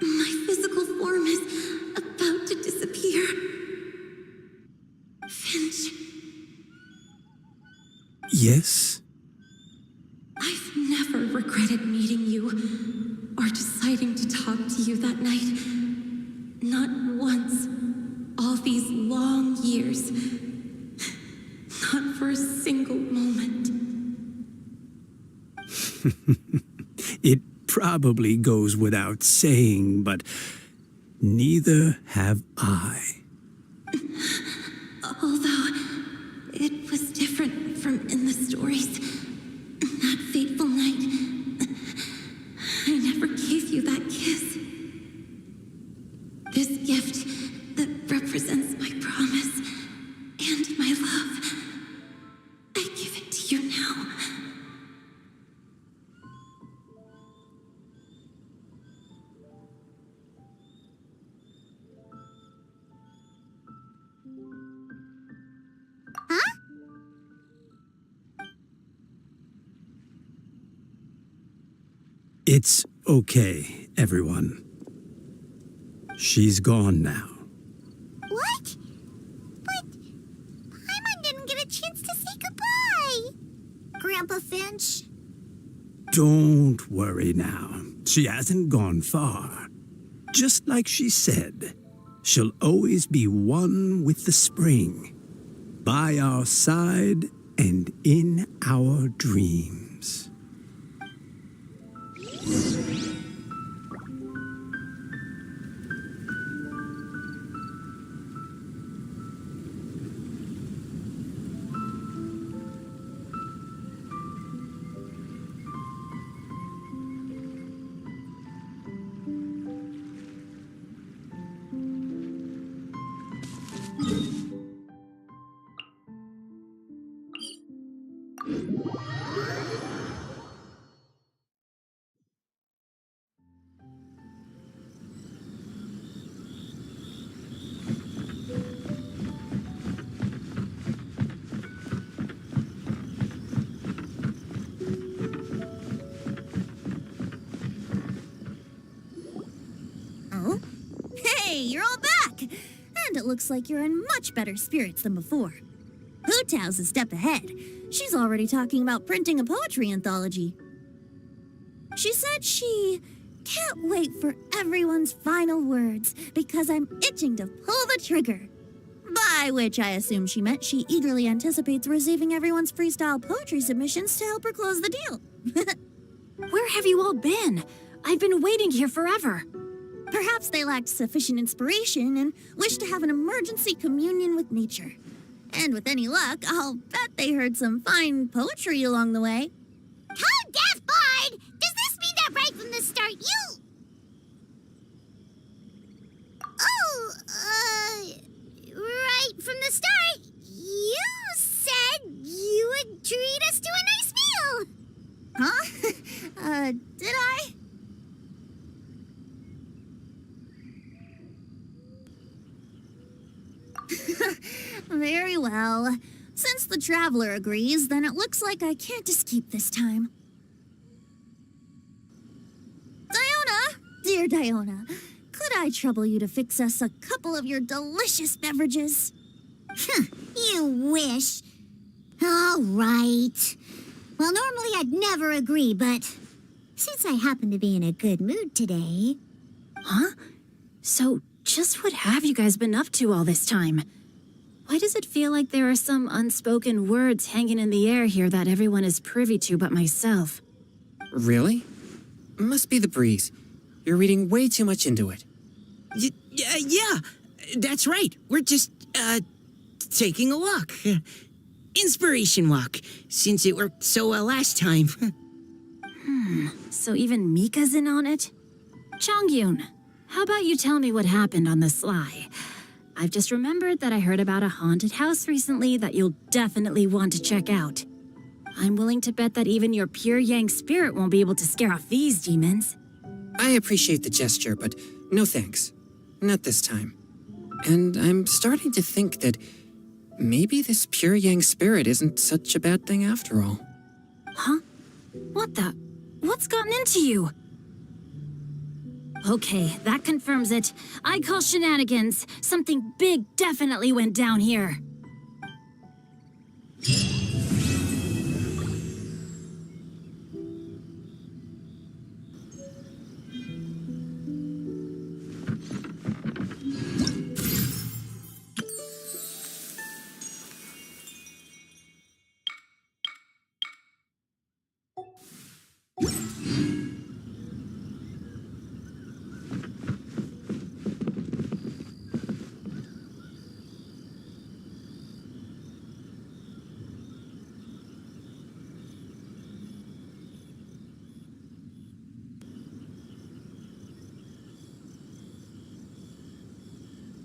My physical form is about to disappear. Finch, Yes? I've never regretted meeting you or deciding to talk to you that night. Not once. All these long years. Not for a single moment. It probably goes without saying, but neither have I. Although it was different from in the stories. That fateful night, I never gave you that kiss. This gift that represents my promise and my love, I give it to you now. Huh? It's okay, everyone. She's gone now. What? But Paimon didn't get a chance to say goodbye. Grandpa Finch? Don't worry now. She hasn't gone far. Just like she said, she'll always be one with the spring, by our side and in our dreams. Oh? Hey, you're all back! And it looks like you're in much better spirits than before. Hu Tao's a step ahead. She's already talking about printing a poetry anthology. She said she can't wait for everyone's final words because I'm itching to pull the trigger. By which I assume she meant she eagerly anticipates receiving everyone's freestyle poetry submissions to help her close the deal. Where have you all been? I've been waiting here forever. Perhaps they lacked sufficient inspiration and wished to have an emergency communion with nature. And with any luck, I'll bet they heard some fine poetry along the way. Code Deaf Bard! Does this mean that right from the start you... Oh, right from the start, you said you would treat us to a nice meal! Huh? Did I? Very well. Since the traveler agrees, then it looks like I can't escape this time. Diona! Dear Diona, could I trouble you to fix us a couple of your delicious beverages? You wish. All right. Well, normally I'd never agree, but since I happen to be in a good mood today... Huh? So, just what have you guys been up to all this time? Why does it feel like there are some unspoken words hanging in the air here that everyone is privy to but myself? Really? Must be the breeze. You're reading way too much into it. Yeah, that's right. We're just, taking a walk. Inspiration walk, since it worked so well last time. So even Mika's in on it? Chongyun, how about you tell me what happened on the sly? I've just remembered that I heard about a haunted house recently that you'll definitely want to check out. I'm willing to bet that even your pure Yang spirit won't be able to scare off these demons. I appreciate the gesture, but no thanks. Not this time. And I'm starting to think that maybe this pure Yang spirit isn't such a bad thing after all. Huh? What the? What's gotten into you? Okay, that confirms it. I call shenanigans. Something big definitely went down here.